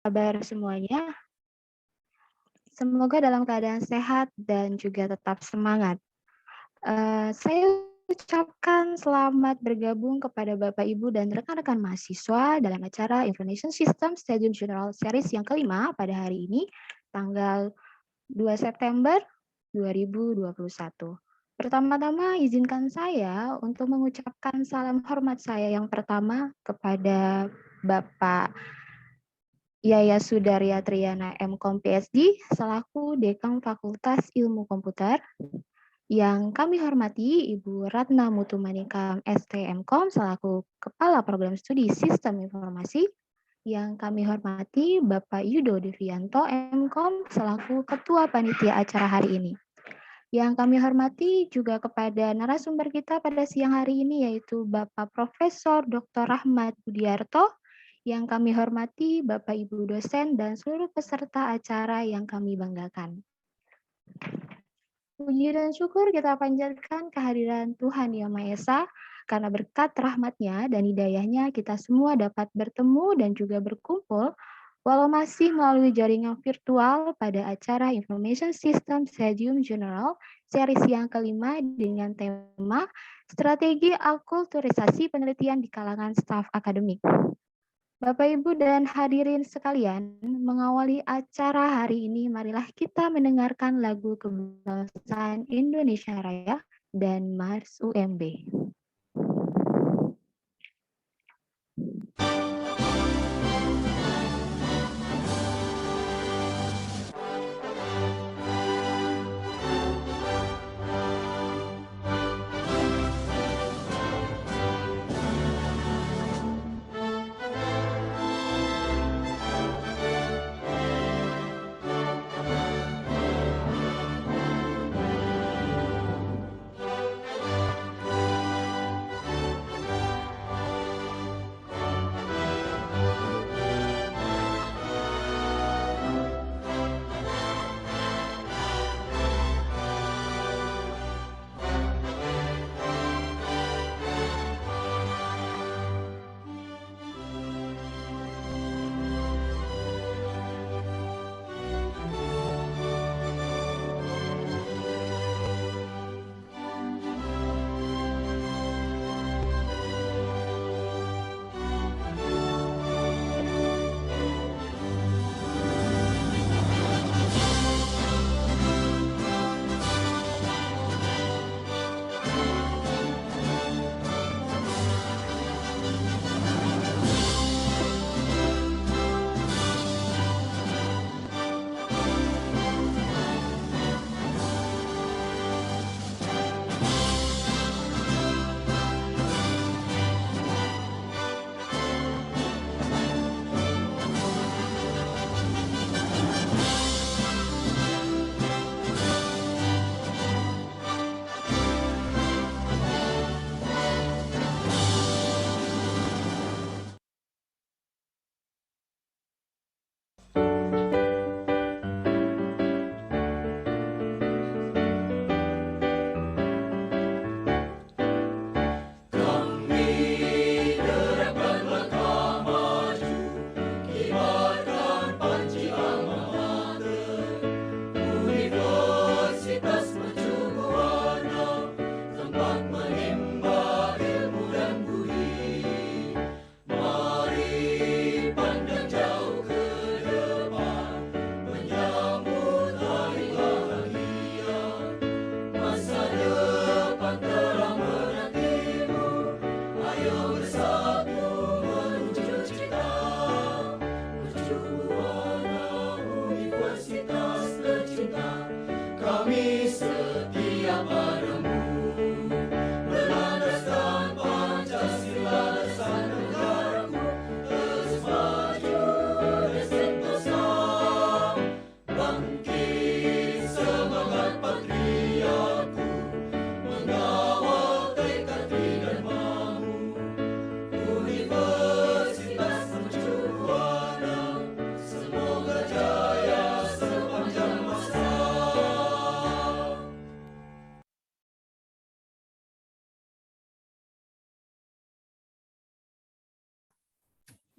Kabar semuanya? Semoga dalam keadaan sehat dan juga tetap semangat. Saya ucapkan selamat bergabung kepada Bapak, Ibu, dan rekan-rekan mahasiswa dalam acara Information System Stadium General Series yang kelima pada hari ini, tanggal 2 September 2021. Pertama-tama izinkan saya untuk mengucapkan salam hormat saya yang pertama kepada Bapak Yaya Sudarya Triana MKom PhD selaku Dekan Fakultas Ilmu Komputer. Yang kami hormati Ibu Ratna Mutumanikam STMKom selaku Kepala Program Studi Sistem Informasi. Yang kami hormati Bapak Yudo Devianto MKom selaku Ketua Panitia acara hari ini. Yang kami hormati juga kepada narasumber kita pada siang hari ini yaitu Bapak Profesor Dr. Rahmat Budiarto, yang kami hormati Bapak Ibu dosen dan seluruh peserta acara yang kami banggakan. Puji dan syukur kita panjatkan kehadiran Tuhan Yang Maha Esa, karena berkat rahmat-Nya dan hidayah-Nya kita semua dapat bertemu dan juga berkumpul walau masih melalui jaringan virtual pada acara Information System Stadium General series yang kelima dengan tema Strategi Akulturisasi Penelitian di Kalangan Staf Akademik. Bapak, Ibu, dan hadirin sekalian, mengawali acara hari ini, marilah kita mendengarkan lagu kebangsaan Indonesia Raya dan Mars UMB.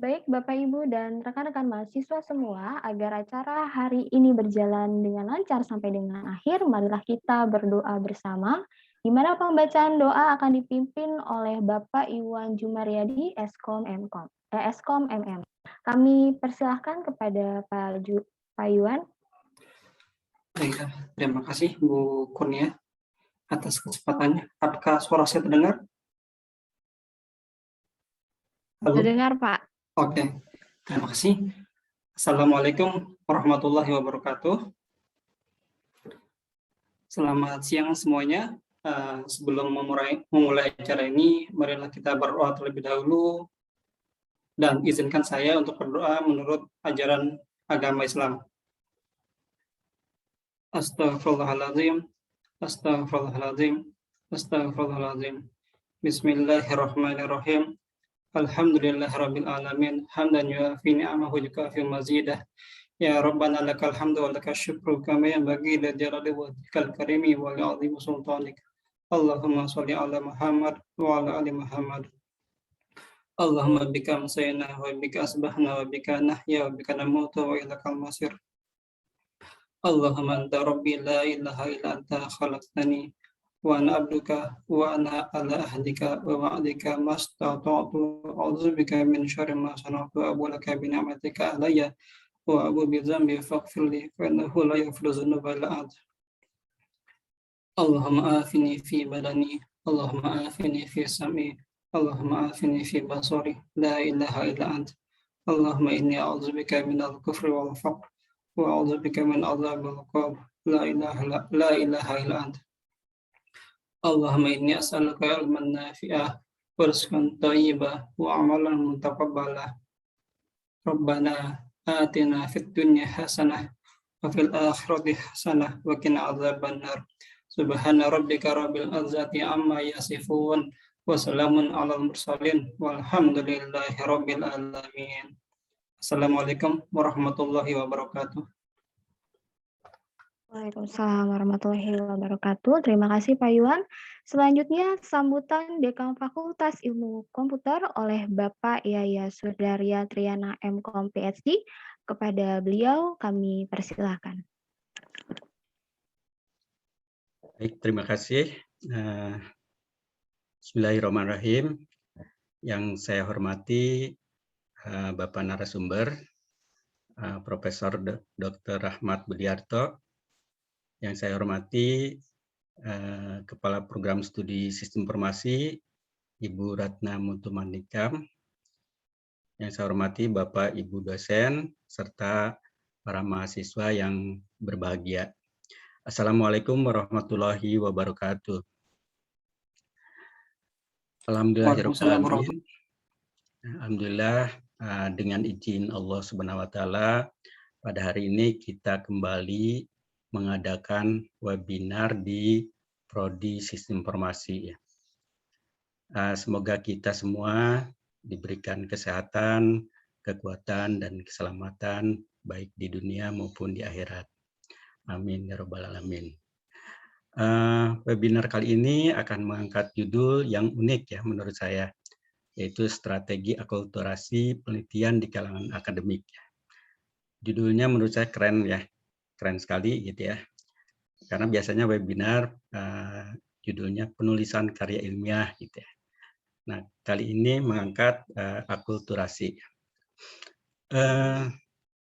Baik Bapak Ibu dan rekan-rekan mahasiswa semua, agar acara hari ini berjalan dengan lancar sampai dengan akhir, marilah kita berdoa bersama, di mana pembacaan doa akan dipimpin oleh Bapak Iwan Jumaryadi, Eskom Mkom, Eskom MM. Kami persilahkan kepada Pak Iwan. Baik, terima kasih Bu Kurnia atas kesempatannya. Apakah suara saya terdengar? Halo? Terdengar Pak. Oke, terima kasih. Assalamualaikum warahmatullahi wabarakatuh. Selamat siang semuanya. Sebelum memulai acara ini, marilah kita berdoa terlebih dahulu dan izinkan saya untuk berdoa menurut ajaran agama Islam. Astaghfirullahaladzim, astaghfirullahaladzim, astaghfirullahaladzim. Bismillahirrahmanirrahim. Alhamdulillahirabbil alamin hamdan yuafi ni'amahu wa yukafi mazidah. Ya Rabbana lakal hamdu wa lakal syukru kama yanbaghi li jalali wajhikal karimi wa li'azimi sultanik. Allahumma shalli ala Muhammad wa ala ali Muhammad. Allahumma bika amsayna wa bika asbahna wa bika nahya wa bika namutu wa ilakal masir. Allahumma anta rabbi la ilaha illa anta khalaqtani wa ana abduka wa ana ala ahdika wa wa'dika mastata'tu a'udzu bika min syarri ma sana'tu wa a'udzu bika bi ni'matika alayya wa a'udzu bi dzambi faghfir li fa innahu la yaghfiru dzunuba illa anta. Allahumma afini fi badani, Allahumma afini fi sam'i, Allahumma afini fi basari, la ilaha illa anta. Allahumma inni a'udzu bika min al-kufri wal faqr wa a'udzu bika min adzabil qabr, la ilaha illa anta. Allahumma inni as'aluka ilman nafi'ah wa rizqan thayyibah wa amalan mutaqabbalah. Rabbana atina fid dunya hasanah wa fil akhirati hasanah wa qina adzabannar. Subhana rabbika rabbil izzati amma yasifun wa salamun alal mursalin walhamdulillahi rabbil alamin. Assalamualaikum warahmatullahi wabarakatuh. Waalaikumsalam warahmatullahi wabarakatuh. Terima kasih Pak Iwan. Selanjutnya sambutan Dekan Fakultas Ilmu Komputer oleh Bapak Yaya Sudarya Triana Mkom PhD. Kepada beliau kami persilahkan. Baik, terima kasih. Bismillahirrahmanirrahim. Yang saya hormati Bapak narasumber, Profesor Dr. Rahmat Budiarto. Yang saya hormati Kepala Program Studi Sistem Informasi, Ibu Ratna Mutumanikam. Yang saya hormati Bapak Ibu dosen, serta para mahasiswa yang berbahagia. Assalamualaikum warahmatullahi wabarakatuh. Alhamdulillah, dengan izin Allah Subhanahu wa Ta'ala, pada hari ini kita kembali mengadakan webinar di Prodi Sistem Informasi. Semoga kita semua diberikan kesehatan, kekuatan, dan keselamatan baik di dunia maupun di akhirat. Amin ya rabbal alamin. Webinar kali ini akan mengangkat judul yang unik ya menurut saya, yaitu strategi akulturasi penelitian di kalangan akademik. Judulnya menurut saya keren ya, keren sekali gitu ya. Karena biasanya webinar judulnya penulisan karya ilmiah gitu ya. Nah, kali ini mengangkat akulturasi.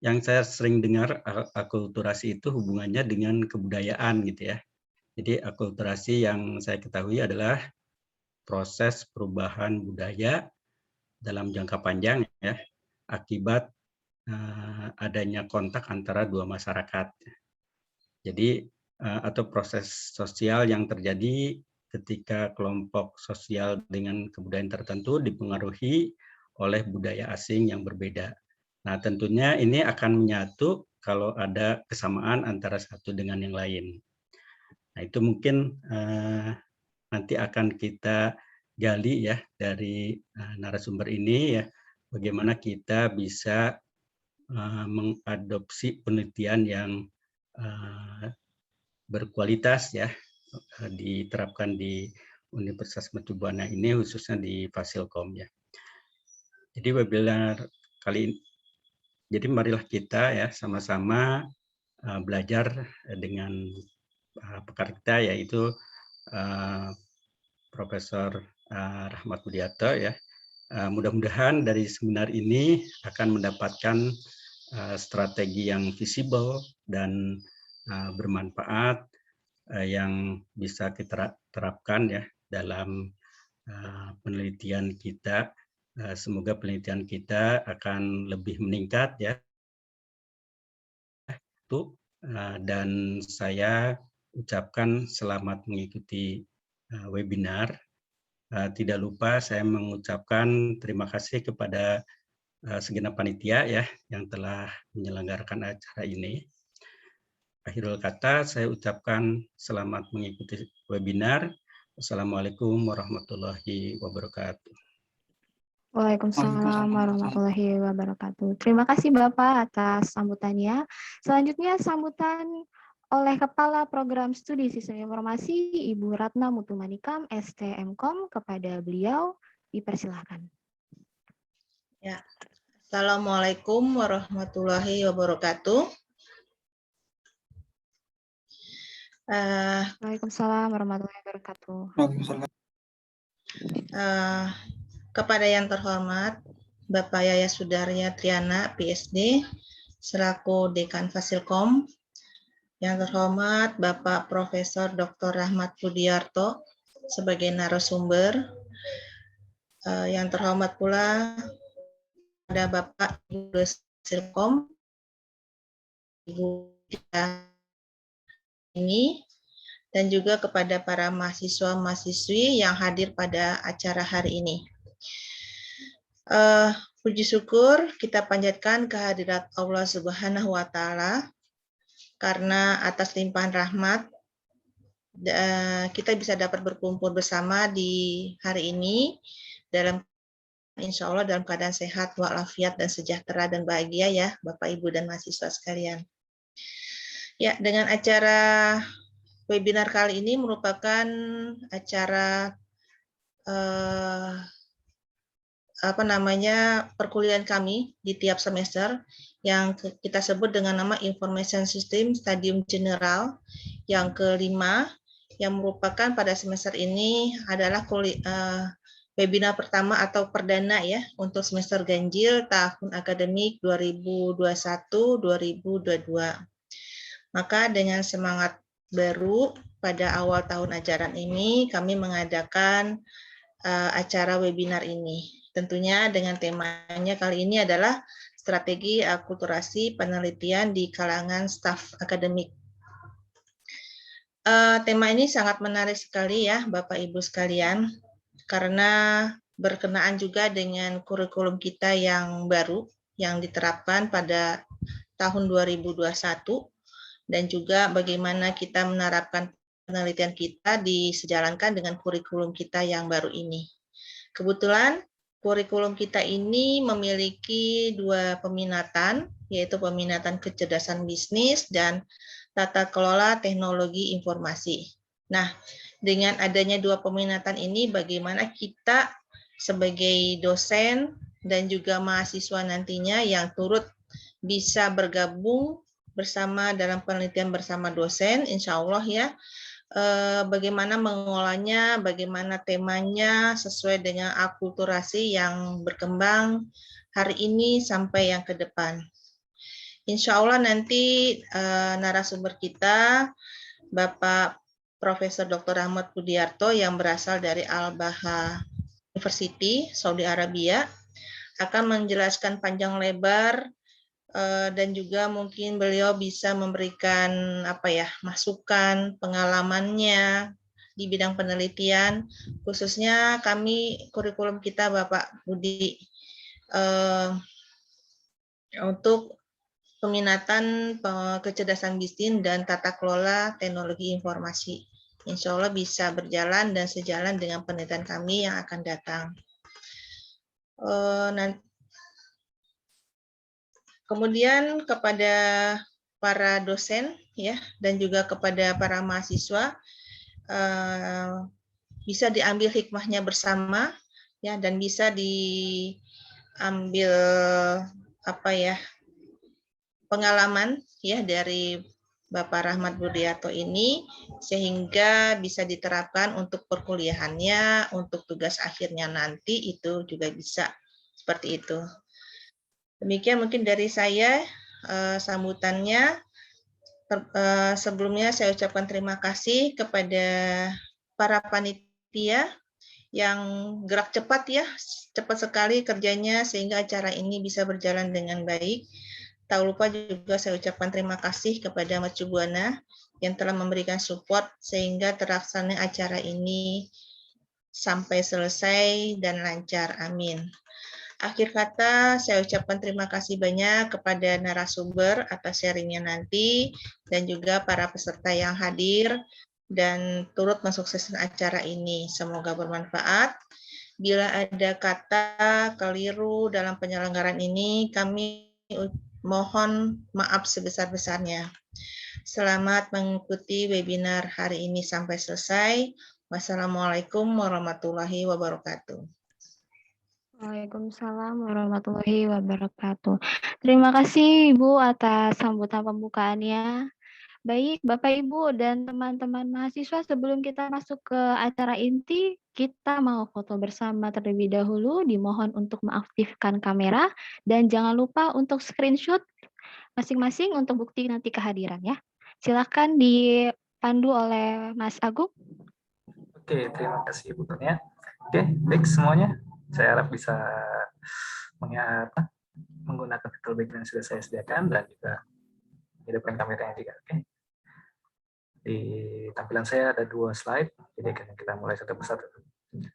Yang saya sering dengar akulturasi itu hubungannya dengan kebudayaan gitu ya. Jadi akulturasi yang saya ketahui adalah proses perubahan budaya dalam jangka panjang ya, akibat adanya kontak antara dua masyarakat. Jadi atau proses sosial yang terjadi ketika kelompok sosial dengan kebudayaan tertentu dipengaruhi oleh budaya asing yang berbeda. Nah, tentunya ini akan menyatu kalau ada kesamaan antara satu dengan yang lain. Nah, itu mungkin nanti akan kita gali ya dari narasumber ini ya, bagaimana kita bisa mengadopsi penelitian yang berkualitas ya, diterapkan di Universitas Mercu Buana ini, khususnya di Fasilkom ya. Jadi webinar jadi marilah kita ya sama-sama belajar dengan pakar kita, yaitu Profesor Rahmat Budiarto ya. Mudah-mudahan dari seminar ini akan mendapatkan strategi yang visible dan bermanfaat yang bisa kita terapkan ya dalam penelitian kita. Semoga penelitian kita akan lebih meningkat ya. Dan saya ucapkan selamat mengikuti webinar. Tidak lupa saya mengucapkan terima kasih kepada segenap panitia ya yang telah menyelenggarakan acara ini. Akhirul kata saya ucapkan selamat mengikuti webinar. Wassalamualaikum warahmatullahi wabarakatuh. Waalaikumsalam warahmatullahi wabarakatuh. Terima kasih Bapak atas sambutannya. Selanjutnya sambutan oleh Kepala Program Studi Sistem Informasi Ibu Ratna Mutumanikam, STMkom, kepada beliau dipersilahkan. Ya, Assalamualaikum warahmatullahi wabarakatuh. Waalaikumsalam warahmatullahi wabarakatuh. Kepada yang terhormat Bapak Yaya Sudarya Triana, PSD, selaku Dekan Fasilkom, yang terhormat Bapak Profesor Dr. Rahmat Budiarto sebagai narasumber, yang terhormat pula ada Bapak Ibu Fasilkom, Ibu ini, dan juga kepada para mahasiswa-mahasiswi yang hadir pada acara hari ini. Puji syukur kita panjatkan kehadirat Allah Subhanahu wa Ta'ala, karena atas limpahan rahmat kita bisa dapat berkumpul bersama di hari ini dalam insya Allah dalam keadaan sehat, walafiat, dan sejahtera dan bahagia ya Bapak Ibu dan mahasiswa sekalian. Ya, dengan acara webinar kali ini merupakan acara perkuliahan kami di tiap semester yang kita sebut dengan nama Information System Stadium General yang kelima, yang merupakan pada semester ini adalah webinar pertama atau perdana ya untuk semester ganjil tahun akademik 2021-2022. Maka dengan semangat baru pada awal tahun ajaran ini kami mengadakan acara webinar ini. Tentunya dengan temanya kali ini adalah strategi akulturasi penelitian di kalangan staf akademik. Tema ini sangat menarik sekali ya Bapak Ibu sekalian, karena berkenaan juga dengan kurikulum kita yang baru yang diterapkan pada tahun 2021 dan juga bagaimana kita menerapkan penelitian kita disejalankan dengan kurikulum kita yang baru ini. Kebetulan kurikulum kita ini memiliki dua peminatan, yaitu peminatan kecerdasan bisnis dan tata kelola teknologi informasi. Nah, dengan adanya dua peminatan ini, bagaimana kita sebagai dosen dan juga mahasiswa nantinya yang turut bisa bergabung bersama dalam penelitian bersama dosen, insya Allah ya, bagaimana mengolahnya, bagaimana temanya sesuai dengan akulturasi yang berkembang hari ini sampai yang ke depan. Insya Allah nanti narasumber kita Bapak Profesor Dr. Rahmat Budiarto yang berasal dari Al-Baha University, Saudi Arabia, akan menjelaskan panjang lebar dan juga mungkin beliau bisa memberikan masukan pengalamannya di bidang penelitian, khususnya kami kurikulum kita Bapak Budi untuk peminatan kecerdasan bisnis dan tata kelola teknologi informasi. Insya Allah bisa berjalan dan sejalan dengan penelitian kami yang akan datang. Kemudian kepada para dosen ya dan juga kepada para mahasiswa bisa diambil hikmahnya bersama ya dan bisa ambil pengalaman ya dari Bapak Rahmat Budiarto ini sehingga bisa diterapkan untuk perkuliahannya, untuk tugas akhirnya nanti itu juga bisa seperti itu. Demikian mungkin dari saya sambutannya. Sebelumnya saya ucapkan terima kasih kepada para panitia yang gerak cepat ya, cepat sekali kerjanya sehingga acara ini bisa berjalan dengan baik. Tak lupa juga saya ucapkan terima kasih kepada Mas Buana yang telah memberikan support sehingga terlaksana acara ini sampai selesai dan lancar. Amin. Akhir kata, saya ucapkan terima kasih banyak kepada narasumber atas sharingnya nanti, dan juga para peserta yang hadir, dan turut mensukseskan acara ini. Semoga bermanfaat. Bila ada kata keliru dalam penyelenggaraan ini, kami mohon maaf sebesar-besarnya. Selamat mengikuti webinar hari ini sampai selesai. Wassalamualaikum warahmatullahi wabarakatuh. Waalaikumsalam warahmatullahi wabarakatuh. Terima kasih Ibu atas sambutan pembukaannya. Baik, Bapak Ibu dan teman-teman mahasiswa, sebelum kita masuk ke acara inti, kita mau foto bersama terlebih dahulu. Dimohon untuk mengaktifkan kamera dan jangan lupa untuk screenshot masing-masing untuk bukti nanti kehadiran ya. Silakan dipandu oleh Mas Agung. Oke, terima kasih Bu Kurnia. Oke, baik semuanya. Saya harap bisa menggunakan fitur background yang sudah saya sediakan dan juga hidupkan kameranya juga. Oke. Di tampilan saya ada 2 slide, jadi kita mulai satu persatu.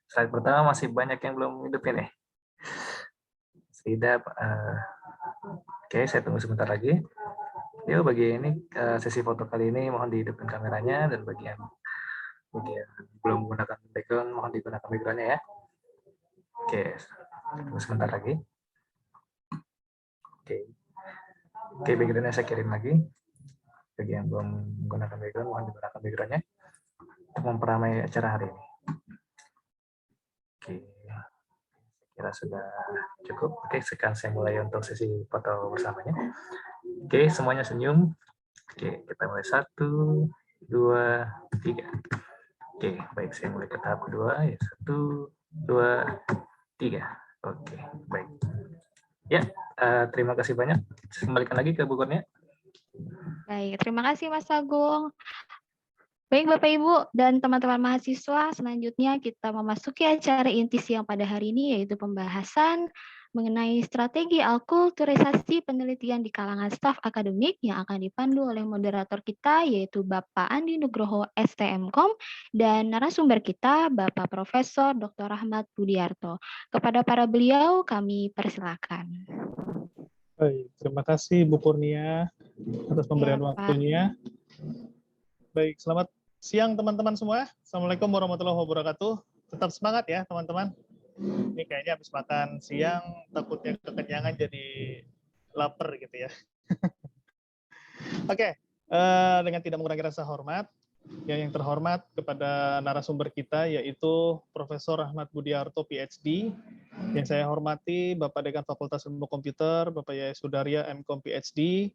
Slide pertama masih banyak yang belum hidupin nih. Oke, saya tunggu sebentar lagi. Yuk, bagi ini sesi foto kali ini mohon dihidupkan kameranya, dan bagi yang belum menggunakan background mohon digunakan backgroundnya ya. Oke, tunggu sebentar lagi. Oke, backgroundnya saya kirim lagi. Bagi yang belum menggunakan background mohon digunakan backgroundnya untuk memperamai acara hari ini. Oke, kira sudah cukup. Oke, sekarang saya mulai untuk sesi foto bersamanya. Oke, semuanya senyum. Oke, kita mulai 1, 2, 3. Oke, baik, saya mulai ke tahap kedua. Ya, 1, 2, 3. Oke, baik. Ya, terima kasih banyak. Kembalikan lagi ke Bu Kurnia. Baik, terima kasih Mas Agung. Baik Bapak Ibu dan teman-teman mahasiswa, selanjutnya kita memasuki acara inti siang pada hari ini, yaitu pembahasan mengenai strategi alkulturisasi penelitian di kalangan staf akademik yang akan dipandu oleh moderator kita, yaitu Bapak Andi Nugroho STMkom, dan narasumber kita Bapak Profesor Dr. Rahmat Budiarto. Kepada para beliau kami persilakan. Baik, terima kasih Bu Kurnia atas pemberian waktunya. Baik, selamat siang teman-teman semua. Assalamualaikum warahmatullahi wabarakatuh. Tetap semangat ya teman-teman. Ini kayaknya habis makan siang, takutnya kekenyangan jadi lapar gitu ya. Oke, dengan tidak mengurangi rasa hormat, yang terhormat kepada narasumber kita yaitu Profesor Rahmat Budiarto PhD. Yang saya hormati Bapak Dekan Fakultas Ilmu Komputer, Bapak Yaya Sudarya MKom PhD.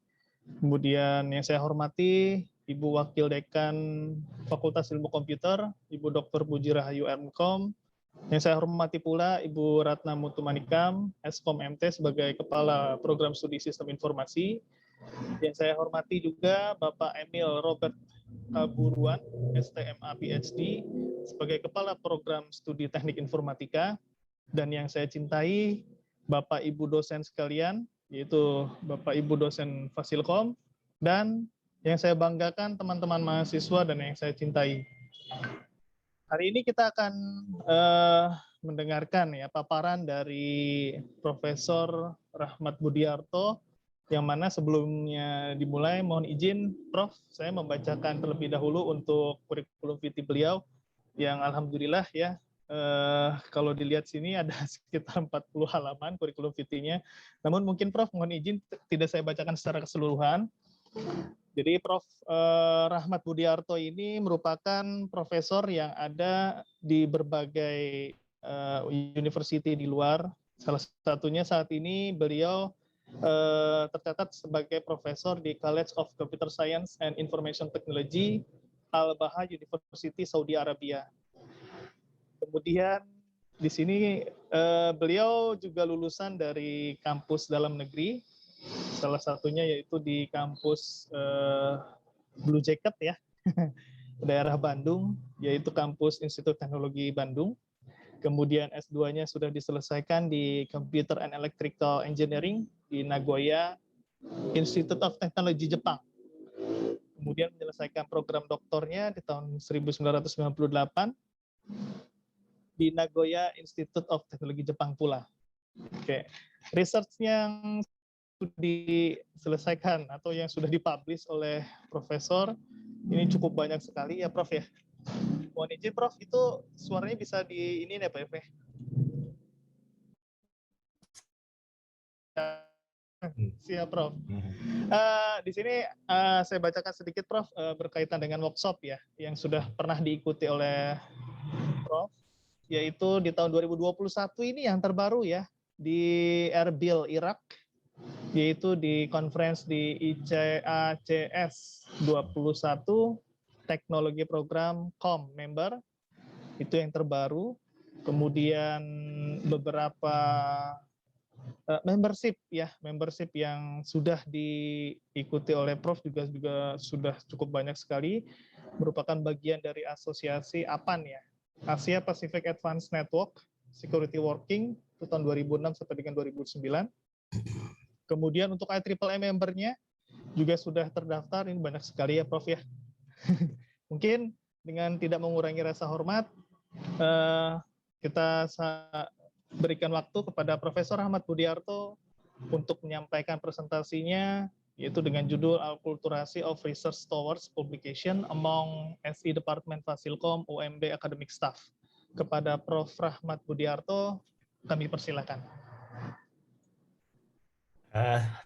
Kemudian yang saya hormati Ibu Wakil Dekan Fakultas Ilmu Komputer, Ibu Dr. Puji Rahayu MKom. Yang saya hormati pula Ibu Ratna Mutumanikam, Eskom MT sebagai Kepala Program Studi Sistem Informasi. Yang saya hormati juga Bapak Emil Robert Kaburuan, STMA PhD, sebagai Kepala Program Studi Teknik Informatika. Dan yang saya cintai Bapak Ibu dosen sekalian, yaitu Bapak Ibu dosen Fasilkom, dan yang saya banggakan teman-teman mahasiswa dan yang saya cintai. Hari ini kita akan mendengarkan ya paparan dari Profesor Rahmat Budiarto, yang mana sebelumnya dimulai mohon izin Prof, saya membacakan terlebih dahulu untuk kurikulum vitae beliau yang alhamdulillah ya kalau dilihat sini ada sekitar 40 halaman kurikulum vitae-nya. Namun mungkin Prof mohon izin tidak saya bacakan secara keseluruhan. Jadi Prof. Rahmat Budiarto ini merupakan profesor yang ada di berbagai university di luar Salah satunya saat ini beliau tercatat sebagai profesor di College of Computer Science and Information Technology Al-Baha University Saudi Arabia. Kemudian di sini beliau juga lulusan dari kampus dalam negeri, salah satunya yaitu di kampus Blue Jacket ya, daerah Bandung, yaitu kampus Institut Teknologi Bandung. Kemudian S2-nya sudah diselesaikan di Computer and Electrical Engineering di Nagoya Institute of Technology Jepang. Kemudian menyelesaikan program doktornya di tahun 1998 di Nagoya Institute of Technology Jepang pula. Oke, research yang sudah diselesaikan atau yang sudah dipublish oleh Profesor ini cukup banyak sekali ya Prof ya. Mohon izin Prof, itu suaranya bisa di ini ya Pak F. Siap Prof. Di sini saya bacakan sedikit Prof berkaitan dengan workshop ya yang sudah pernah diikuti oleh Prof, yaitu di tahun 2021 ini yang terbaru ya di Erbil, Irak, yaitu di conference di ICACS 21 teknologi program COM member, itu yang terbaru. Kemudian beberapa membership yang sudah diikuti oleh Prof juga sudah cukup banyak sekali, merupakan bagian dari asosiasi APAN ya, Asia Pacific Advanced Network Security Working itu tahun 2006 sampai dengan 2009. Kemudian untuk IEEE membernya juga sudah terdaftar, ini banyak sekali ya Prof ya. Mungkin dengan tidak mengurangi rasa hormat, kita berikan waktu kepada Profesor Ahmad Budiarto untuk menyampaikan presentasinya, yaitu dengan judul Alkulturasi of Research Towards Publication Among SI Department Fasilkom UMB Academic Staff. Kepada Prof. Ahmad Budiarto, kami persilakan.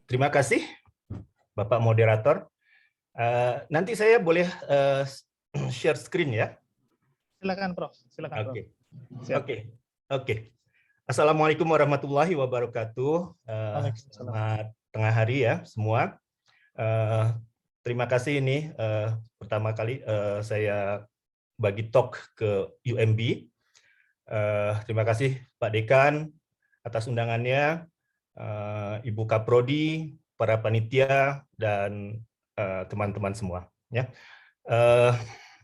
Terima kasih, Bapak Moderator. Nanti saya boleh share screen ya? Silakan Prof. Silakan Prof. Oke. Assalamualaikum warahmatullahi wabarakatuh. Selamat tengah hari ya semua. Terima kasih ini pertama kali saya bagi talk ke UMB. Terima kasih Pak Dekan atas undangannya, Ibu Kaprodi, para panitia dan teman-teman semua.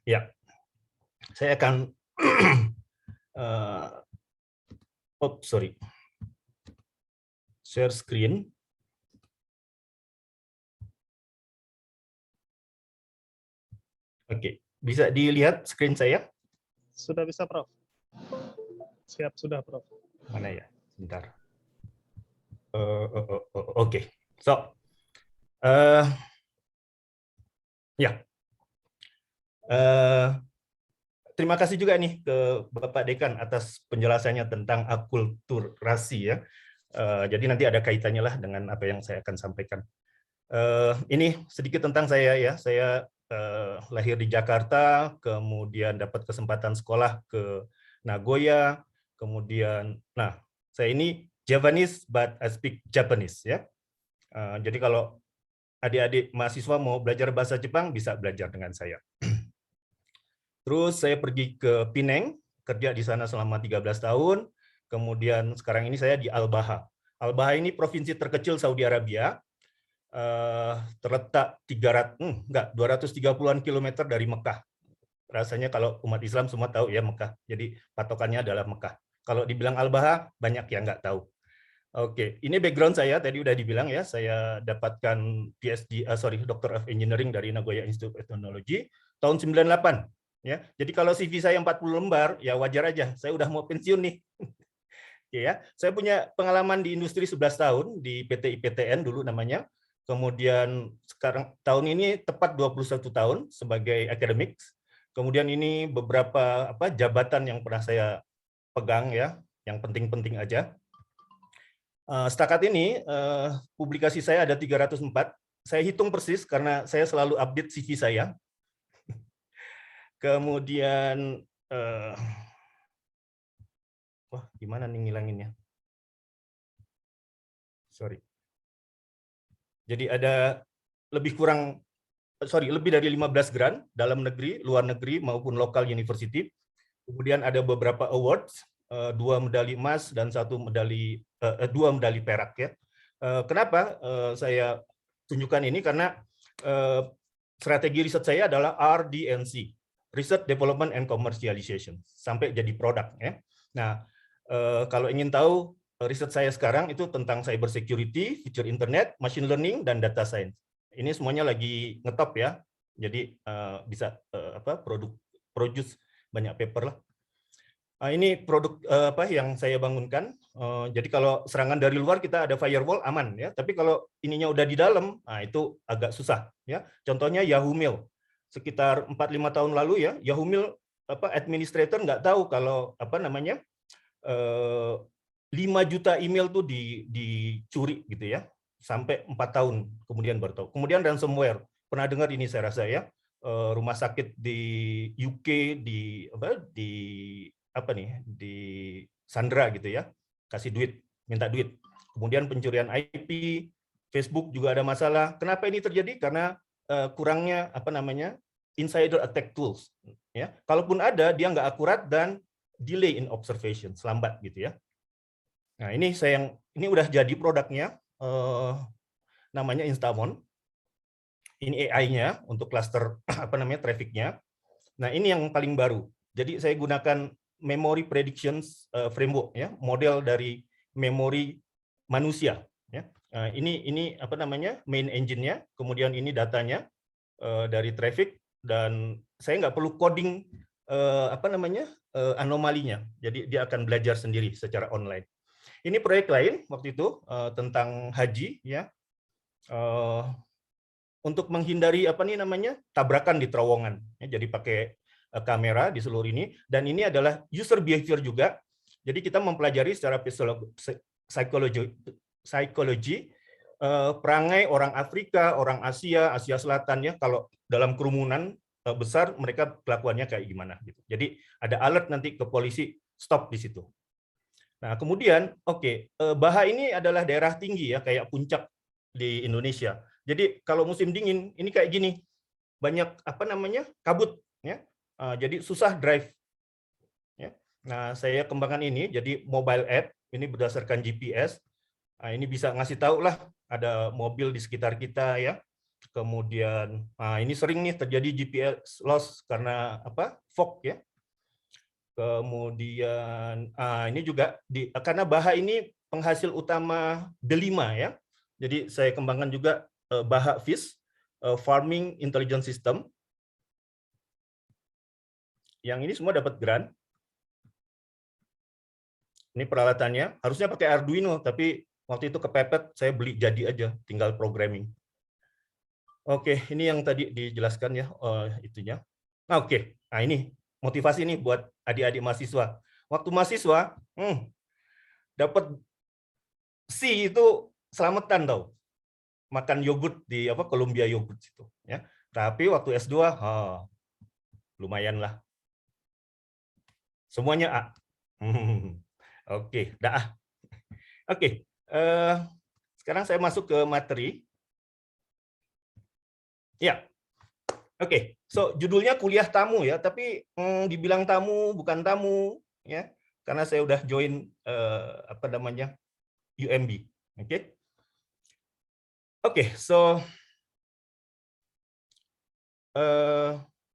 Ya, saya akan share screen. Oke, bisa dilihat screen saya? Sudah bisa, Prof. Siap, sudah, Prof. Mana ya? Bentar. Oke. So, terima kasih juga nih ke Bapak Dekan atas penjelasannya tentang akulturasi ya. Jadi nanti ada kaitannya lah dengan apa yang saya akan sampaikan. Ini sedikit tentang saya ya. Saya lahir di Jakarta, kemudian dapat kesempatan sekolah ke Nagoya, kemudian, saya ini Javanese but I speak Japanese ya. Jadi kalau adik-adik mahasiswa mau belajar bahasa Jepang bisa belajar dengan saya. Terus saya pergi ke Penang, kerja di sana selama 13 tahun. Kemudian sekarang ini saya di Al-Baha. Al-Baha ini provinsi terkecil Saudi Arabia, terletak 230-an kilometer dari Mekah. Rasanya kalau umat Islam semua tahu ya Mekah. Jadi patokannya adalah Mekah. Kalau dibilang Al-Baha, banyak yang nggak tahu. Oke, ini background saya tadi udah dibilang ya. Saya dapatkan Doctor of Engineering dari Nagoya Institute of Technology tahun 98. Ya, jadi kalau CV saya 40 lembar, ya wajar aja. Saya udah mau pensiun nih. Ya, saya punya pengalaman di industri 11 tahun di PT IPTN dulu namanya. Kemudian sekarang tahun ini tepat 21 tahun sebagai academics. Kemudian ini beberapa jabatan yang pernah saya pegang ya, yang penting-penting aja. Setakat ini publikasi saya ada 304. Saya hitung persis karena saya selalu update CV saya. Kemudian, wah gimana nih ngilanginnya? sorry. Jadi ada lebih dari 15 grant dalam negeri, luar negeri maupun lokal university. Kemudian ada beberapa awards, 2 medali emas dan 2 medali perak ya. Kenapa saya tunjukkan ini? Karena strategi riset saya adalah RDNC, Research Development and Commercialization, sampai jadi produk ya. Nah, kalau ingin tahu riset saya sekarang itu tentang cyber security, future internet, machine learning, dan data science. Ini semuanya lagi ngetop ya. Jadi bisa produce banyak paper lah. Ini produk yang saya bangunkan. Jadi kalau serangan dari luar kita ada firewall aman ya. Tapi kalau ininya udah di dalam, itu agak susah ya. Contohnya Yahoo Mail. Sekitar 4-5 tahun lalu ya, Yahoo Mail administrator nggak tahu kalau 5 juta email tuh dicuri gitu ya, sampai 4 tahun kemudian baru tahu. Kemudian ransomware, pernah dengar ini saya rasa ya, rumah sakit di UK di Sandra gitu ya, kasih duit, minta duit. Kemudian pencurian IP, Facebook juga ada masalah. Kenapa ini terjadi? Karena kurangnya insider attack tools. Ya, kalaupun ada, dia nggak akurat dan delay in observation, lambat gitu ya. Nah, ini udah jadi produknya, namanya Instamon. Ini AI-nya untuk cluster traffic-nya. Nah, ini yang paling baru. Jadi saya gunakan memory predictions framework ya, model dari memori manusia ya. Ini main engine-nya, kemudian ini datanya dari traffic, dan saya nggak perlu coding anomalinya. Jadi dia akan belajar sendiri secara online. Ini proyek lain waktu itu tentang haji ya, untuk menghindari tabrakan di terowongan. Ya, jadi pakai kamera di seluruh ini, dan ini adalah user behavior juga. Jadi kita mempelajari secara psikologi perangai orang Afrika, orang Asia Selatan ya, kalau dalam kerumunan besar mereka kelakuannya kayak gimana gitu. Jadi ada alert nanti ke polisi, stop di situ. Nah, kemudian Baha ini adalah daerah tinggi ya, kayak puncak di Indonesia. Jadi kalau musim dingin ini kayak gini. Banyak kabut ya. Jadi susah drive. Ya. Nah, saya kembangkan ini jadi mobile app, ini berdasarkan GPS. Nah, ini bisa ngasih tahu lah ada mobil di sekitar kita ya. Kemudian ini sering nih terjadi GPS loss karena fog ya. Kemudian ini juga karena Baha ini penghasil utama delima ya. Jadi saya kembangkan juga Baha Fish Farming Intelligence System. Yang ini semua dapat grant. Ini peralatannya, harusnya pakai Arduino, tapi waktu itu kepepet, saya beli jadi aja, tinggal programming. Oke, ini yang tadi dijelaskan ya, itunya. Nah, nah ini motivasi nih buat adik-adik mahasiswa. Waktu mahasiswa, dapat C itu selamatan tau. Makan yogurt di Columbia Yogurt itu ya. Tapi waktu S2 lumayan lah. Semuanya A. Oke, dah. Oke, sekarang saya masuk ke materi. Ya. Oke, so judulnya kuliah tamu ya, tapi dibilang tamu bukan tamu ya, karena saya udah join UMB. Oke, so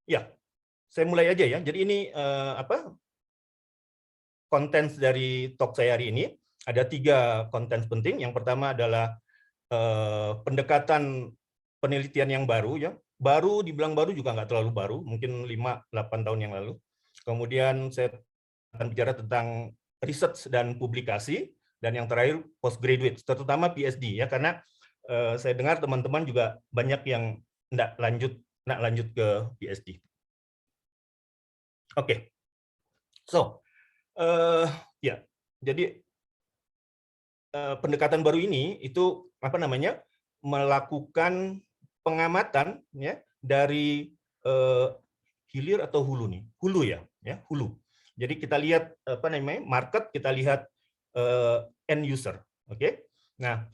ya, saya mulai aja ya. Jadi ini konten dari talk saya hari ini. Ada 3 konten penting. Yang pertama adalah pendekatan penelitian yang baru ya. Baru, dibilang baru juga nggak terlalu baru, mungkin 5-8 tahun yang lalu. Kemudian saya akan bicara tentang research dan publikasi, dan yang terakhir postgraduate, terutama PhD ya, karena saya dengar teman-teman juga banyak yang nggak lanjut ke PhD. Oke, so ya, jadi pendekatan baru ini itu melakukan pengamatan ya dari hilir atau hulu nih, hulu ya, hulu. Jadi kita lihat market, kita lihat end user, oke. Nah,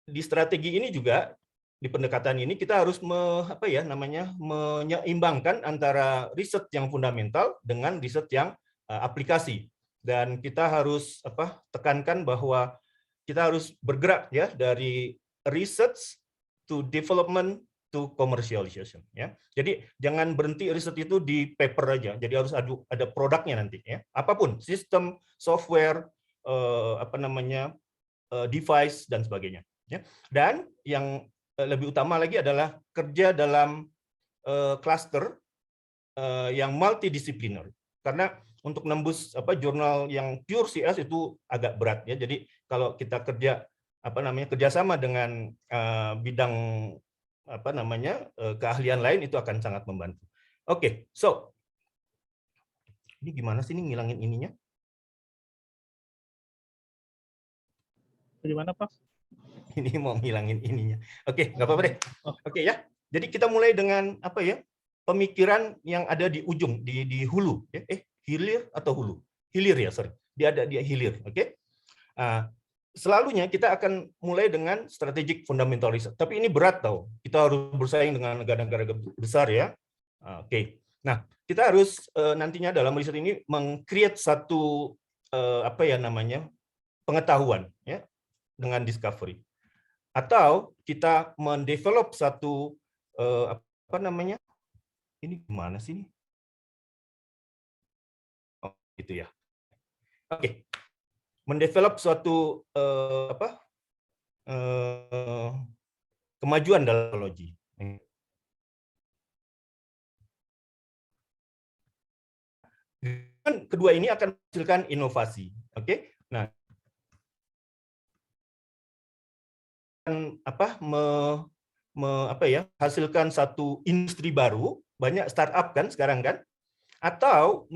di strategi ini juga, di pendekatan ini kita harus menyeimbangkan antara riset yang fundamental dengan riset yang aplikasi. Dan kita harus tekankan bahwa kita harus bergerak ya dari research to development to commercialization ya. Jadi jangan berhenti riset itu di paper aja. Jadi harus ada produknya nanti ya. Apapun, sistem, software, device dan sebagainya ya. Dan yang lebih utama lagi adalah kerja dalam cluster yang multidisipliner. Karena untuk nembus jurnal yang pure CS itu agak berat ya. Jadi kalau kita kerjasama dengan bidang keahlian lain itu akan sangat membantu. Oke, so ini gimana sih ini ngilangin ininya? Bagaimana, Pak? Ini mau ngilangin ininya. Oke, nggak apa-apa deh. Oke ya. Jadi kita mulai dengan pemikiran yang ada di ujung, di hulu. Hilir atau hulu? Hilir ya, sorry. Dia hilir. Oke. Selalunya kita akan mulai dengan strategic fundamental research. Tapi ini berat tau. Kita harus bersaing dengan negara-negara besar ya. Oke. Nah, kita harus nantinya dalam riset ini meng-create satu pengetahuan ya dengan discovery. Atau kita mendevelop satu ini gimana sih ini? Oh, gitu ya. Oke. Mendevelop suatu kemajuan dalam teknologi. Dan kedua ini akan menghasilkan inovasi. Oke. Nah, hasilkan satu industri baru, banyak startup kan sekarang kan, atau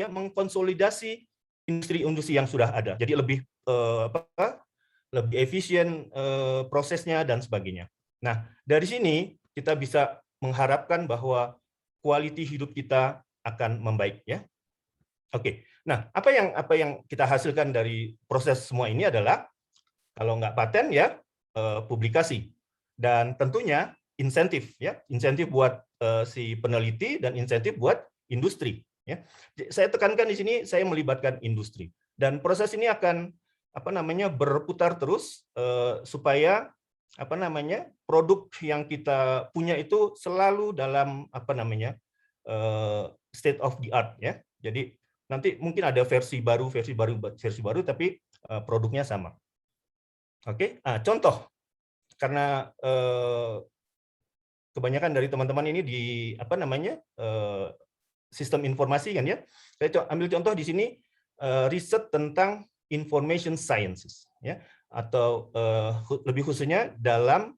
mengkonsolidasi industri-industri yang sudah ada, jadi lebih lebih efisien prosesnya dan sebagainya. Nah, dari sini kita bisa mengharapkan bahwa kualitas hidup kita akan membaik ya. Oke. Nah, apa yang kita hasilkan dari proses semua ini adalah kalau nggak paten ya publikasi, dan tentunya insentif ya, insentif buat si peneliti dan insentif buat industri ya. Saya tekankan di sini saya melibatkan industri, dan proses ini akan berputar terus supaya produk yang kita punya itu selalu dalam state of the art ya. Jadi nanti mungkin ada versi baru tapi produknya sama. Oke, contoh, karena kebanyakan dari teman-teman ini di sistem informasi kan ya. Saya ambil contoh di sini riset tentang information sciences ya, atau lebih khususnya dalam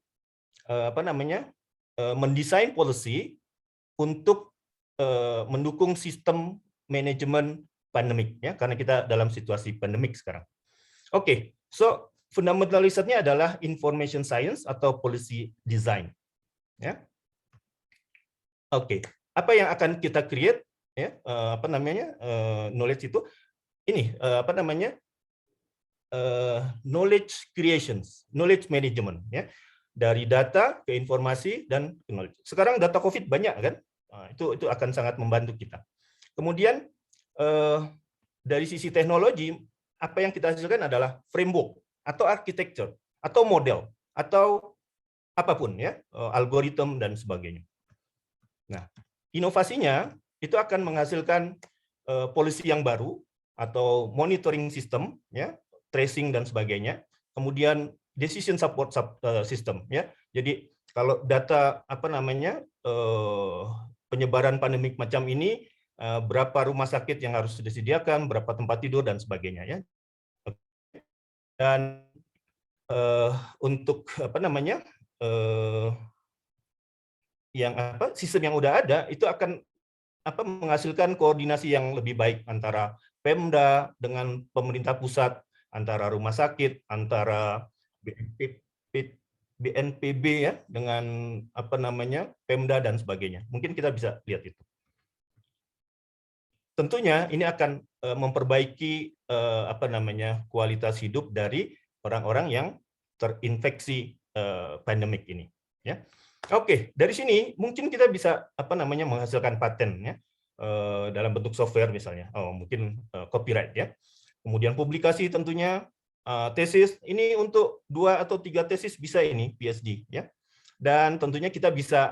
mendesain policy untuk mendukung sistem manajemen pandemik ya, karena kita dalam situasi pandemik sekarang. Oke, so fundamental risetnya adalah information science atau policy design ya. Oke, apa yang akan kita create ya, knowledge itu ini knowledge creations, knowledge management ya, dari data ke informasi dan ke knowledge. Sekarang data COVID banyak kan, itu akan sangat membantu kita. Kemudian dari sisi teknologi, apa yang kita hasilkan adalah framework atau architecture atau model atau apapun ya, algoritma dan sebagainya. Nah, inovasinya itu akan menghasilkan policy yang baru atau monitoring system ya, tracing dan sebagainya. Kemudian decision support system ya. Jadi kalau data penyebaran pandemik macam ini, berapa rumah sakit yang harus disediakan, berapa tempat tidur dan sebagainya ya. Dan untuk sistem yang udah ada itu akan menghasilkan koordinasi yang lebih baik antara Pemda dengan pemerintah pusat, antara rumah sakit, antara BNPB ya dengan Pemda dan sebagainya. Mungkin kita bisa lihat itu. Tentunya ini akan memperbaiki kualitas hidup dari orang-orang yang terinfeksi pandemik ini. Ya, oke. Dari sini mungkin kita bisa menghasilkan paten ya dalam bentuk software misalnya. Mungkin copyright ya. Kemudian publikasi tentunya. Tesis ini untuk 2 atau 3 tesis bisa ini PhD ya, dan tentunya kita bisa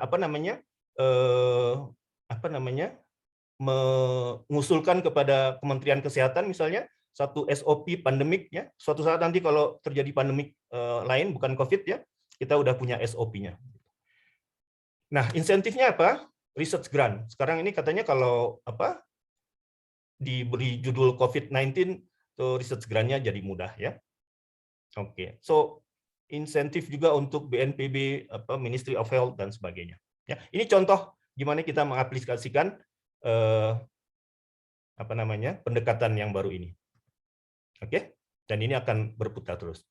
mengusulkan kepada Kementerian Kesehatan misalnya satu SOP pandemik ya, suatu saat nanti kalau terjadi pandemik lain bukan COVID ya, kita udah punya SOP-nya. Nah, insentifnya apa? Research grant. Sekarang ini katanya kalau diberi judul COVID-19 tuh research grant-nya jadi mudah ya. Oke, so insentif juga untuk BNPB, Ministry of Health dan sebagainya. Ya, ini contoh gimana kita mengaplikasikan pendekatan yang baru ini. Oke, dan ini akan berputar terus.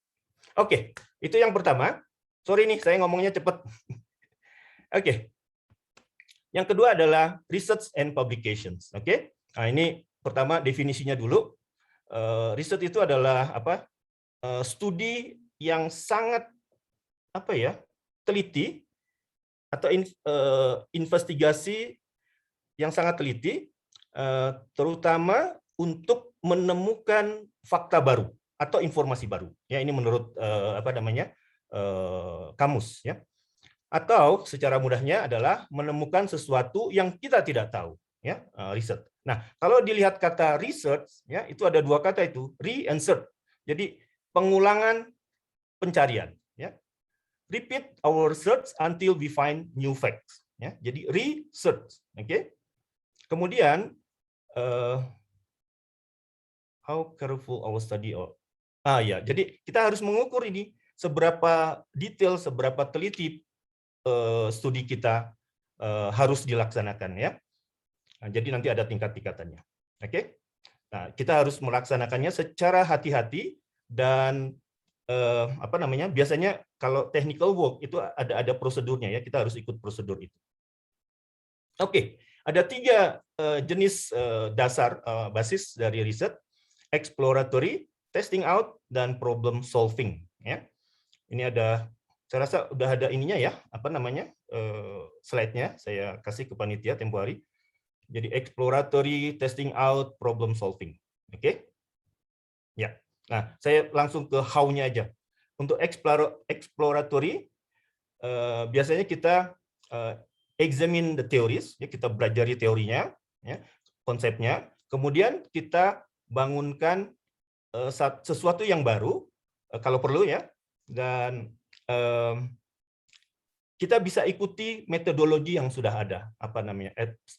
Oke, itu yang pertama. Sorry nih, saya ngomongnya cepat. Oke, yang kedua adalah research and publications. Oke, nah ini pertama definisinya dulu. Research itu adalah studi yang sangat teliti atau investigasi yang sangat teliti, terutama untuk menemukan fakta baru atau informasi baru. Ya, ini menurut kamus ya. Atau secara mudahnya adalah menemukan sesuatu yang kita tidak tahu ya, riset. Nah, kalau dilihat kata research ya, itu ada 2 kata itu, re and search. Jadi pengulangan pencarian ya. Repeat our search until we find new facts ya. Jadi research. Oke. Kemudian how careful our study ya, jadi kita harus mengukur ini seberapa detail, seberapa teliti studi kita harus dilaksanakan ya. Nah, jadi nanti ada tingkat-tingkatannya. Oke. Nah, kita harus melaksanakannya secara hati-hati. Dan biasanya kalau technical work itu ada prosedurnya ya, kita harus ikut prosedur itu. Oke, ada 3 jenis dasar basis dari riset: exploratory, testing out, dan problem solving ya. Ini ada, saya rasa udah ada ininya ya, slide-nya saya kasih ke panitia tempo hari. Jadi exploratory, testing out, problem solving. Oke. Ya. Nah, saya langsung ke how-nya aja. Untuk exploratory, biasanya kita examine the theories, ya, kita belajar teorinya, ya, konsepnya. Kemudian kita bangunkan sesuatu yang baru, kalau perlu ya, dan kita bisa ikuti metodologi yang sudah ada,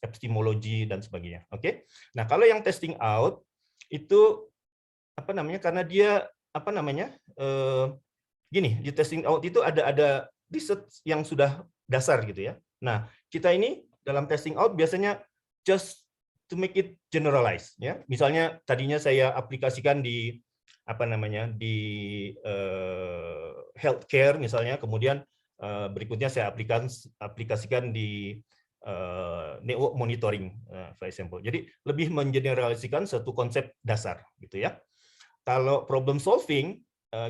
epistemologi dan sebagainya. Oke. Nah, kalau yang testing out itu karena dia gini, di testing out itu ada riset yang sudah dasar gitu ya. Nah, kita ini dalam testing out biasanya just to make it generalized ya. Misalnya tadinya saya aplikasikan di healthcare misalnya, kemudian berikutnya saya aplikasikan di network monitoring, for example. Jadi lebih mengeneralisasikan satu konsep dasar gitu ya. Kalau problem solving,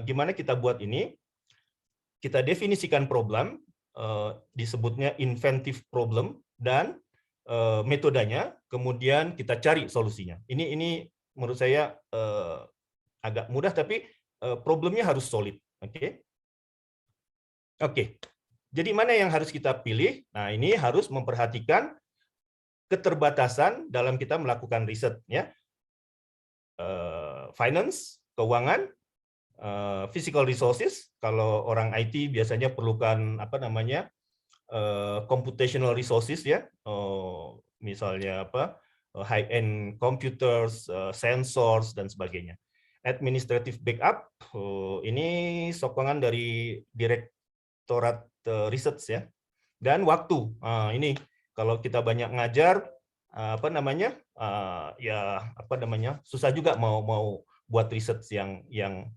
gimana kita buat ini? Kita definisikan problem, disebutnya inventive problem, dan metodenya, kemudian kita cari solusinya. Ini menurut saya agak mudah, tapi problemnya harus solid. Oke. Jadi mana yang harus kita pilih? Nah, ini harus memperhatikan keterbatasan dalam kita melakukan riset, ya. Finance, keuangan, physical resources. Kalau orang IT biasanya perlukan computational resources ya, misalnya high-end computers, sensors dan sebagainya. Administrative backup, ini sokongan dari Direktorat Research ya. Dan waktu, ini kalau kita banyak ngajar, susah juga mau buat riset yang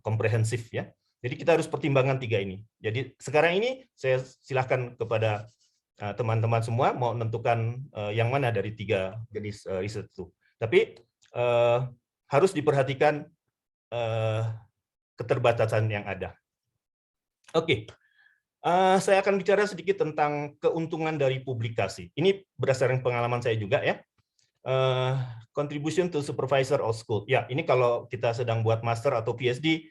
komprehensif ya. Jadi kita harus pertimbangkan 3 ini. Jadi sekarang ini saya silahkan kepada teman-teman semua mau menentukan yang mana dari 3 jenis riset itu. Tapi harus diperhatikan keterbatasan yang ada. Oke. Saya akan bicara sedikit tentang keuntungan dari publikasi. Ini berdasarkan pengalaman saya juga ya. Contribution to supervisor of school. Ya, ini kalau kita sedang buat master atau PhD,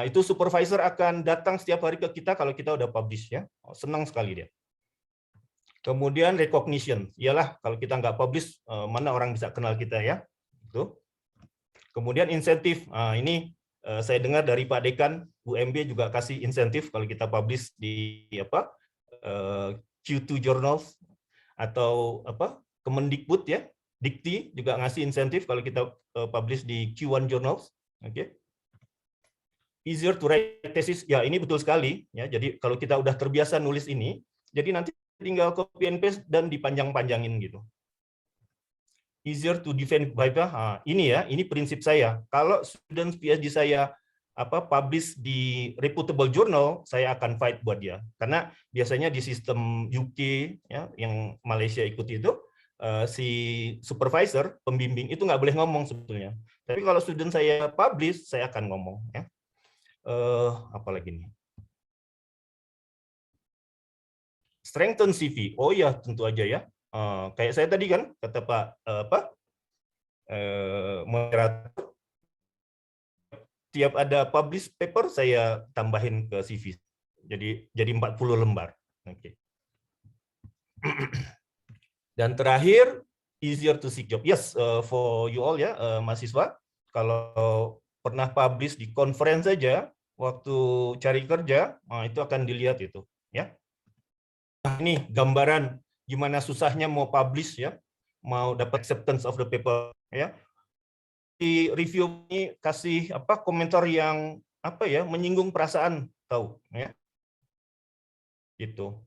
itu supervisor akan datang setiap hari ke kita kalau kita udah publish ya. Senang sekali dia. Kemudian recognition, iyalah kalau kita nggak publish, mana orang bisa kenal kita ya. Itu. Kemudian insentif, ini saya dengar dari Pak Dekan, UMB juga kasih insentif kalau kita publish di Q2 Journals atau Kemendikbud ya, Dikti juga ngasih insentif kalau kita publish di Q1 Journals. Oke. Easier to write thesis, ya ini betul sekali ya. Jadi kalau kita udah terbiasa nulis ini, jadi nanti tinggal copy and paste dan dipanjang-panjangin gitu. Easier to defend paper, ini ya, ini prinsip saya. Kalau student PhD saya publish di reputable journal, saya akan fight buat dia. Karena biasanya di sistem UK ya, yang Malaysia ikuti itu, si supervisor, pembimbing itu nggak boleh ngomong sebetulnya. Tapi kalau student saya publish, saya akan ngomong. Ya. Apa lagi nih? Strengthen CV. Oh ya, tentu aja ya. Kayak saya tadi kan kata Pak moderator, tiap ada publish paper saya tambahin ke CV. Jadi 40 lembar. Oke. Dan terakhir, easier to seek job. Yes, for you all ya, mahasiswa, kalau pernah publish di conference saja waktu cari kerja, itu akan dilihat itu, ya. Nah, ini gambaran gimana susahnya mau publish ya, mau dapat acceptance of the paper ya. Di review ini kasih komentar yang menyinggung perasaan, tahu ya. Gitu.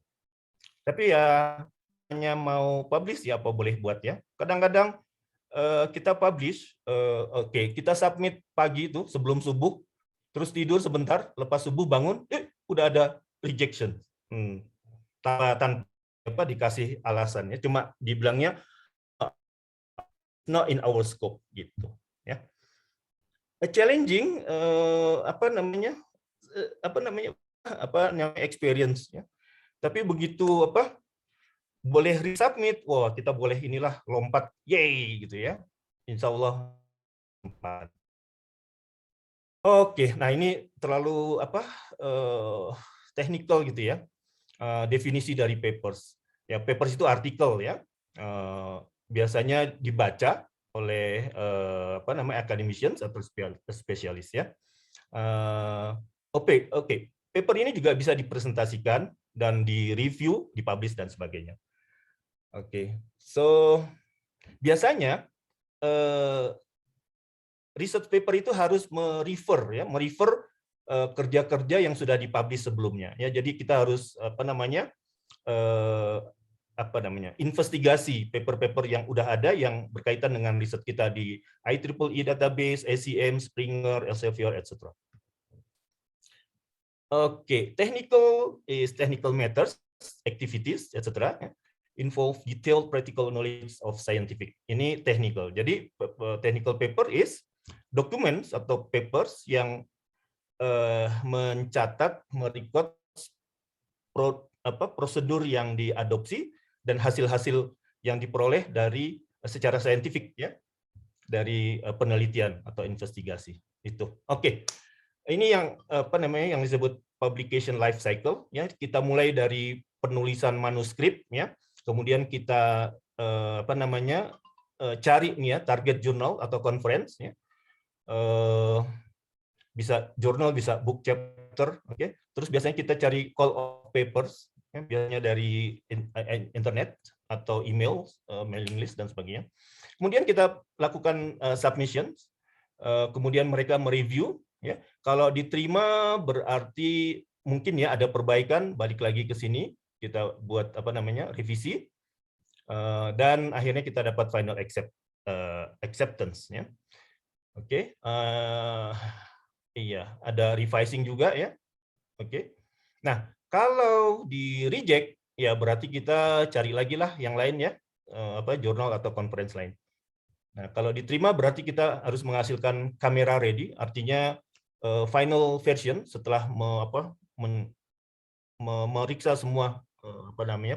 Tapi ya hanya mau publish ya apa boleh buat ya. Kadang-kadang kita publish, kita submit pagi itu sebelum subuh, terus tidur sebentar, lepas subuh bangun, udah ada rejection. Tanpa dikasih alasannya, cuma dibilangnya not in our scope gitu ya. Challenging experience ya. Tapi begitu boleh resubmit, wah kita boleh inilah lompat, yay gitu ya. Insya Allah. Oke, nah ini terlalu technical gitu ya. Definisi dari papers. Ya, papers itu artikel ya. Biasanya dibaca oleh academicians atau spesialis ya. Oke. Paper ini juga bisa dipresentasikan dan di-review, dipublish dan sebagainya. Oke. So biasanya research paper itu harus merefer kerja-kerja yang sudah dipublish sebelumnya ya. Jadi kita harus investigasi paper-paper yang udah ada yang berkaitan dengan riset kita di IEEE database, ACM, Springer, Elsevier, etc. Oke, technical matters, activities, etc. Involve detailed practical knowledge of scientific. Ini technical. Jadi technical paper is documents atau papers yang mencatat, merecord prosedur yang diadopsi dan hasil-hasil yang diperoleh dari secara saintifik ya, dari penelitian atau investigasi itu. Oke. Ini yang yang disebut publication life cycle ya. Kita mulai dari penulisan manuskrip ya. Kemudian kita cari nih ya target jurnal atau conference ya. Bisa jurnal, bisa book chapter, oke. Terus biasanya kita cari call of papers ya, biasanya dari internet atau email, mailing list dan sebagainya. Kemudian kita lakukan submissions. Kemudian mereka mereview ya. Kalau diterima berarti mungkin ya ada perbaikan, balik lagi ke sini, kita buat revisi, dan akhirnya kita dapat final acceptance ya. Oke. Iya, ada revising juga ya. Oke. Nah, kalau di reject ya berarti kita cari lagi lah yang lain ya, jurnal atau conference lain. Nah, kalau diterima berarti kita harus menghasilkan kamera ready, artinya final version setelah meriksa semua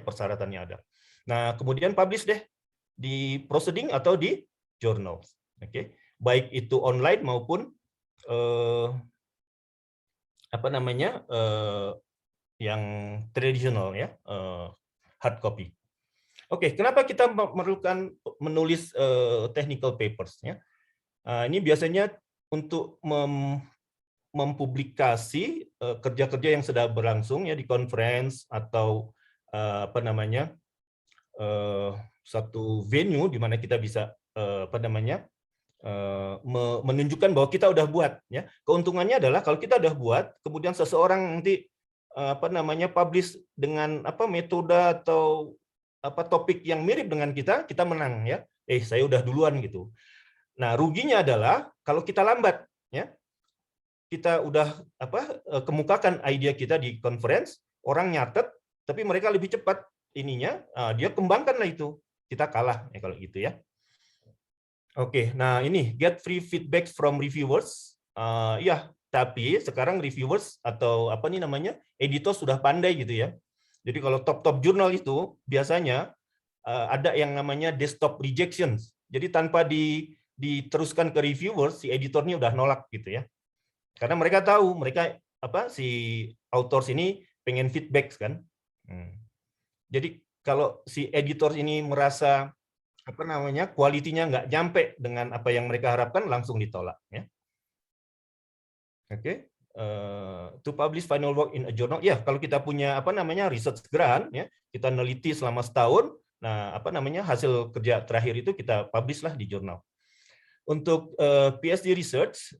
persyaratannya ada. Nah, kemudian publish deh di proceeding atau di journal. Oke. Baik itu online maupun yang tradisional ya, hard copy. Oke, kenapa kita memerlukan menulis technical papers ya? Ini biasanya untuk mempublikasi kerja-kerja yang sedang berlangsung ya di conference atau satu venue di mana kita bisa menunjukkan bahwa kita udah buat ya. Keuntungannya adalah kalau kita udah buat, kemudian seseorang nanti publish dengan metode atau topik yang mirip dengan kita menang ya. Saya udah duluan gitu. Nah, ruginya adalah kalau kita lambat ya. Kita udah kemukakan ide kita di conference, orang nyatet, tapi mereka lebih cepat ininya, dia kembangkanlah itu. Kita kalah ya kalau gitu ya. Oke, nah ini get free feedback from reviewers. Ya, tapi sekarang reviewers atau editor sudah pandai gitu ya. Jadi kalau top jurnal itu biasanya ada yang namanya desktop rejections. Jadi tanpa diteruskan ke reviewers, si editornya udah nolak gitu ya. Karena mereka tahu, si authors ini pengen feedback kan. Jadi kalau si editor ini merasa kualitinya nggak nyampe dengan apa yang mereka harapkan, langsung ditolak ya. Oke. To publish final work in a journal. Ya, kalau kita punya research grant ya, kita neliti selama setahun, nah hasil kerja terakhir itu kita publish lah di jurnal. Untuk PhD research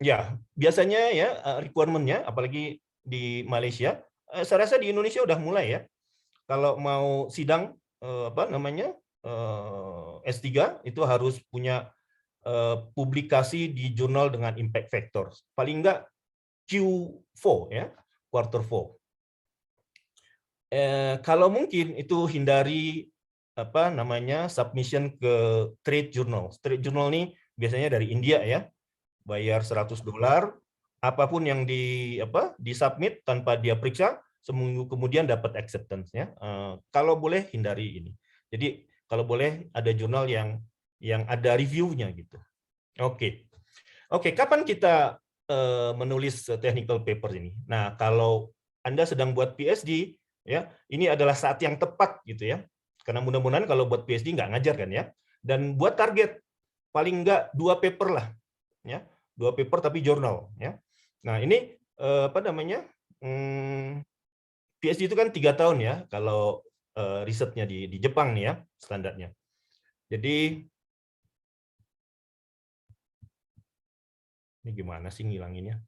ya, biasanya ya requirement-nya apalagi di Malaysia, saya rasa di Indonesia udah mulai ya. Kalau mau sidang S3 itu harus punya publikasi di jurnal dengan impact factor. Paling enggak Q4 ya, quarter 4. Kalau mungkin itu hindari submission ke trade journal. Trade journal ini biasanya dari India ya. Bayar $100, apapun yang disubmit tanpa dia periksa, seminggu kemudian dapat acceptance ya. Kalau boleh hindari ini. Jadi kalau boleh ada jurnal yang ada reviewnya gitu. Oke, kapan kita menulis technical paper ini? Nah, kalau Anda sedang buat PhD ya, ini adalah saat yang tepat gitu ya. Karena mudah-mudahan kalau buat PhD nggak ngajar kan ya. Dan buat target paling nggak 2 paper lah ya. 2 paper tapi jurnal ya. Nah, ini PhD itu kan 3 tahun ya kalau risetnya di Jepang nih ya standarnya. Jadi ini gimana sih ngilanginnya?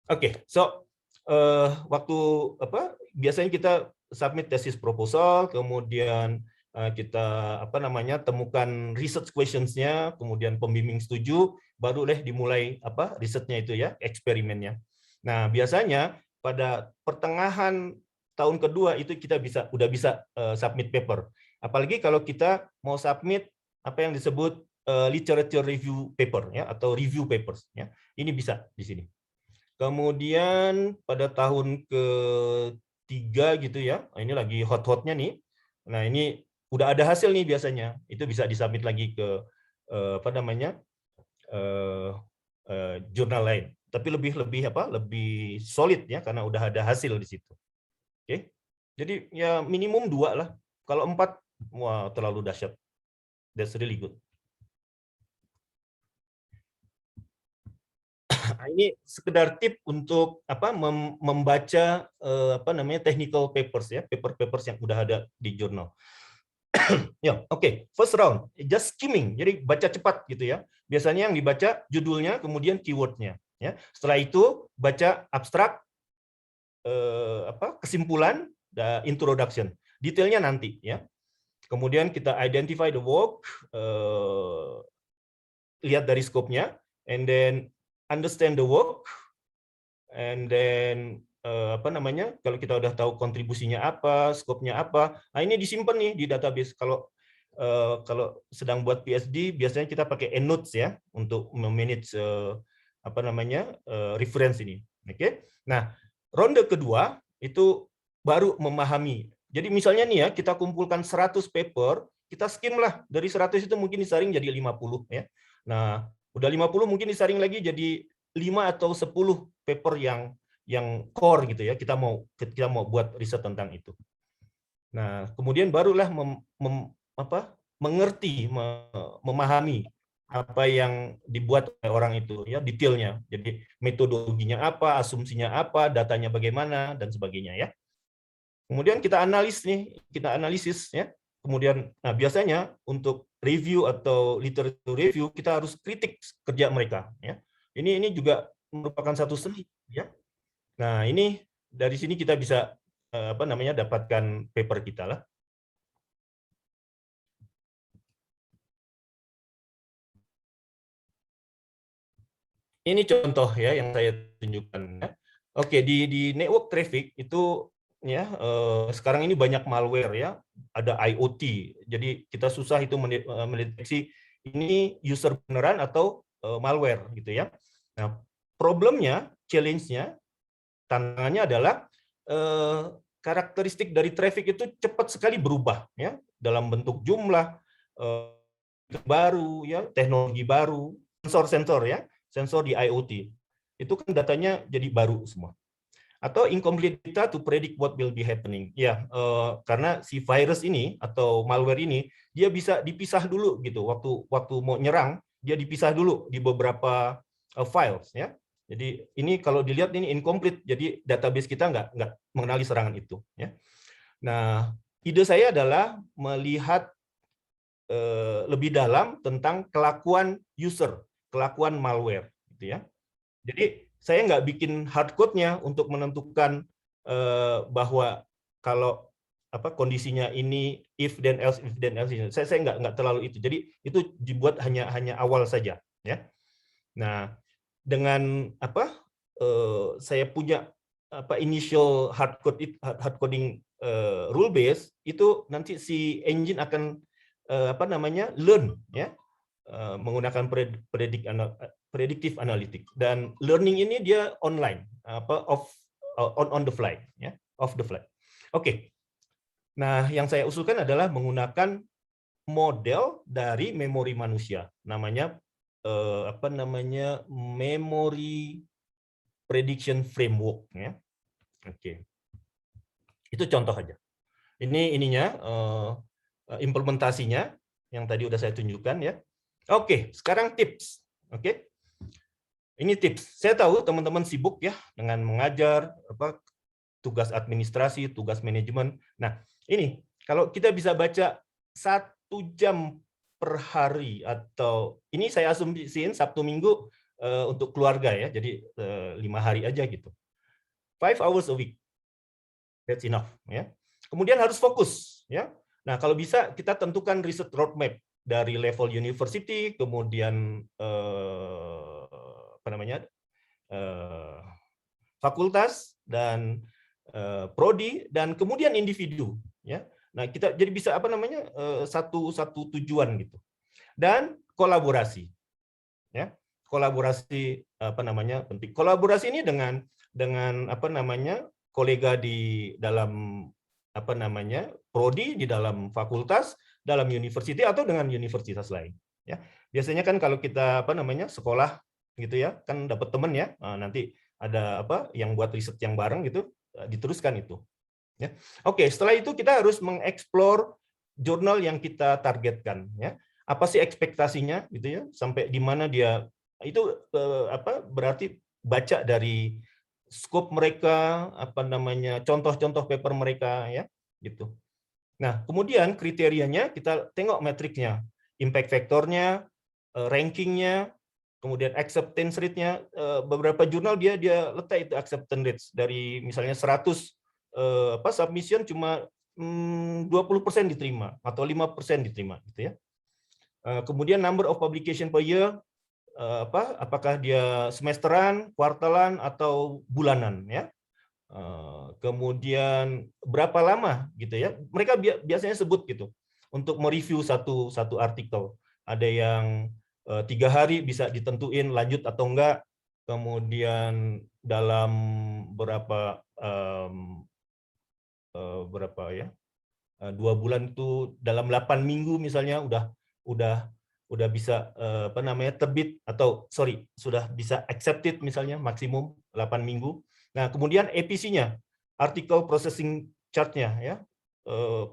Oke, waktu biasanya kita submit tesis proposal, kemudian kita temukan research questions-nya, kemudian pembimbing setuju, baru deh dimulai risetnya itu ya, eksperimennya. Nah, biasanya pada pertengahan tahun kedua itu kita udah bisa submit paper. Apalagi kalau kita mau submit apa yang disebut literature review paper ya, atau review papers ya. Ini bisa di sini. Kemudian pada tahun ketiga gitu ya, ini lagi hot-hotnya nih. Nah, ini udah ada hasil nih biasanya, itu bisa disubmit lagi ke jurnal lain. Tapi lebih solid ya, karena udah ada hasil di situ. Oke, jadi ya minimum 2 lah. Kalau 4, wah terlalu dahsyat. That's really good. Ini sekedar tip untuk membaca technical papers ya, papers yang udah ada di jurnal. Ya, oke. First round, just skimming. Jadi baca cepat gitu ya. Biasanya yang dibaca judulnya, kemudian keywordnya. Ya. Setelah itu baca abstrak, kesimpulan, dan introduction. Detailnya nanti ya. Kemudian kita identify the work, lihat dari scope-nya, and then understand the work, and then kalau kita udah tahu kontribusinya apa, scope-nya apa, nah ini disimpan nih di database. Kalau kalau sedang buat PhD biasanya kita pakai EndNotes ya untuk memanage reference ini. Oke. Nah, ronde kedua itu baru memahami. Jadi misalnya nih ya, kita kumpulkan 100 paper, kita skim lah dari 100 itu mungkin disaring jadi 50 ya. Nah, udah 50 mungkin disaring lagi jadi 5 atau 10 paper yang core gitu ya. Kita mau buat riset tentang itu. Nah, kemudian barulah mengerti, memahami apa yang dibuat oleh orang itu ya, detailnya. Jadi metodologinya apa, asumsinya apa, datanya bagaimana dan sebagainya ya. Kemudian kita analisis ya. Kemudian biasanya untuk review atau literature review kita harus kritik kerja mereka ya. Ini juga merupakan satu seni ya. Nah, ini dari sini kita bisa dapatkan paper kita lah. Ini contoh ya yang saya tunjukkan ya. Oke, di network traffic itu ya sekarang ini banyak malware ya, ada IoT. Jadi kita susah itu mendeteksi ini user beneran atau malware gitu ya. Nah, problemnya, challenge-nya, tantangannya adalah karakteristik dari traffic itu cepat sekali berubah ya, dalam bentuk jumlah baru ya, teknologi baru, sensor ya, sensor di IoT. Itu kan datanya jadi baru semua. Atau incomplete data to predict what will be happening. Ya, karena si virus ini atau malware ini dia bisa dipisah dulu gitu. Waktu mau nyerang, dia dipisah dulu di beberapa files ya. Jadi ini kalau dilihat ini incomplete, jadi database kita nggak mengenali serangan itu. Ya. Nah, ide saya adalah melihat lebih dalam tentang kelakuan user, kelakuan malware, gitu ya. Jadi saya nggak bikin hard code-nya untuk menentukan bahwa kalau kondisinya ini if then else. Saya nggak terlalu itu. Jadi itu dibuat hanya awal saja, ya. Nah, dengan saya punya initial hard coding rule base itu nanti si engine akan learn ya menggunakan predictive analytics, dan learning ini dia online on the fly ya, off the fly. Oke. Nah, yang saya usulkan adalah menggunakan model dari memori manusia, namanya memory prediction framework ya. Oke. Itu contoh aja. Ini implementasinya yang tadi udah saya tunjukkan ya. Oke, sekarang tips. Oke. Ini tips. Saya tahu teman-teman sibuk ya dengan mengajar, tugas administrasi, tugas manajemen. Nah, ini kalau kita bisa baca 1 jam per hari, atau ini saya asumsiin Sabtu Minggu untuk keluarga ya, jadi 5 hari aja gitu. 5 hours a week. That's enough ya. Kemudian harus fokus ya. Nah, kalau bisa kita tentukan riset roadmap dari level university, kemudian fakultas dan prodi, dan kemudian individu ya. Nah, kita jadi bisa satu tujuan gitu. Dan kolaborasi. Ya. Kolaborasi penting. Kolaborasi ini dengan kolega di dalam prodi, di dalam fakultas, dalam university, atau dengan universitas lain ya. Biasanya kan kalau kita sekolah gitu ya, kan dapat teman ya. Nah, nanti ada yang buat riset yang bareng gitu, diteruskan itu. Ya. Oke, setelah itu kita harus mengeksplor jurnal yang kita targetkan ya. Apa sih ekspektasinya gitu ya? Sampai di mana dia itu berarti baca dari scope mereka, contoh-contoh paper mereka ya, gitu. Nah, kemudian kriterianya kita tengok metriknya, impact factornya, rankingnya, kemudian acceptance rate-nya. Beberapa jurnal dia letak itu acceptance rates dari misalnya 100 submission cuma 20% diterima atau 5% diterima gitu ya. Kemudian number of publication per year, apakah dia semesteran, kuartalan, atau bulanan ya. Kemudian berapa lama gitu ya. Mereka biasanya sebut gitu. untuk mereview satu artikel. Ada yang 3 hari bisa ditentuin lanjut atau enggak, kemudian dalam berapa 2 bulan itu dalam 8 minggu misalnya udah bisa terbit, atau sudah bisa accepted misalnya maksimum 8 minggu. Nah, kemudian APC-nya, article processing charge-nya ya.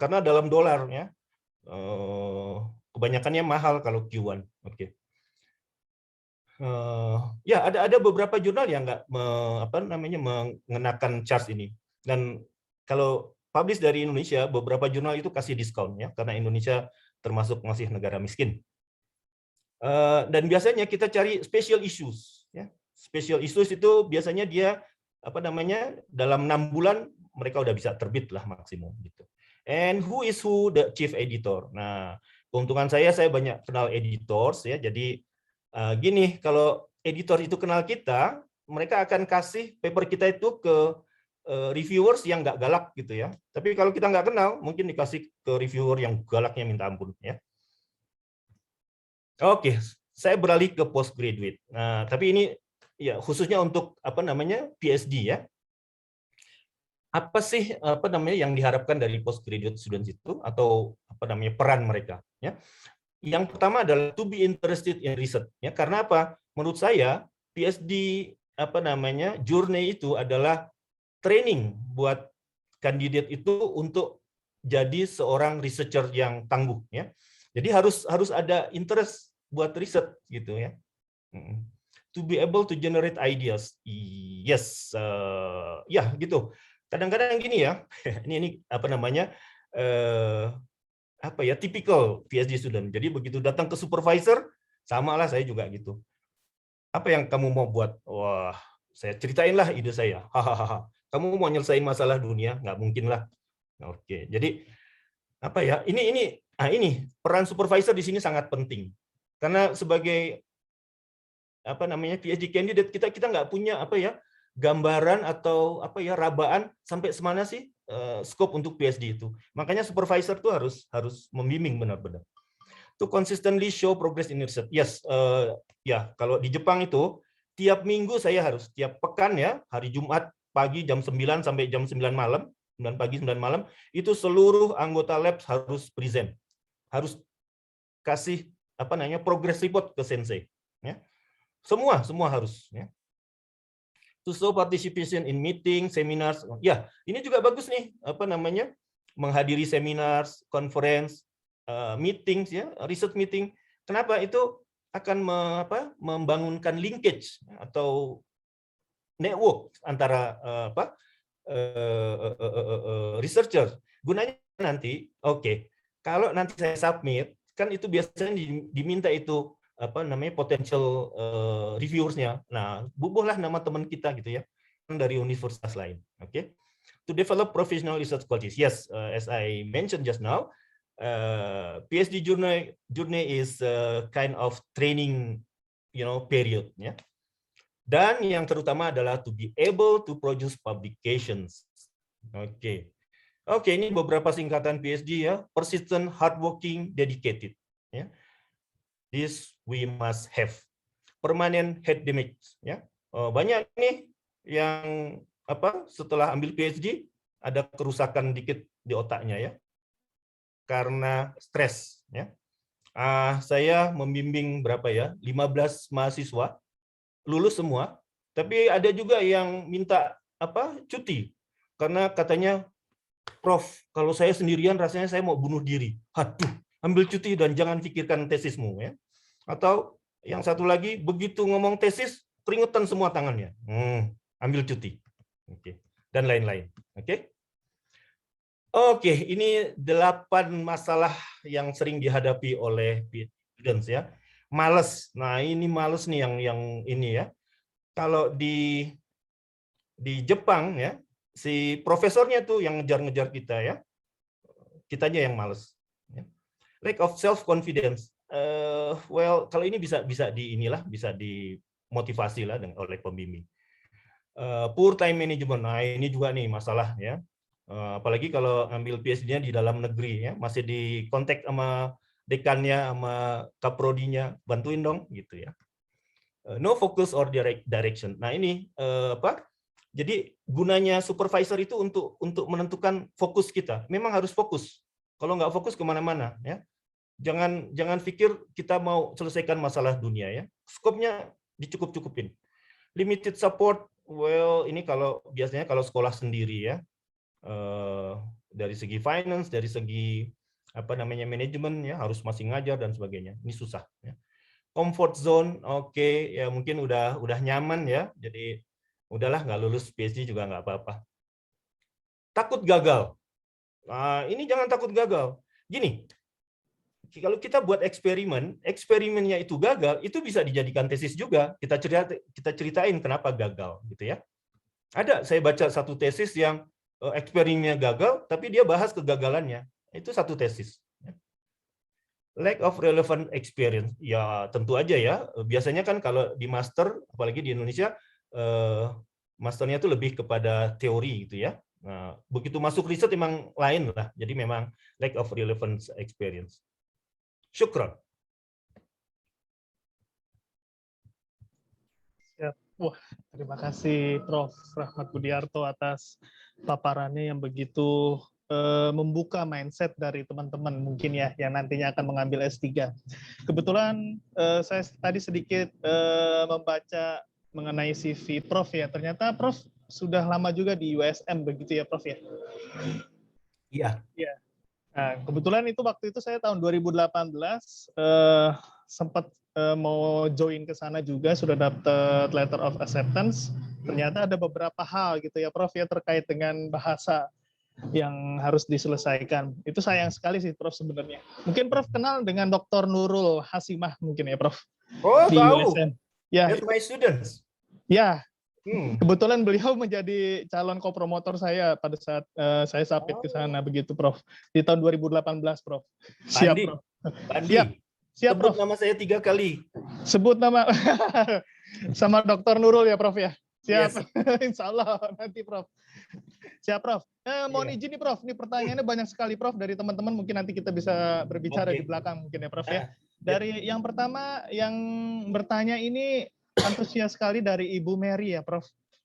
Karena dalam dolar ya. Kebanyakannya mahal kalau Q1. Oke. Ya, ada beberapa jurnal yang nggak mengenakan charge ini. Dan kalau publish dari Indonesia, beberapa jurnal itu kasih diskon ya, karena Indonesia termasuk masih negara miskin. Dan biasanya kita cari special issues ya. Special issues itu biasanya dia dalam 6 bulan mereka udah bisa terbit lah maksimum gitu. And who the chief editor. Nah, keuntungan saya banyak kenal editors ya. Jadi gini, kalau editor itu kenal kita, mereka akan kasih paper kita itu ke reviewers yang nggak galak gitu ya. Tapi kalau kita nggak kenal, mungkin dikasih ke reviewer yang galaknya minta ampun ya. Oke, saya beralih ke postgraduate. Nah, tapi ini ya khususnya untuk PhD ya. Apa sih yang diharapkan dari postgraduate students itu, atau peran mereka ya? Yang pertama adalah to be interested in research ya. Karena apa? Menurut saya PhD journey itu adalah training buat kandidat itu untuk jadi seorang researcher yang tangguh ya. Jadi harus ada interest buat riset gitu ya. To be able to generate ideas. Yes, ya gitu. Kadang-kadang gini ya. Ini typical PhD student. Jadi begitu datang ke supervisor, sama lah saya juga gitu. Apa yang kamu mau buat? Wah, saya ceritain lah ide saya. Hahaha. Kamu mau nyelesain masalah dunia? Nggak mungkin lah. Oke, jadi ini peran supervisor di sini sangat penting. Karena sebagai PhD candidate kita nggak punya gambaran atau rabaan sampai semana sih scope untuk PhD itu. Makanya supervisor tuh harus membimbing benar-benar. To consistently show progress in research. Yes, ya kalau di Jepang itu tiap minggu saya harus, tiap pekan ya, hari Jumat pagi jam 9 sampai jam 9 malam, 9 pagi 9 malam, itu seluruh anggota lab harus present. Harus kasih progress report ke sensei ya. Semua harus ya. To show participation in meeting, seminars. Ya, ini juga bagus nih, menghadiri seminars, conference, meetings ya, research meeting. Kenapa? Itu akan membangunkan linkage atau network antara researcher. Gunanya nanti, kalau nanti saya submit, kan itu biasanya diminta itu potential reviewersnya. Nah, bubuhlah nama teman kita gitu ya, dari universitas lain. To develop professional research qualities. Yes, as I mentioned just now, PhD journey is a kind of training, period. Ya. Dan yang terutama adalah to be able to produce publications. Oke, ini beberapa singkatan PhD ya. Persistent, hardworking, dedicated. Ya. This we must have. Permanent head damage. Ya. Banyak nih yang setelah ambil PhD ada kerusakan dikit di otaknya ya. Karena stres. Ya. Saya membimbing 15 mahasiswa. Lulus semua, tapi ada juga yang minta cuti karena katanya, Prof, kalau saya sendirian rasanya saya mau bunuh diri. Aduh, ambil cuti dan jangan pikirkan tesismu ya. Atau yang satu lagi begitu ngomong tesis keringetan semua tangannya. Ambil cuti. Dan lain-lain. Oke, ini 8 masalah yang sering dihadapi oleh students ya. Males. Nah, ini males nih yang ini ya. Kalau di Jepang ya, si profesornya tuh yang ngejar-ngejar kita ya. Kitanya yang males. Lack of self confidence. Kalau ini bisa dimotivasi lah oleh pembimbing. Poor time management. Nah, ini juga nih masalah ya. Apalagi kalau ambil PhD-nya di dalam negeri, ya, masih di kontak sama dekannya, sama kaprodinya, bantuin dong, gitu ya. No focus or direction. Nah ini apa? Jadi gunanya supervisor itu untuk menentukan fokus kita. Memang harus fokus. Kalau nggak fokus kemana-mana, ya. Jangan pikir kita mau selesaikan masalah dunia, ya. Skopnya dicukup-cukupin. Limited support, well ini kalau biasanya kalau sekolah sendiri, ya. Dari segi finance, dari segi apa namanya manajemen, ya harus masih ngajar dan sebagainya. Ini susah, ya. Comfort zone, oke, ya mungkin udah nyaman, ya. Jadi udahlah, nggak lulus PhD juga nggak apa-apa. Takut gagal. Nah, ini jangan takut gagal. Gini, kalau kita buat eksperimennya itu gagal, itu bisa dijadikan tesis juga. Kita ceritain kenapa gagal, gitu ya. Ada, saya baca satu tesis yang eksperimennya gagal, tapi dia bahas kegagalannya. Itu satu tesis. Lack of relevant experience, ya tentu aja ya. Biasanya kan kalau di master, apalagi di Indonesia, masternya itu lebih kepada teori gitu ya. Nah, begitu masuk riset memang lain lah. Jadi memang lack of relevant experience. Syukran. Wah, terima kasih Prof. Rahmat Budiarto atas paparannya yang begitu membuka mindset dari teman-teman mungkin ya yang nantinya akan mengambil S3. Kebetulan saya tadi sedikit membaca mengenai CV Prof ya. Ternyata Prof sudah lama juga di USM begitu ya Prof ya? Iya. Iya. Nah, kebetulan itu waktu itu saya tahun 2018 sempat mau join ke sana juga, sudah dapat letter of acceptance. Ternyata ada beberapa hal gitu ya Prof ya terkait dengan bahasa yang harus diselesaikan. Itu sayang sekali sih Prof sebenarnya. Mungkin Prof kenal dengan Dr. Nurul Hasimah mungkin ya Prof. Oh, di tahu. USM. Ya. That's my students. Ya. Kebetulan beliau menjadi calon kopromotor saya pada saat saya submit ke sana begitu Prof. Di tahun 2018 Prof. Siap Pandi. Prof. Pandi. Siap Sebut Prof. nama saya 3 kali. Sebut nama sama Dr. Nurul ya Prof ya. Siap. Yes. Insya Allah nanti Prof. Siap Prof. Mohon izin nih Prof. Ini pertanyaannya banyak sekali Prof dari teman-teman. Mungkin nanti kita bisa berbicara di belakang mungkin ya Prof ya. Dari yang pertama yang bertanya ini antusias sekali dari Ibu Mary ya Prof.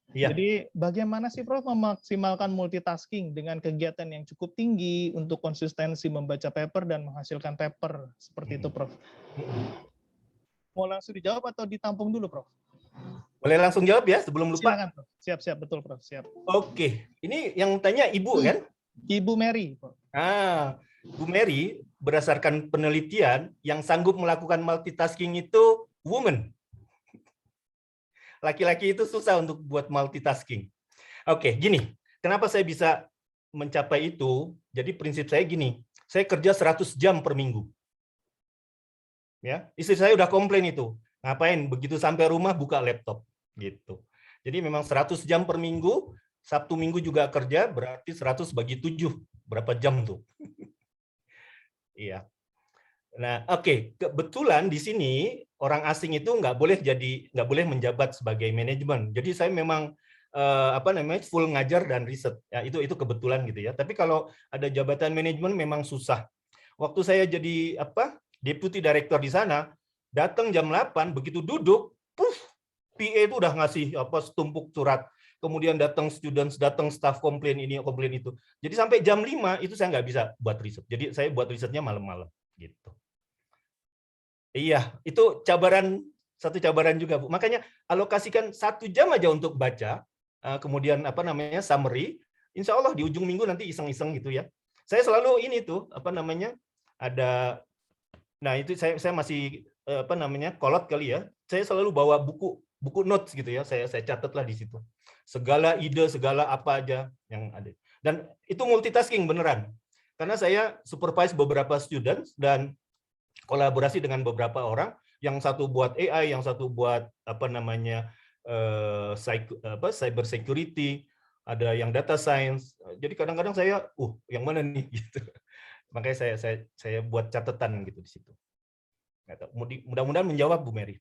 Ya. Jadi bagaimana sih Prof memaksimalkan multitasking dengan kegiatan yang cukup tinggi untuk konsistensi membaca paper dan menghasilkan paper seperti itu Prof. Mau langsung dijawab atau ditampung dulu Prof? Boleh langsung jawab ya sebelum lupa? Silakan Prof. Siap betul Prof. Siap. Oke, ini yang tanya Ibu kan? Ibu Mary. Prof. Bu Mary berdasarkan penelitian yang sanggup melakukan multitasking itu woman. Laki-laki itu susah untuk buat multitasking. Oke, gini. Kenapa saya bisa mencapai itu? Jadi prinsip saya gini, saya kerja 100 jam per minggu. Ya, istri saya udah komplain itu. Ngapain? Begitu sampai rumah buka laptop gitu. Jadi memang 100 jam per minggu, Sabtu Minggu juga kerja, berarti 100 bagi 7. Berapa jam tuh? Iya. Nah, oke, kebetulan di sini orang asing itu nggak boleh menjabat sebagai manajemen. Jadi saya memang full ngajar dan riset. Ya, itu kebetulan gitu ya. Tapi kalau ada jabatan manajemen memang susah. Waktu saya jadi deputy director di sana, datang jam 8, begitu duduk, PA itu udah ngasih setumpuk surat. Kemudian datang students, datang staff komplain ini, komplain itu. Jadi sampai jam 5 itu saya nggak bisa buat riset. Jadi saya buat risetnya malam-malam gitu. Iya, itu satu cabaran juga, Bu. Makanya alokasikan 1 jam aja untuk baca, kemudian summary. Insya Allah di ujung minggu nanti iseng-iseng gitu ya. Saya selalu ini tuh ada. Nah itu saya masih kolot kali ya. Saya selalu bawa buku notes gitu ya. Saya catatlah di situ. Segala ide, segala apa aja yang ada. Dan itu multitasking beneran. Karena saya supervise beberapa students dan kolaborasi dengan beberapa orang, yang satu buat AI, yang satu buat cyber security, ada yang data science. Jadi kadang-kadang saya, yang mana nih gitu. Makanya saya buat catatan gitu di situ. Mudah-mudahan menjawab Bu Mary.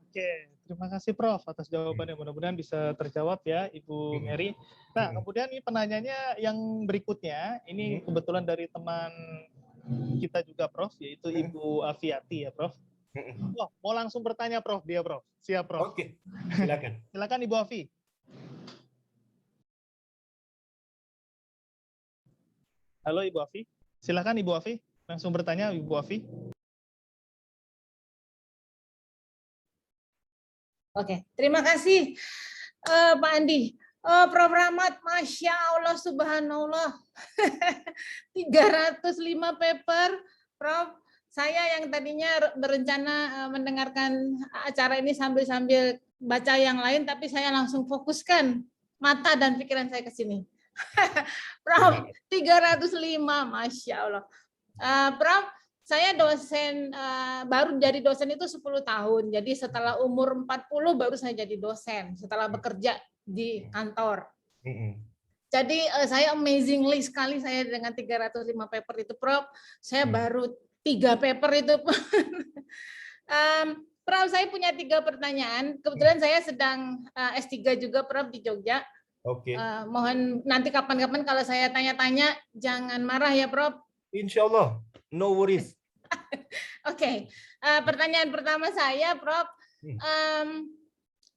Oke, Terima kasih Prof atas jawabannya. Mudah-mudahan bisa terjawab ya Ibu Mary. Nah, kemudian ini penanyanya yang berikutnya, ini kebetulan dari teman kita juga Prof, yaitu Ibu Afiati ya Prof. Wah, mau langsung bertanya Prof dia Prof. Siap Prof. Oke, silakan. Silakan Ibu Afi. Halo Ibu Afi. Silakan Ibu Afi, langsung bertanya Ibu Afi. Oke, terima kasih Pak Andi. Prof. Rahmat, Masya Allah, Subhanallah. 305 paper, Prof. Saya yang tadinya berencana mendengarkan acara ini sambil baca yang lain, tapi saya langsung fokuskan mata dan pikiran saya ke sini. Prof, 305, Masya Allah. Prof, saya dosen, baru jadi dosen itu 10 tahun. Jadi setelah umur 40 baru saya jadi dosen, setelah bekerja di kantor. Jadi saya amazingly sekali saya dengan 305 paper itu, Prof. Saya baru 3 paper itu. Prof, saya punya 3 pertanyaan. Kebetulan saya sedang S3 juga, Prof, di Jogja. Oke. Mohon nanti kapan-kapan kalau saya tanya-tanya, jangan marah ya, Prof. Insya Allah, no worries. Oke. Pertanyaan pertama saya, Prof.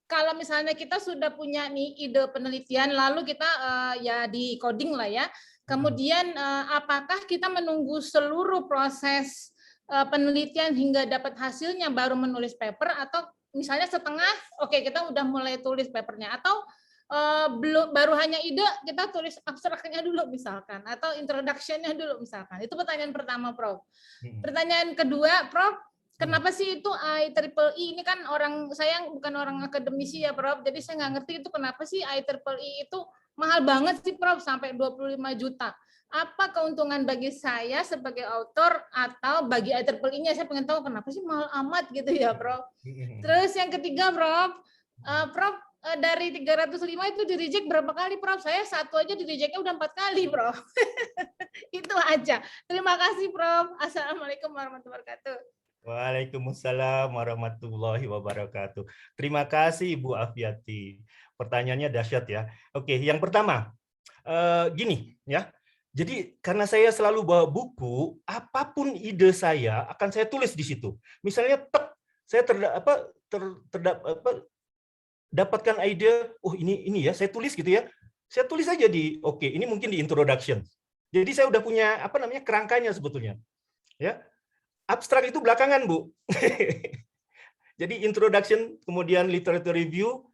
Kalau misalnya kita sudah punya nih ide penelitian, lalu kita ya di coding lah ya. Kemudian apakah kita menunggu seluruh proses penelitian hingga dapat hasilnya baru menulis paper, atau misalnya setengah, oke kita udah mulai tulis papernya, atau belum, baru hanya ide kita tulis abstraknya dulu misalkan, atau introduction-nya dulu misalkan. Itu pertanyaan pertama, Prof. Pertanyaan kedua, Prof, kenapa sih itu IEEE ini kan saya bukan orang akademisi ya, Prof. Jadi saya nggak ngerti itu kenapa sih IEEE itu mahal banget sih, Prof, sampai 25 juta. Apa keuntungan bagi saya sebagai autor atau bagi IEEE-nya? Saya pengen tahu kenapa sih mahal amat gitu ya, Prof. Terus yang ketiga, Prof, Prof, dari 305 itu di reject berapa kali, Prof? Saya satu aja di rejectnya udah 4 kali, Prof. Itu aja. Terima kasih, Prof. Assalamualaikum warahmatullahi wabarakatuh. Waalaikumsalam warahmatullahi wabarakatuh. Terima kasih Ibu Afiati. Pertanyaannya dahsyat ya. Oke, yang pertama, gini ya. Jadi karena saya selalu bawa buku, apapun ide saya akan saya tulis di situ. Misalnya, saya dapatkan ide, oh ini ya, saya tulis gitu ya. Saya tulis aja oke, ini mungkin di introduction. Jadi saya udah punya kerangkanya sebetulnya. Ya. Abstrak itu belakangan, Bu. Jadi introduction, kemudian literature review,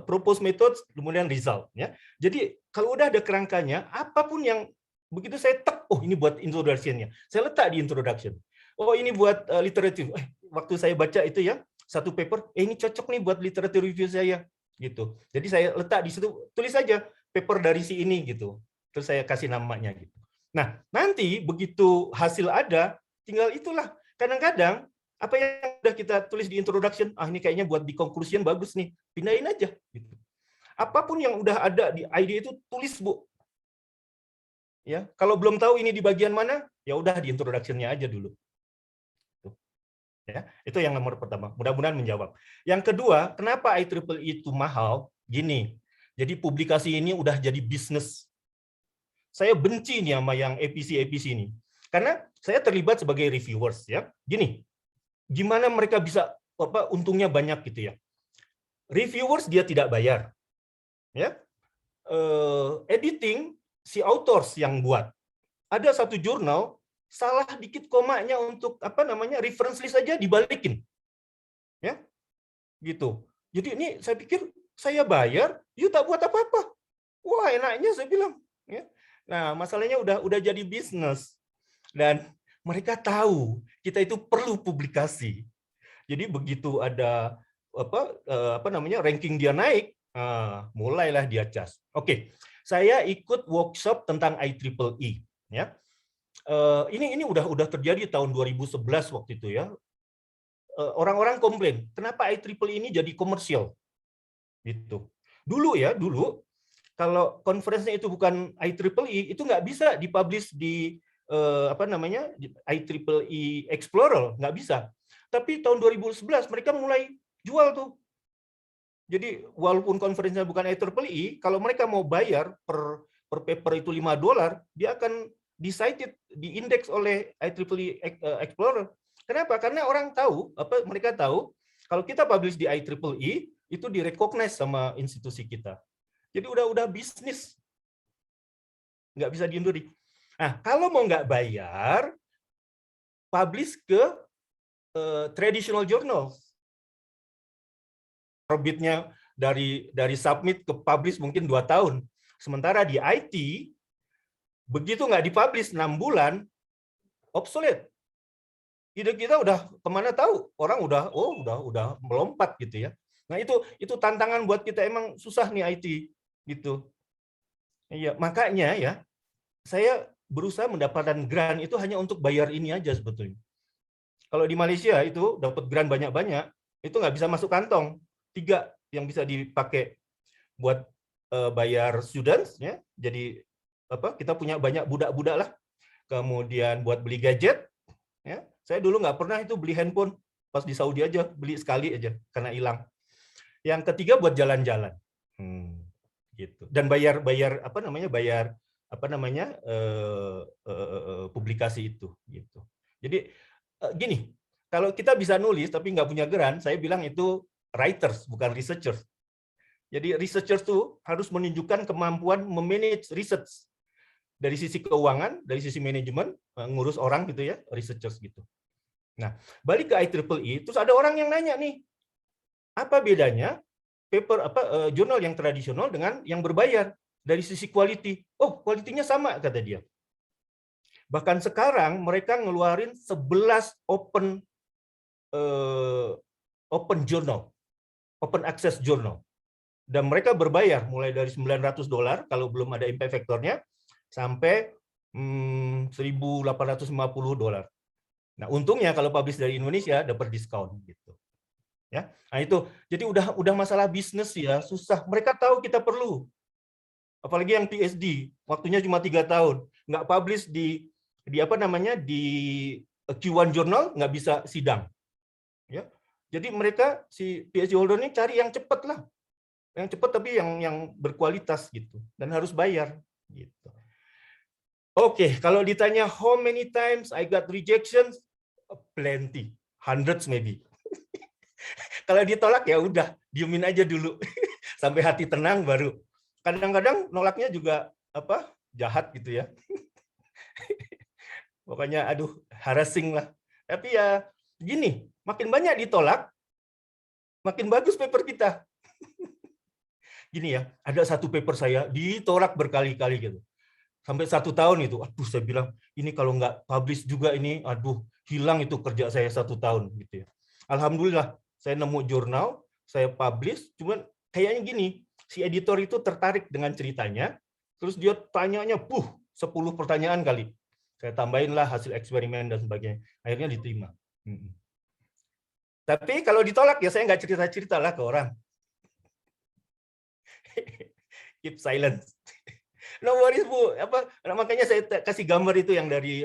propose methods, kemudian result ya. Jadi kalau udah ada kerangkanya, apapun yang begitu saya oh ini buat introduction-nya. Saya letak di introduction. Oh ini buat literature. Waktu saya baca itu ya, satu paper, ini cocok nih buat literature review saya gitu. Jadi saya letak di situ, tulis saja paper dari si ini gitu. Terus saya kasih namanya gitu. Nah, nanti begitu hasil ada, tinggal itulah. Kadang-kadang apa yang udah kita tulis di introduction, ini kayaknya buat di conclusion bagus nih, pindahin aja gitu. Apapun yang udah ada di ID itu tulis, Bu. Ya, kalau belum tahu ini di bagian mana, ya udah di introduction-nya aja dulu. Ya, itu yang nomor pertama. Mudah-mudahan menjawab. Yang kedua, kenapa IEEE itu mahal? Gini, jadi publikasi ini udah jadi bisnis. Saya benci nih sama yang APC ini. Karena saya terlibat sebagai reviewers ya. Gini, gimana mereka bisa untungnya banyak gitu ya. Reviewers dia tidak bayar. Ya. Editing si authors yang buat. Ada satu jurnal salah dikit komanya untuk reference list saja dibalikin. Ya. Gitu. Jadi ini saya pikir saya bayar, you tak buat apa-apa. Wah, enaknya saya bilang, ya. Nah, masalahnya udah jadi bisnis. Dan mereka tahu kita itu perlu publikasi. Jadi begitu ada ranking dia naik, mulailah dia cas. Oke. Saya ikut workshop tentang IEEE, ya. Ini udah terjadi tahun 2011 waktu itu ya. Orang-orang komplain, kenapa IEEE ini jadi komersial? Gitu. Dulu kalau konferensinya itu bukan IEEE, itu nggak bisa dipublish di IEEE Explorer, nggak bisa. Tapi tahun 2011 mereka mulai jual tuh. Jadi walaupun konferensinya bukan IEEE, kalau mereka mau bayar per paper itu $5, dia akan di-cited, diindeks oleh IEEE Explorer. Kenapa? Karena orang tahu, mereka tahu kalau kita publish di IEEE itu direcognize sama institusi kita. Jadi udah bisnis, nggak bisa diundurin. Nah, kalau mau nggak bayar, publish ke traditional journal. Orbitnya dari submit ke publish mungkin 2 tahun. Sementara di IT, begitu nggak dipublish 6 bulan, obsolete. Ide kita udah kemana tahu, orang udah melompat gitu ya. Nah itu tantangan buat kita, emang susah nih IT gitu. Iya, makanya ya saya berusaha mendapatkan grant itu hanya untuk bayar ini aja sebetulnya. Kalau di Malaysia itu dapat grant banyak-banyak, itu nggak bisa masuk kantong. 3 yang bisa dipakai buat bayar students ya. Jadi kita punya banyak budak-budak lah. Kemudian buat beli gadget ya. Saya dulu nggak pernah itu beli handphone, pas di Saudi aja beli sekali aja karena hilang. Yang ketiga buat jalan-jalan. Gitu. Dan bayar publikasi itu gitu. Jadi gini, kalau kita bisa nulis tapi nggak punya grant, saya bilang itu writers bukan researchers. Jadi researchers tuh harus menunjukkan kemampuan memanage research dari sisi keuangan, dari sisi manajemen, ngurus orang gitu ya, researchers gitu. Nah, balik ke IEEE, terus ada orang yang nanya nih, apa bedanya paper jurnal yang tradisional dengan yang berbayar dari sisi quality? Oh, quality-nya sama kata dia. Bahkan sekarang mereka ngeluarin 11 open journal, open access journal. Dan mereka berbayar mulai dari $900 kalau belum ada impact factor-nya sampai $1.850. Nah, untungnya kalau publish dari Indonesia dapat diskon gitu. Ya. Nah, itu. Jadi udah masalah bisnis ya, susah. Mereka tahu kita perlu. Apalagi yang PhD, waktunya cuma 3 tahun. Nggak publish di Q1 journal, nggak bisa sidang. Ya. Jadi mereka si PhD holder ini cari yang cepat lah. Yang cepat tapi yang berkualitas gitu, dan harus bayar gitu. Oke, kalau ditanya how many times I got rejections, plenty, hundreds maybe. Kalau ditolak ya udah, diemin aja dulu sampai hati tenang baru. Kadang-kadang nolaknya juga jahat gitu ya. Pokoknya aduh, harassing lah. Tapi ya gini, makin banyak ditolak, makin bagus paper kita. Gini ya, ada satu paper saya ditolak berkali-kali gitu. Sampai 1 tahun itu, aduh saya bilang, ini kalau nggak publish juga ini, aduh hilang itu kerja saya 1 tahun gitu ya. Alhamdulillah, saya nemu jurnal, saya publish, cuman kayaknya gini, si editor itu tertarik dengan ceritanya, terus dia tanyanya, 10 pertanyaan kali. Saya tambahinlah hasil eksperimen dan sebagainya. Akhirnya diterima. Tapi kalau ditolak ya saya nggak cerita-cerita lah ke orang. Keep silence. No worries Bu, makanya saya kasih gambar itu yang dari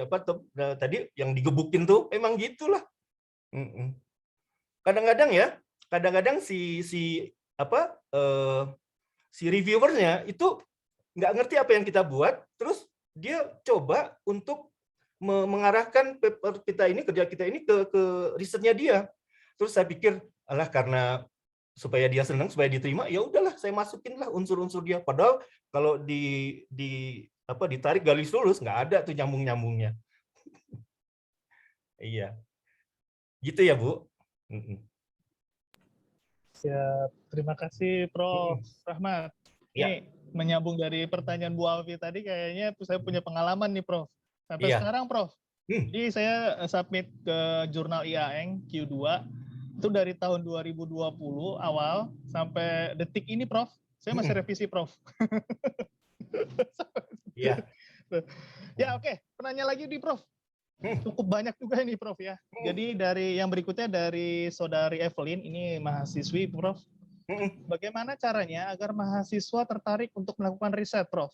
tadi yang digebukin tuh, emang gitulah. Kadang-kadang si reviewernya itu nggak ngerti apa yang kita buat, terus dia coba untuk mengarahkan paper kita ini, kerja kita ini ke risetnya dia. Terus saya pikir, alah karena supaya dia senang, supaya diterima, ya udahlah saya masukinlah unsur-unsur dia. Padahal kalau ditarik garis lurus nggak ada tuh nyambung-nyambungnya. Iya. Gitu ya, Bu. Ya, terima kasih Prof. Rahmat. Ini menyambung dari pertanyaan Bu Alfi tadi, kayaknya saya punya pengalaman nih Prof. Sampai sekarang Prof. Jadi saya submit ke jurnal IAENG Q2 itu dari tahun 2020 awal sampai detik ini Prof. Saya masih revisi Prof. Iya. Ya oke, pertanyaan lagi nih Prof. Cukup banyak juga ini Prof ya. Jadi dari yang berikutnya dari Saudari Evelyn, ini mahasiswi Prof. Bagaimana caranya agar mahasiswa tertarik untuk melakukan riset Prof?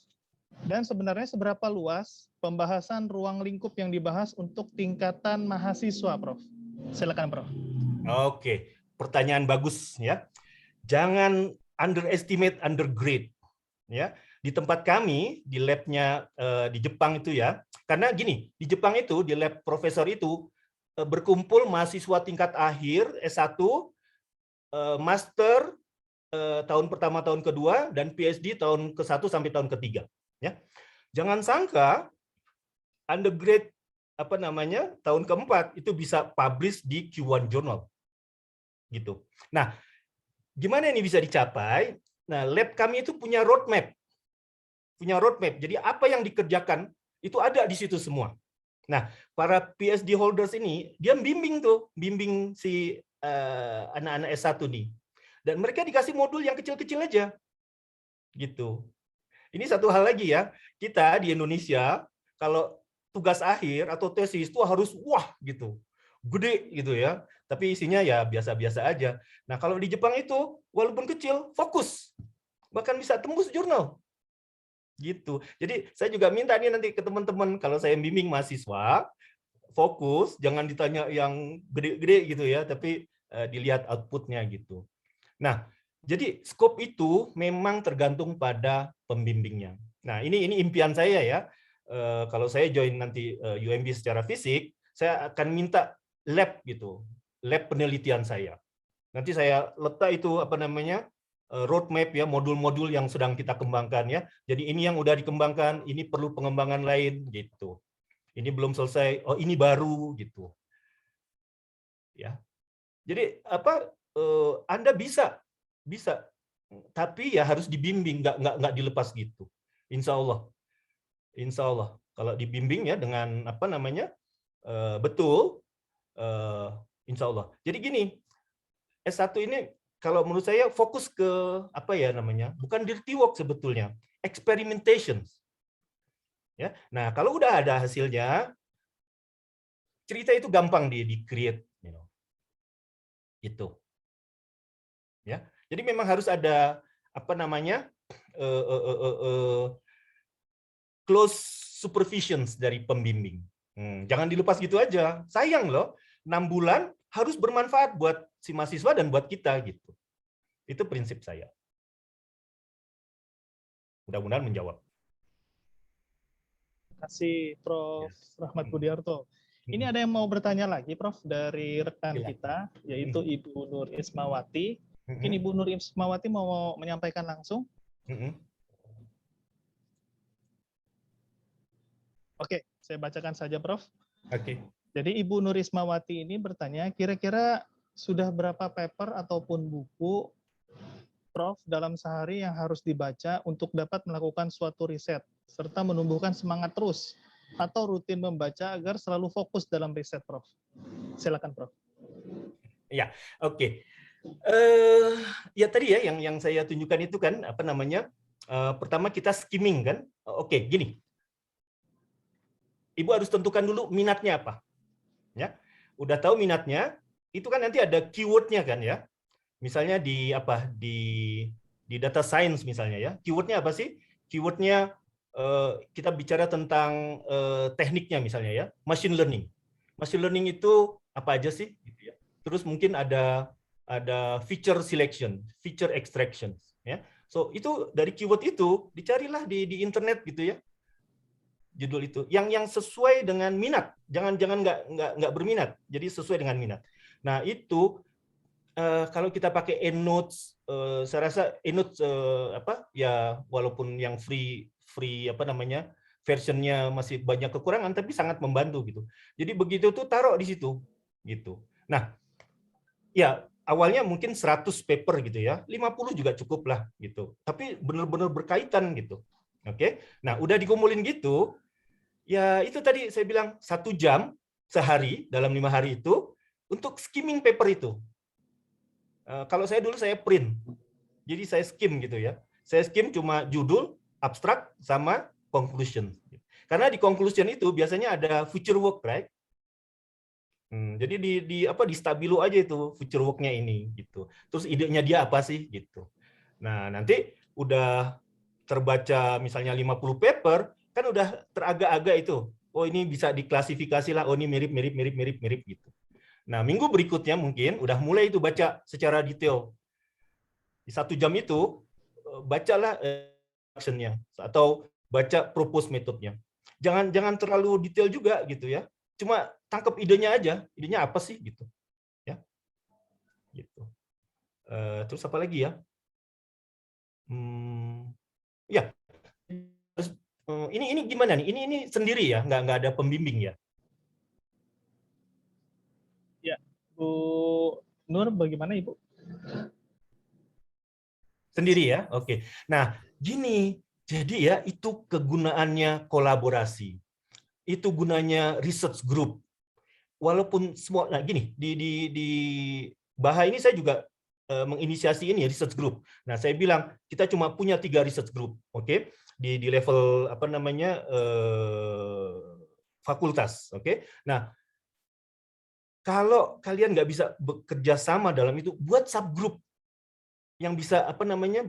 Dan sebenarnya seberapa luas pembahasan ruang lingkup yang dibahas untuk tingkatan mahasiswa Prof? Silakan Prof. Oke, pertanyaan bagus ya. Jangan underestimate undergrade ya. Di tempat kami di labnya di Jepang itu ya, karena gini, di Jepang itu di lab profesor itu berkumpul mahasiswa tingkat akhir S1, master tahun pertama, tahun kedua, dan PhD tahun ke-1 sampai tahun ke-3 ya. Jangan sangka undergrad tahun ke-4 itu bisa publish di Q1 Journal gitu. Nah, gimana ini bisa dicapai? Nah, lab kami itu punya roadmap. Jadi apa yang dikerjakan itu ada di situ semua. Nah, para PhD holders ini dia bimbing si anak-anak S1 nih. Dan mereka dikasih modul yang kecil-kecil aja. Gitu. Ini satu hal lagi ya. Kita di Indonesia kalau tugas akhir atau tesis itu harus wah gitu. Gede gitu ya. Tapi isinya ya biasa-biasa aja. Nah, kalau di Jepang itu walaupun kecil, fokus. Bahkan bisa tembus jurnal. Gitu. Jadi saya juga minta nih nanti ke teman-teman kalau saya bimbing mahasiswa, fokus, jangan ditanya yang gede-gede gitu ya, tapi dilihat outputnya gitu. Nah, jadi scope itu memang tergantung pada pembimbingnya. Nah, ini impian saya ya. Kalau saya join nanti UMB secara fisik, saya akan minta lab gitu, lab penelitian saya. Nanti saya letak itu roadmap ya, modul-modul yang sedang kita kembangkan ya. Jadi ini yang udah dikembangkan, ini perlu pengembangan lain gitu. Ini belum selesai, oh ini baru gitu. Ya. Jadi Anda bisa, tapi ya harus dibimbing, nggak dilepas gitu. Insya Allah kalau dibimbing ya dengan betul, insya Allah. Jadi gini, S1 ini kalau menurut saya fokus ke bukan dirty work sebetulnya, experimentation. Ya, nah kalau udah ada hasilnya, cerita itu gampang di create, itu. Ya, jadi memang harus ada close supervision dari pembimbing. Jangan dilepas gitu aja. Sayang loh, 6 bulan harus bermanfaat buat si mahasiswa dan buat kita gitu. Itu prinsip saya. Mudah-mudahan menjawab. Terima kasih Prof. Rahmat Budiarto. Ini ada yang mau bertanya lagi, Prof, dari rekan kita, yaitu Ibu Nur Ismawati. Mungkin Ibu Nur Ismawati mau menyampaikan langsung. Oke, saya bacakan saja, Prof. Oke. Jadi Ibu Nur Ismawati ini bertanya, kira-kira sudah berapa paper ataupun buku, Prof, dalam sehari yang harus dibaca untuk dapat melakukan suatu riset, serta menumbuhkan semangat terus, atau rutin membaca agar selalu fokus dalam riset, Prof. Silakan, Prof. Ya, oke. Ya tadi ya yang saya tunjukkan itu kan pertama kita skimming kan. Oke, gini. Ibu harus tentukan dulu minatnya apa. Ya. Udah tahu minatnya, itu kan nanti ada keyword-nya kan ya. Misalnya di data science misalnya ya. Keyword-nya apa sih? Keyword-nya kita bicara tentang tekniknya misalnya ya. Machine learning. Machine learning itu apa aja sih gitu ya. Terus mungkin ada feature selection, feature extraction ya. So itu dari keyword itu dicarilah di internet gitu ya. Judul itu yang sesuai dengan minat, jangan nggak berminat, jadi sesuai dengan minat. Nah itu kalau kita pakai EndNotes, saya rasa EndNotes ya walaupun yang free versionnya masih banyak kekurangan, tapi sangat membantu gitu. Jadi begitu tuh taruh di situ gitu. Nah ya awalnya mungkin 100 paper gitu ya, 50 juga cukup lah gitu. Tapi benar-benar berkaitan gitu. Oke, nah udah dikumpulin gitu. Ya itu tadi saya bilang 1 jam sehari dalam 5 hari itu untuk skimming paper itu. Kalau saya dulu saya print, jadi saya skim gitu ya. Saya skim cuma judul, abstrak, sama conclusion. Karena di conclusion itu biasanya ada future work, right? Jadi di stabilo aja itu future work-nya ini gitu. Terus idenya dia apa sih gitu. Nah nanti udah terbaca misalnya 50 paper. Kan udah teragak-agak itu. Oh ini bisa diklasifikasi lah. Oh ini mirip gitu. Nah, minggu berikutnya mungkin udah mulai itu baca secara detail. Di 1 jam itu, bacalah actionnya atau baca propose metodenya. Jangan terlalu detail juga gitu ya. Cuma tangkap idenya aja. Idenya apa sih gitu. Ya. Gitu. Terus apa lagi ya? Ya. Ini gimana nih? Ini sendiri ya, nggak ada pembimbing ya? Ya, Bu Nur, bagaimana Ibu? Sendiri ya, oke. Nah, gini, jadi ya itu kegunaannya kolaborasi, itu gunanya research group. Walaupun semua, nah gini, di Baha ini saya juga menginisiasi ini research group. Nah, saya bilang kita cuma punya 3 research group, oke? Di level apa namanya fakultas, oke? Nah, kalau kalian nggak bisa bekerja sama dalam itu, buat subgroup yang bisa apa namanya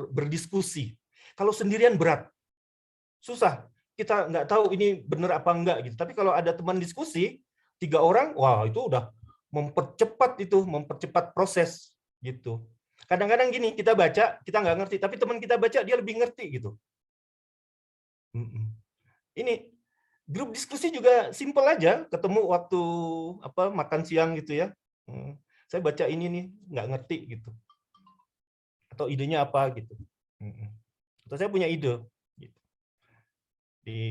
berdiskusi. Kalau sendirian berat, susah. Kita nggak tahu ini benar apa enggak gitu. Tapi kalau ada teman diskusi 3 orang, wah itu udah mempercepat proses gitu. Kadang-kadang gini, kita baca kita nggak ngerti, tapi teman kita baca dia lebih ngerti gitu. Ini grup diskusi juga simple aja, ketemu waktu apa makan siang gitu ya. Saya baca ini nih nggak ngerti gitu. Atau idenya apa gitu. Atau saya punya ide. Gitu.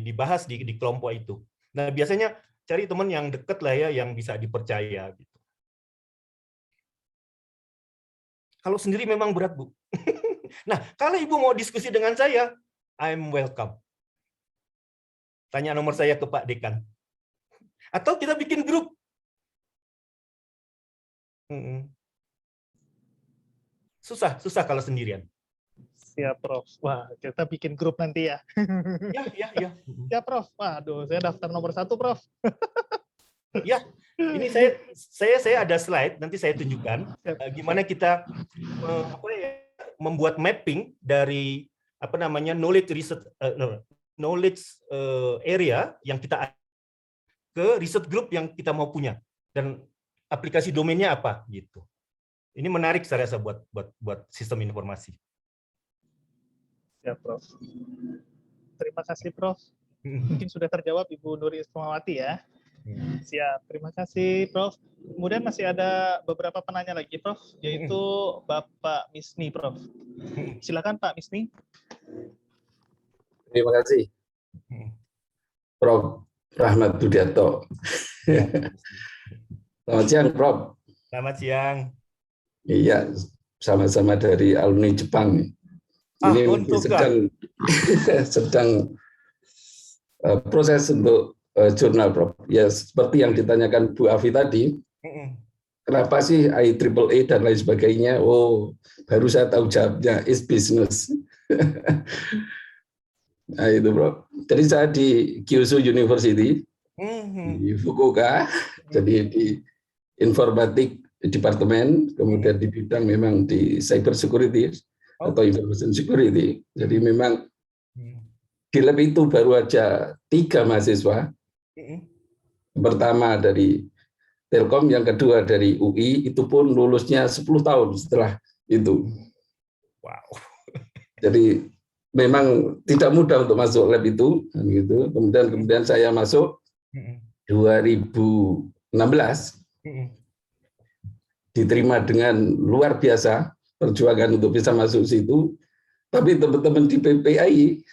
Dibahas di kelompok itu. Nah biasanya cari teman yang dekat lah ya, yang bisa dipercaya. Gitu. Kalau sendiri memang berat, Bu. Nah kalau Ibu mau diskusi dengan saya, I'm welcome. Tanya nomor saya ke Pak Dekan. Atau kita bikin grup. Susah kalau sendirian. Siap, Prof. Wah, kita bikin grup nanti ya. Ya. Siap, Prof. Waduh, saya daftar nomor 1, Prof. Ya, ini saya ada slide, nanti saya tunjukkan gimana kita membuat mapping dari apa namanya knowledge research area yang kita ke research group yang kita mau punya dan aplikasi domainnya apa gitu. Ini menarik saya rasa buat sistem informasi. Ya, Prof. Terima kasih, Prof. Mungkin sudah terjawab Ibu Nuri Ismawati ya. Siap, terima kasih, Prof. Kemudian masih ada beberapa penanya lagi, Prof, yaitu Bapak Misni, Prof. Silakan Pak Misni. Terima kasih, Prof. Rahmat Budiarto. Selamat siang, Prof. Selamat siang. Iya, sama-sama dari alumni Jepang. Ini sedang proses untuk jurnal, Prof. Ya, seperti yang ditanyakan Bu Afi tadi, kenapa sih IEEE dan lain sebagainya? Oh, baru saya tahu jawabnya, is business. Nah, itu, Prof. Jadi saya di Kyushu University, di Fukuoka, jadi di informatik departemen, kemudian di bidang memang di cyber security atau information security. Jadi memang di lab itu baru aja 3 mahasiswa. Pertama dari Telkom, yang kedua dari UI, itu pun lulusnya 10 tahun setelah itu. Wow. Jadi memang tidak mudah untuk masuk lab itu, gitu. Kemudian saya masuk 2016. Diterima dengan luar biasa perjuangan untuk bisa masuk situ, tapi teman-teman di PPI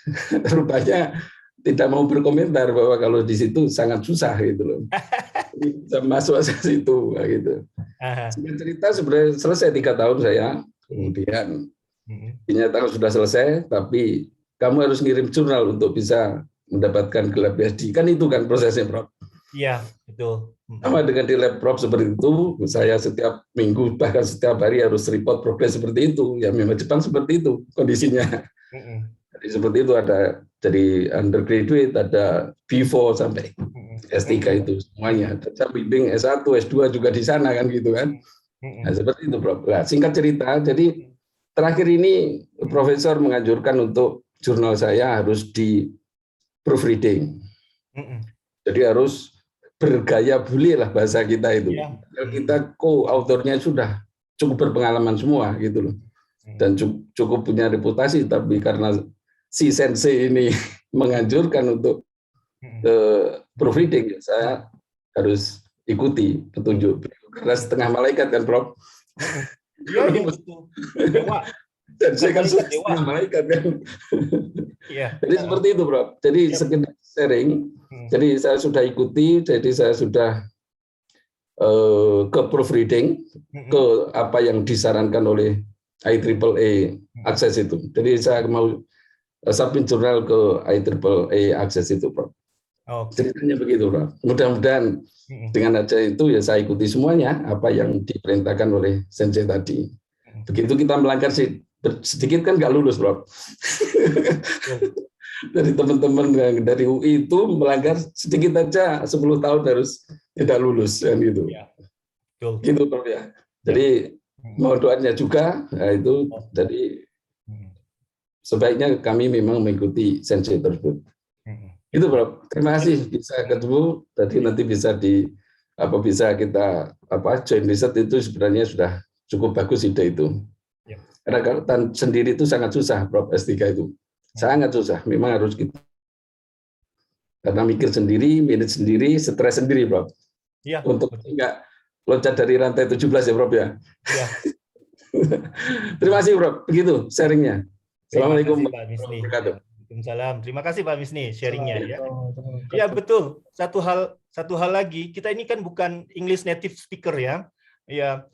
rupanya tidak mau berkomentar bahwa kalau di situ sangat susah gitu loh. Bisa masuk ke situ gitu. Singkat cerita sebenarnya selesai 3 tahun saya, kemudian dinyatakan sudah selesai, tapi kamu harus ngirim jurnal untuk bisa mendapatkan gelar PhD. Kan itu kan prosesnya, Prof. Iya, betul. Sama dengan di lab, Prof, seperti itu. Saya setiap minggu, bahkan setiap hari harus report progres seperti itu. Ya memang Jepang seperti itu kondisinya. Jadi seperti itu, ada jadi undergraduate, ada before sampai S3 itu semuanya. Saya bimbing S1, S2 juga di sana kan gitu kan. Nah, seperti itu, Prof. Nah, singkat cerita, jadi terakhir ini profesor menganjurkan untuk jurnal saya harus di proofreading. Jadi harus bergaya bule lah bahasa kita itu. Ya. Kita co-autornya sudah cukup berpengalaman semua gitu loh. Dan cukup punya reputasi, tapi karena si sensei ini menganjurkan untuk proofreading, saya harus ikuti petunjuk. Karena setengah malaikat kan, Prof. Iya, betul. Dewa. Dan saya kan setengah malaikat kan. Iya. Jadi seperti itu, Prof. Jadi sekedar sharing. Jadi saya sudah ikuti, jadi saya sudah ke proofreading, ke apa yang disarankan oleh IEEE Access itu. Jadi saya mau submit jurnal ke IEEE Access itu, Prof. Ceritanya begitu, Prof. Mudah-mudahan dengan aja itu ya saya ikuti semuanya apa yang diperintahkan oleh sensei tadi. Begitu kita melanggar sedikit kan nggak lulus, Prof. Dari teman-teman yang dari UI itu melanggar sedikit aja 10 tahun harus tidak lulus kan gitu. Ya. Gitu, Prof ya. Jadi mohon doanya juga, nah itu jadi sebaiknya kami memang mengikuti sensei tersebut. Itu, Prof. Terima kasih bisa ketemu. Tadi nanti bisa bisa kita join riset itu sebenarnya sudah cukup bagus ide itu. Karena kalau sendiri itu sangat susah, Prof. S3 itu. Sangat susah, memang harus kita. Karena mikir sendiri, manage sendiri, stres sendiri, Prof. Iya. Untuk enggak loncat dari rantai 17 ya, Prof ya. Iya. Terima kasih, Prof. Begitu sharingnya. Assalamualaikum warahmatullahi wabarakatuh. Waalaikumsalam. Terima kasih Pak Misni sharingnya ya. Ya betul. Satu hal lagi, kita ini kan bukan English native speaker ya. Ya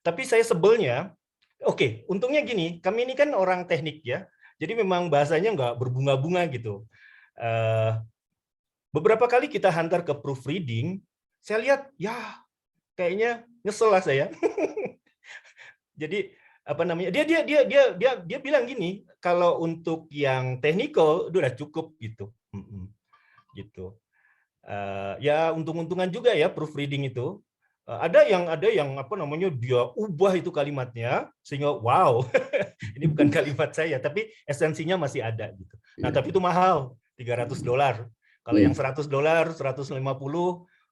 tapi saya sebelnya. Oke, untungnya gini, kami ini kan orang teknik ya, jadi memang bahasanya nggak berbunga-bunga gitu. Beberapa kali kita hantar ke proofreading, saya lihat ya kayaknya nyesel lah saya. Jadi dia bilang gini, kalau untuk yang technical udah cukup gitu, gitu. Ya untung-untungan juga ya proofreading itu. Ada yang dia ubah itu kalimatnya sehingga wow ini bukan kalimat saya tapi esensinya masih ada gitu. Nah tapi itu mahal $300. Kalau yang $100 150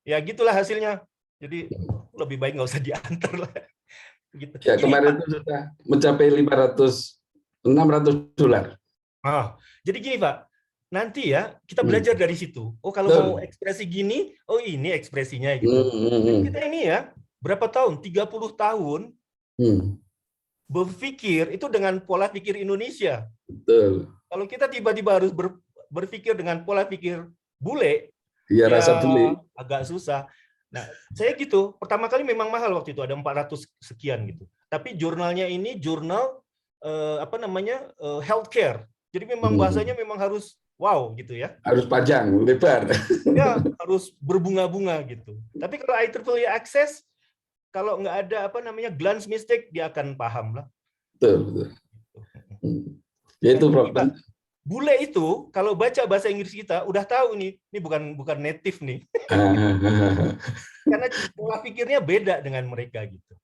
ya gitulah hasilnya. Jadi lebih baik nggak usah diantar lah. Gitu. Ya kemarin itu sudah mencapai $600. Jadi gini Pak. Nanti ya kita belajar dari situ. Oh kalau mau ekspresi gini, oh ini ekspresinya gitu. Jadi kita ini ya berapa tahun? 30 tahun berpikir itu dengan pola pikir Indonesia. Betul. Kalau kita tiba-tiba harus berpikir dengan pola pikir bule, ya rasa bule agak susah. Nah saya gitu. Pertama kali memang mahal waktu itu ada 400 sekian gitu. Tapi jurnalnya ini jurnal healthcare. Jadi memang bahasanya memang harus wow gitu ya. Harus panjang, lebar. Ya, harus berbunga-bunga gitu. Tapi kalau IEEE Access, kalau nggak ada glance mistake, dia akan paham lah. Betul. Ya itu, Prof. Bule itu, kalau baca bahasa Inggris kita, udah tahu ini bukan native nih. Karena pola pikirnya beda dengan mereka gitu.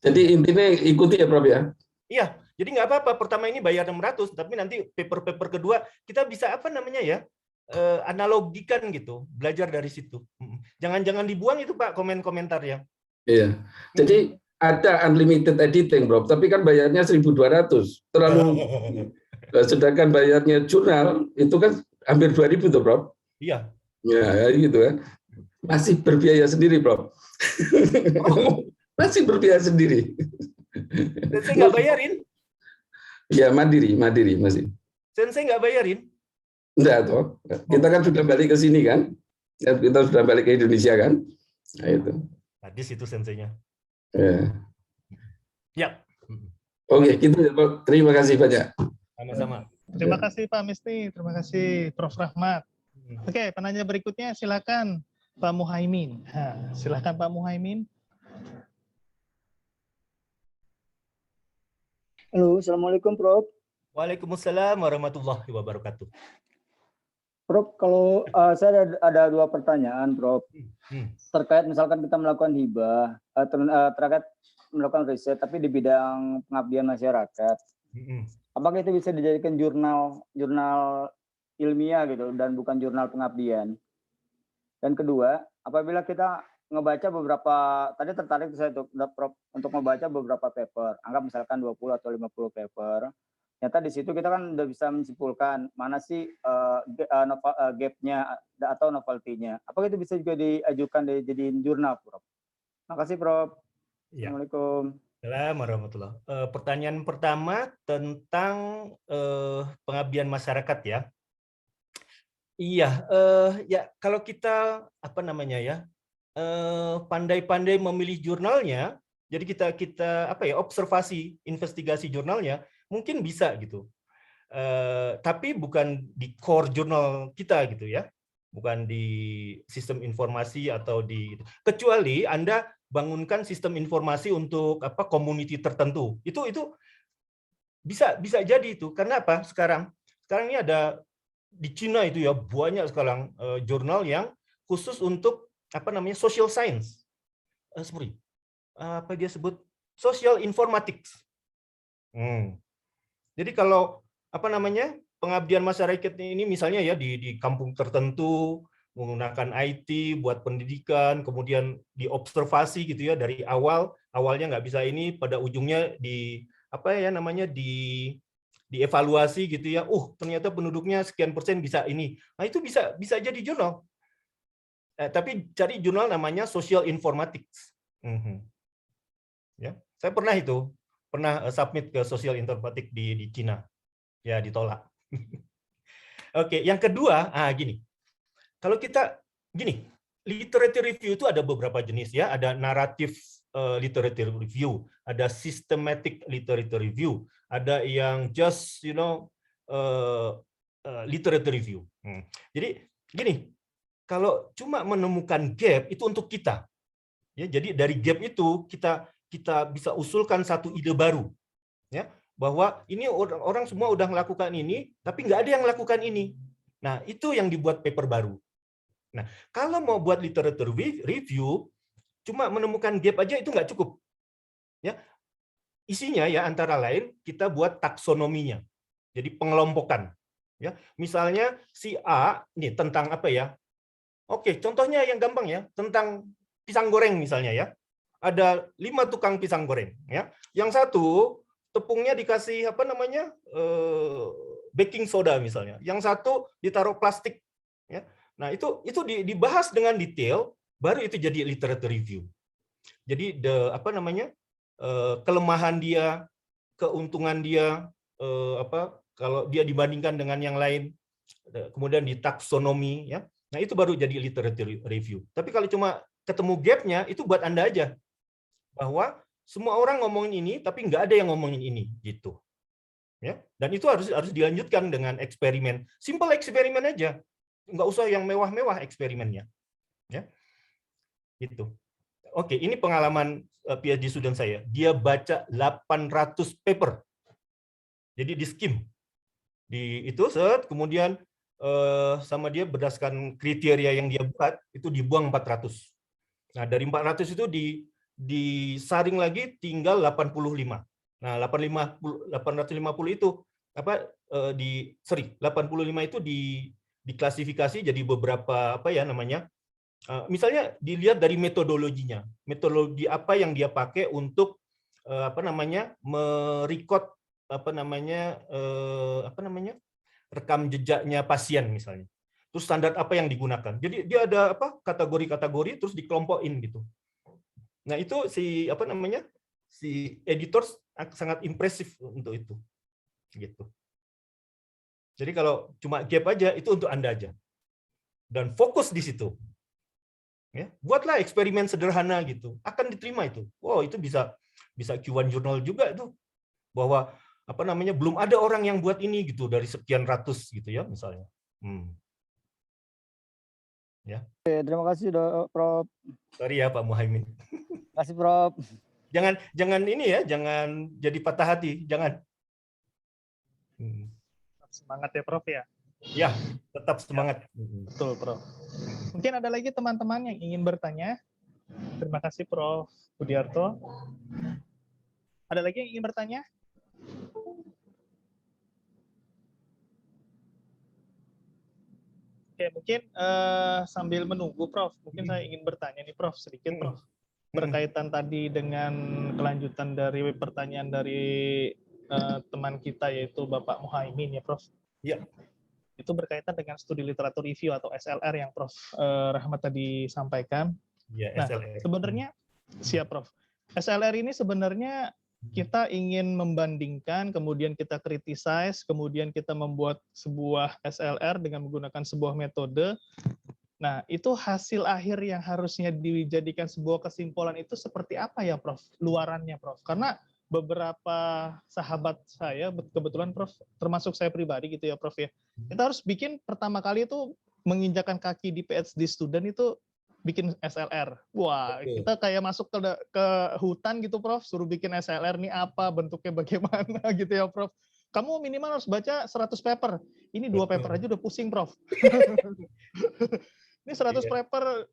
Jadi intinya ikuti ya, Prof ya? Iya. Jadi nggak apa-apa, pertama ini bayar 600, tapi nanti paper kedua kita bisa analogikan gitu, belajar dari situ. Jangan dibuang itu Pak komentarnya. Iya. Jadi ada unlimited editing, Bro, tapi kan bayarnya 1.200. Terlalu sedangkan bayarnya jurnal itu kan hampir 2.000 tuh, Bro. Iya. Ya, gitu kan. Masih berbiaya sendiri, Bro. Masih berbiaya sendiri. Sensei nggak bayarin? Ya mandiri masih. Sensei nggak bayarin? Enggak toh. Kita kan sudah balik ke sini kan. Kita sudah balik ke Indonesia kan. Nah itu. Hadis itu senseinya. Ya. Oke, gitu ya Pak. Terima kasih banyak. Sama-sama. Terima kasih Pak Misni, terima kasih Prof. Rahmat. Oke, penanya berikutnya silakan Pak Muhaimin. Silakan Pak Muhaimin. Halo, Assalamualaikum Prof. Waalaikumsalam warahmatullahi wabarakatuh. Prof, kalau saya ada 2 pertanyaan, Prof. Terkait misalkan kita melakukan hibah, terkait melakukan riset, tapi di bidang pengabdian masyarakat. Apakah itu bisa dijadikan jurnal ilmiah gitu dan bukan jurnal pengabdian. Dan kedua, apabila kita ngebaca beberapa, tadi tertarik saya untuk membaca beberapa paper, anggap misalkan 20 atau 50 paper, ternyata di situ kita kan udah bisa menyimpulkan mana sih gap-nya atau novelty-nya. Apakah itu bisa juga diajukan dijadiin jurnal, Prof? Makasih, Prof. Ya. Assalamualaikum. Assalamualaikum warahmatullahi. Pertanyaan pertama tentang pengabdian masyarakat ya. Iya, ya kalau kita apa namanya ya, pandai-pandai memilih jurnalnya, jadi kita apa ya, observasi, investigasi jurnalnya, mungkin bisa gitu. Tapi bukan di core jurnal kita gitu ya, bukan di sistem informasi atau di, kecuali Anda bangunkan sistem informasi untuk apa, community tertentu, itu bisa jadi itu. Karena apa? Sekarang ini ada di Cina itu ya banyak sekarang jurnal yang khusus untuk apa namanya, social science, apa dia sebut, social informatics. Jadi kalau apa namanya, pengabdian masyarakat ini misalnya ya di kampung tertentu menggunakan IT buat pendidikan, kemudian diobservasi gitu ya dari awalnya nggak bisa ini, pada ujungnya di apa ya namanya, dievaluasi gitu ya, ternyata penduduknya sekian persen bisa ini. Nah itu bisa jadi jurnal. Tapi cari jurnal namanya social informatics. Ya, saya pernah submit ke social informatics di Cina. Ya ditolak. Oke, yang kedua, gini. Kalau kita gini, literature review itu ada beberapa jenis ya, ada narrative literature review, ada systematic literature review, ada yang just literature review. Jadi gini, kalau cuma menemukan gap itu untuk kita, ya. Jadi dari gap itu kita bisa usulkan satu ide baru, ya, bahwa ini orang semua udah melakukan ini, tapi nggak ada yang melakukan ini. Nah itu yang dibuat paper baru. Nah kalau mau buat literature review, cuma menemukan gap aja itu nggak cukup, ya. Isinya ya antara lain kita buat taksonominya, jadi pengelompokan, ya. Misalnya si A ini tentang apa ya? Oke, contohnya yang gampang ya, tentang pisang goreng misalnya ya. Ada 5 tukang pisang goreng, ya. Yang satu tepungnya dikasih apa namanya, baking soda misalnya. Yang satu ditaruh plastik, ya. Nah itu dibahas dengan detail, baru itu jadi literature review. Jadi apa namanya, kelemahan dia, keuntungan dia, kalau dia dibandingkan dengan yang lain, kemudian di taksonomi, ya. Nah itu baru jadi literature review. Tapi kalau cuma ketemu gapnya, itu buat Anda aja, bahwa semua orang ngomongin ini, tapi nggak ada yang ngomongin ini, gitu. Ya, dan itu harus dilanjutkan dengan eksperimen, simple eksperimen aja, nggak usah yang mewah-mewah eksperimennya, ya. Gitu. Oke, ini pengalaman PhD student saya. Dia baca 800 paper. Jadi di skim. Di itu kemudian sama dia berdasarkan kriteria yang dia buat, itu dibuang 400. Nah, dari 400 itu disaring lagi tinggal 85. Nah, 850 itu 85 itu diklasifikasi jadi beberapa apa ya namanya? Misalnya dilihat dari metodologinya, metodologi apa yang dia pakai untuk apa namanya, merecord apa namanya rekam jejaknya pasien misalnya. Terus standar apa yang digunakan. Jadi dia ada apa kategori-kategori terus dikelompokin gitu. Nah itu si apa namanya, si editor sangat impresif untuk itu, gitu. Jadi kalau cuma gap aja itu untuk Anda aja dan fokus di situ. Ya, buatlah eksperimen sederhana gitu, akan diterima itu. Wow, itu bisa Q1 jurnal juga itu, bahwa apa namanya, belum ada orang yang buat ini gitu dari sekian ratus gitu ya misalnya. Ya. Oke, terima kasih Prof. Sorry ya Pak Muhaimin. Terima kasih Prof. Jangan ini ya, jangan jadi patah hati, jangan. Semangat ya Prof ya. Ya, tetap semangat. Betul, Prof. Mungkin ada lagi teman-teman yang ingin bertanya. Terima kasih, Prof. Budiarto. Ada lagi yang ingin bertanya? Oke, mungkin sambil menunggu Prof, mungkin saya ingin bertanya nih Prof, sedikit Prof. Berkaitan tadi dengan kelanjutan dari pertanyaan dari teman kita yaitu Bapak Muhaimin ya Prof. Ya. Itu berkaitan dengan studi literatur review atau SLR yang Prof Rahmat tadi sampaikan. Ya, Nah, SLR. sebenarnya siap Prof. SLR ini sebenarnya kita ingin membandingkan, kemudian kita criticize, kemudian kita membuat sebuah SLR dengan menggunakan sebuah metode. Nah, itu hasil akhir yang harusnya dijadikan sebuah kesimpulan itu seperti apa ya, Prof? Luarannya, Prof. Karena beberapa sahabat saya, kebetulan Prof, termasuk saya pribadi gitu ya, Prof ya. Kita harus bikin pertama kali itu menginjakan kaki di PhD student itu bikin SLR. Wah, Oke. kita kayak masuk ke hutan gitu, Prof, suruh bikin SLR nih apa, bentuknya bagaimana gitu ya, Prof. Kamu minimal harus baca 100 paper. Ini 2 paper aja udah pusing, Prof. Ini 100 paper,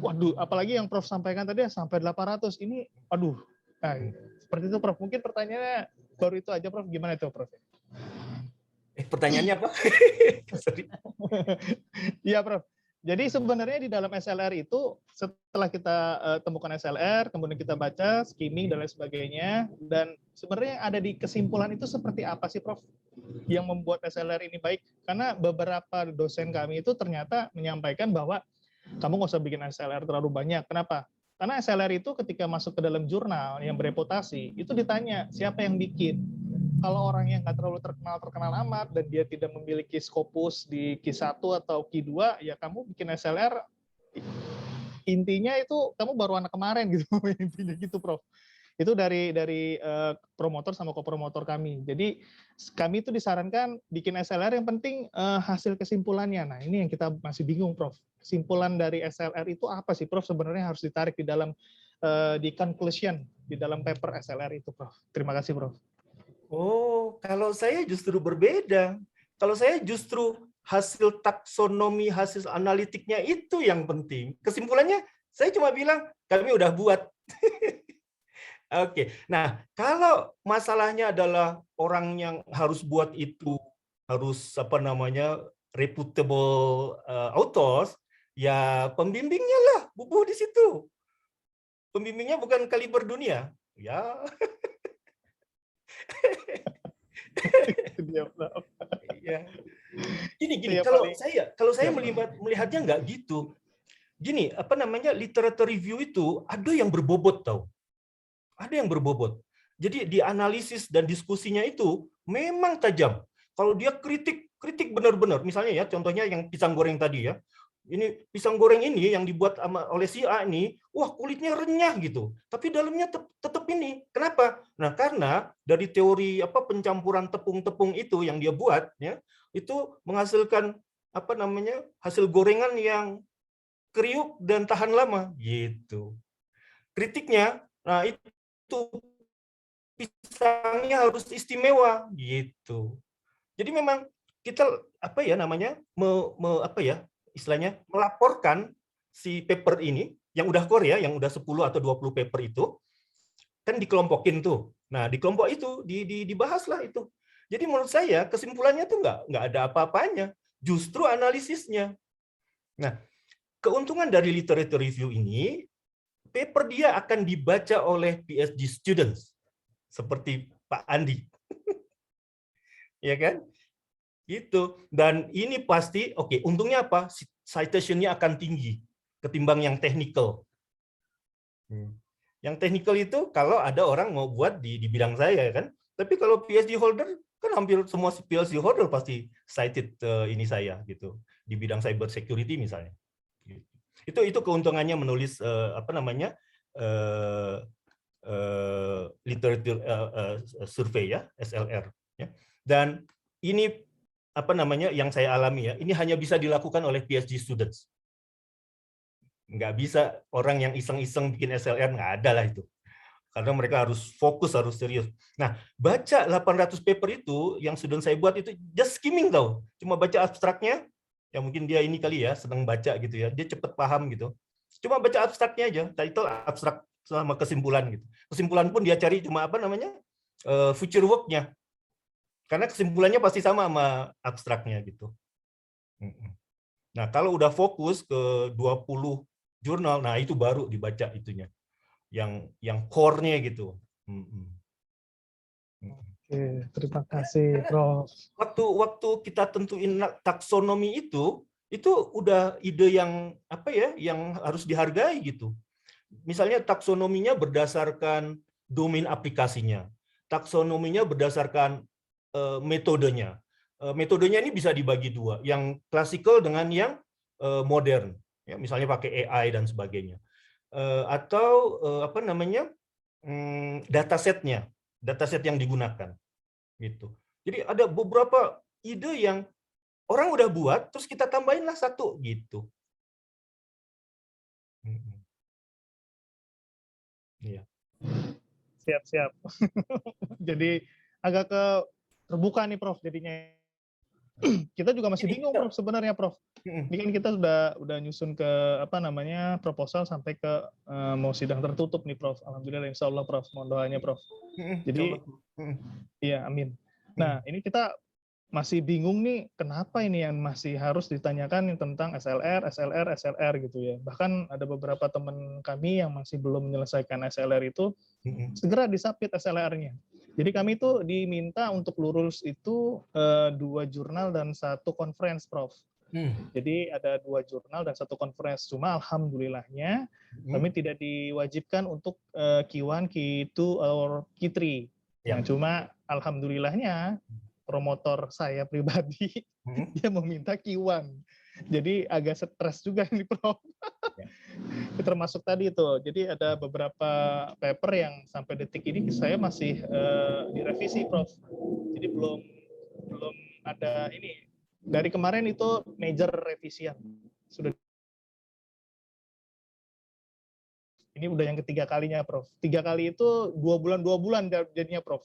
waduh, apalagi yang Prof sampaikan tadi sampai 800. Ini, aduh. Nah, seperti itu, Prof. Mungkin pertanyaannya baru itu aja, Prof. Gimana itu, Prof? Pertanyaannya apa? Sorry. Iya, Prof. Jadi sebenarnya di dalam SLR itu setelah kita temukan SLR, kemudian kita baca, skimming dan lain sebagainya, dan sebenarnya yang ada di kesimpulan itu seperti apa sih, Prof? Yang membuat SLR ini baik? Karena beberapa dosen kami itu ternyata menyampaikan bahwa kamu nggak usah bikin SLR terlalu banyak. Kenapa? Karena SLR itu ketika masuk ke dalam jurnal yang bereputasi, itu ditanya siapa yang bikin. Kalau orang yang nggak terlalu terkenal amat dan dia tidak memiliki Scopus di Q1 atau Q2, ya kamu bikin SLR, intinya itu kamu baru anak kemarin gitu, intinya gitu, Prof. Itu dari promotor sama kopromotor kami. Jadi kami itu disarankan bikin SLR yang penting hasil kesimpulannya. Nah, ini yang kita masih bingung, Prof. Kesimpulan dari SLR itu apa sih, Prof? Sebenarnya harus ditarik di dalam di conclusion di dalam paper SLR itu, Prof. Terima kasih, Prof. Oh, kalau saya justru berbeda. Kalau saya justru hasil taksonomi, hasil analitiknya itu yang penting. Kesimpulannya, saya cuma bilang, kami udah buat. Oke, nah kalau masalahnya adalah orang yang harus buat itu, harus reputable authors, ya pembimbingnya lah, bubuh di situ. Pembimbingnya bukan kaliber dunia. Ya. Ya. Gini, kalau saya melihatnya nggak gitu. Gini, literature review itu ada yang berbobot tau. Ada yang berbobot. Jadi di analisis dan diskusinya itu memang tajam. Kalau dia kritik benar-benar. Misalnya ya, contohnya yang pisang goreng tadi ya. Ini pisang goreng ini yang dibuat oleh si A ini, wah kulitnya renyah gitu. Tapi dalamnya tetap ini. Kenapa? Nah, karena dari teori pencampuran tepung-tepung itu yang dia buat ya, itu menghasilkan hasil gorengan yang kriuk dan tahan lama gitu. Kritiknya, nah itu pisangnya harus istimewa gitu. Jadi memang kita istilahnya melaporkan si paper ini yang udah core ya, yang udah 10 atau 20 paper itu kan dikelompokin tuh. Nah, di kelompok itu dibahaslah itu. Jadi menurut saya kesimpulannya tuh nggak ada apa-apanya, justru analisisnya. Nah, keuntungan dari literature review ini, paper dia akan dibaca oleh PhD students seperti Pak Andi. Ya kan? Gitu. Dan ini pasti untungnya apa? Citation-nya akan tinggi ketimbang yang technical. Yang technical itu kalau ada orang mau buat di bidang saya kan. Tapi kalau PhD holder kan hampir semua PhD holder pasti cited ini saya gitu di bidang cyber security misalnya. Itu keuntungannya menulis literature survey ya, SLR ya. Dan ini yang saya alami ya, ini hanya bisa dilakukan oleh PhD students. Nggak bisa orang yang iseng-iseng bikin SLR, nggak ada lah itu. Karena mereka harus fokus, harus serius. Nah, baca 800 paper itu, yang student saya buat itu just skimming tau. Cuma baca abstraknya, ya mungkin dia ini kali ya, senang baca gitu ya, dia cepet paham gitu. Cuma baca abstraknya aja, title abstrak sama kesimpulan gitu. Kesimpulan pun dia cari cuma future work-nya. Karena kesimpulannya pasti sama abstraknya gitu. Nah, kalau udah fokus ke 20 jurnal, nah itu baru dibaca itunya. Yang core-nya gitu. Oke, terima kasih, Prof. Waktu kita tentuin taksonomi itu udah ide yang apa ya, yang harus dihargai gitu. Misalnya taksonominya berdasarkan domain aplikasinya, taksonominya berdasarkan metodenya. Metodenya ini bisa dibagi dua, yang klasikal dengan yang modern, ya, misalnya pakai AI dan sebagainya, atau apa namanya, datasetnya, dataset yang digunakan, gitu. Jadi ada beberapa ide yang orang udah buat, terus kita tambahinlah satu, gitu. Iya. Siap-siap. Jadi agak terbuka nih, Prof, jadinya. Kita juga masih bingung, Prof, sebenarnya, Prof. Ini kan kita udah nyusun ke apa namanya proposal sampai ke mau sidang tertutup nih, Prof. Alhamdulillah, insya Allah, Prof. Mohon doanya, Prof. Jadi, iya, amin. Nah, ini kita masih bingung nih, kenapa ini yang masih harus ditanyakan tentang SLR gitu ya. Bahkan ada beberapa teman kami yang masih belum menyelesaikan SLR itu, segera disubmit SLR-nya. Jadi kami itu diminta untuk lulus itu 2 jurnal dan 1 conference, Prof. Jadi ada 2 jurnal dan 1 conference. Cuma alhamdulillahnya kami tidak diwajibkan untuk Q1, Q2, or Q3. Yang cuma alhamdulillahnya promotor saya pribadi dia meminta Q1. Jadi agak stres juga nih, Prof. Termasuk tadi itu. Jadi ada beberapa paper yang sampai detik ini saya masih direvisi, Prof. Jadi belum ada ini. Dari kemarin itu major revisian. Sudah. Ini udah yang ketiga kalinya, Prof. 3 kali itu 2 bulan jadinya, Prof.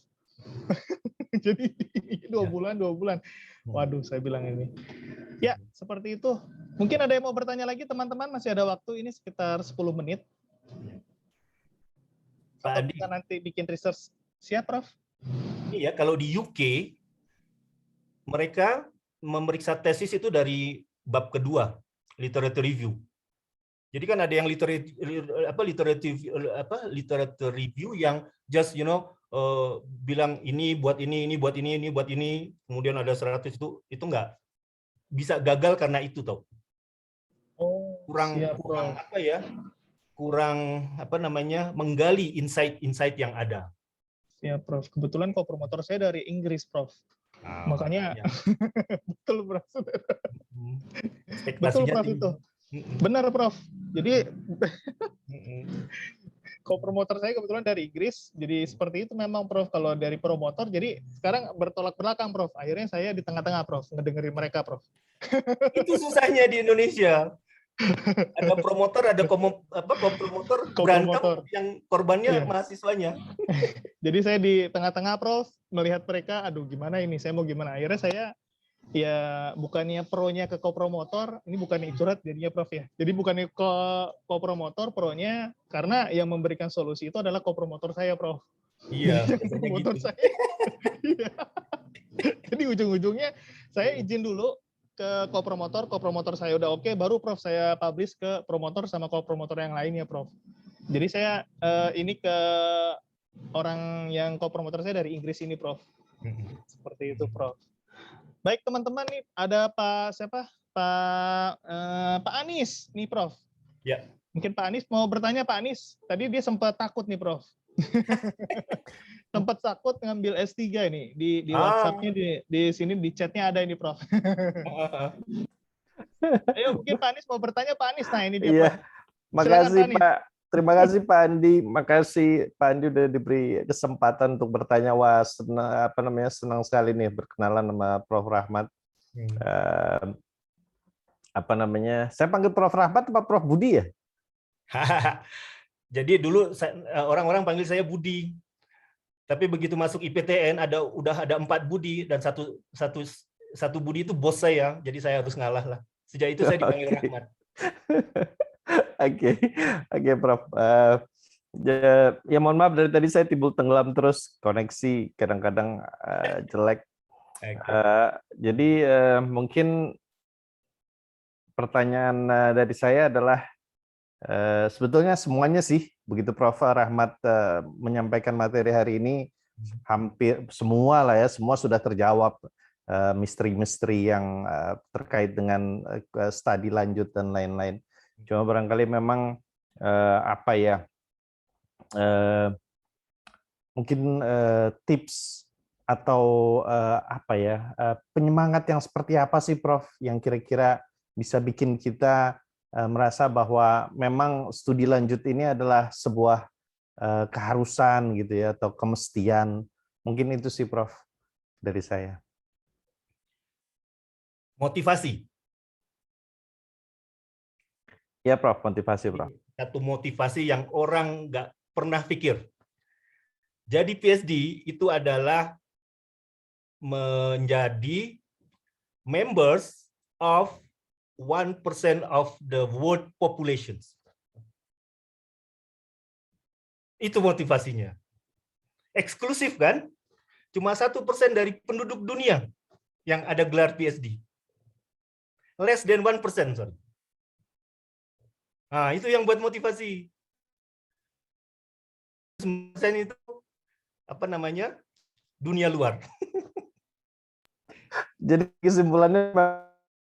Jadi 2 bulan. Waduh, saya bilang ini. Ya, seperti itu. Mungkin ada yang mau bertanya lagi, teman-teman? Masih ada waktu, ini sekitar 10 menit. Atau kita nanti bikin research. Siap, Prof? Iya, kalau di UK, mereka memeriksa tesis itu dari bab kedua, literature review. Jadi kan ada yang literature review yang just bilang ini buat ini buat ini buat ini, kemudian ada 100 itu nggak bisa gagal karena itu tau. Kurang menggali insight yang ada. Ya, Prof. Kebetulan kok promotor saya dari Inggris, Prof. Makanya betul, Prof. Betul, Prof, itu. Benar, Prof. Jadi co-promotor saya kebetulan dari Inggris, jadi seperti itu memang, Prof. Kalau dari promotor, jadi sekarang bertolak belakang, Prof. Akhirnya saya di tengah-tengah, Prof. Ngedengerin mereka, Prof. Itu susahnya di Indonesia. Ada promotor, ada co-promotor berantem yang korbannya mahasiswanya. Jadi saya di tengah-tengah, Prof. Melihat mereka, aduh gimana ini, saya mau gimana. Akhirnya saya ya bukannya pro-nya ke co-promotor, ini bukannya curhat jadinya, Prof, ya. Jadi bukannya ke co-promotor, pro-nya, karena yang memberikan solusi itu adalah co-promotor saya, Prof. Iya, co-promotor gitu. saya. Jadi ujung-ujungnya saya izin dulu ke co-promotor saya udah oke, baru, Prof, saya publish ke promotor sama co-promotor yang lainnya, Prof. Jadi saya ini ke orang yang co-promotor saya dari Inggris ini, Prof. Seperti itu, Prof. Baik, teman-teman, nih ada Pak Anies nih, Prof. Ya. Mungkin Pak Anies mau bertanya, Pak Anies. Tadi dia sempat takut nih, Prof. Sempat takut ngambil S3 ini di WhatsApp-nya, di sini di chat-nya ada ini, Prof. Ayo, mungkin Pak Anies mau bertanya, Pak Anies. Nah, ini dia, Iya. Prof. Makasih, Pak. Terima kasih, Pak Andi. Makasih, Pak Andi, udah diberi kesempatan untuk bertanya. Wah, senang sekali nih berkenalan sama Prof. Rahmat. Saya panggil Prof. Rahmat apa Prof. Budi ya? Jadi dulu orang-orang panggil saya Budi. Tapi begitu masuk IPTN udah ada 4 Budi dan satu Budi itu bos saya, jadi saya harus ngalah lah. Sejak itu saya dipanggil Rahmat. Oke, Prof. Ya mohon maaf dari tadi saya timbul tenggelam terus, koneksi kadang-kadang jelek. Jadi mungkin pertanyaan dari saya adalah sebetulnya semuanya sih, begitu Prof. Rahmat menyampaikan materi hari ini, hampir semua lah ya, semua sudah terjawab, misteri-misteri yang terkait dengan studi lanjut dan lain-lain. Cuma barangkali memang apa ya, mungkin tips atau apa ya, penyemangat yang seperti apa sih Prof yang kira-kira bisa bikin kita merasa bahwa memang studi lanjut ini adalah sebuah keharusan gitu ya, atau kemestian. Mungkin itu sih Prof dari saya. Motivasi. Ya Prof, motivasi Prof. Satu motivasi yang orang nggak pernah pikir. Jadi PhD itu adalah menjadi members of 1% of the world population. Itu motivasinya. Eksklusif kan? Cuma 1% dari penduduk dunia yang ada gelar PhD. Less than 1%, sorry. Nah, itu yang buat motivasi. 1% itu apa namanya? Dunia luar. Jadi kesimpulannya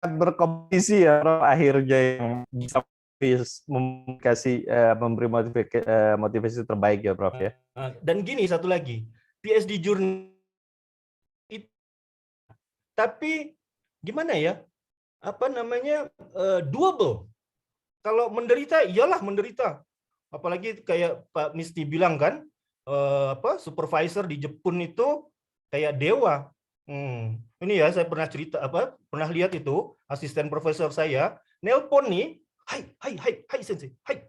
berkompetisi ya Prof, akhirnya yang bisa memberi motivasi terbaik ya Prof ya. Dan gini satu lagi, PhD jurnal itu, tapi gimana ya? Apa namanya? Doable. Kalau menderita, iyalah menderita. Apalagi kayak Pak Misti bilang kan, supervisor di Jepun itu kayak dewa. Ini ya saya pernah cerita pernah lihat itu asisten profesor saya nelpon nih, hai sensei, hai.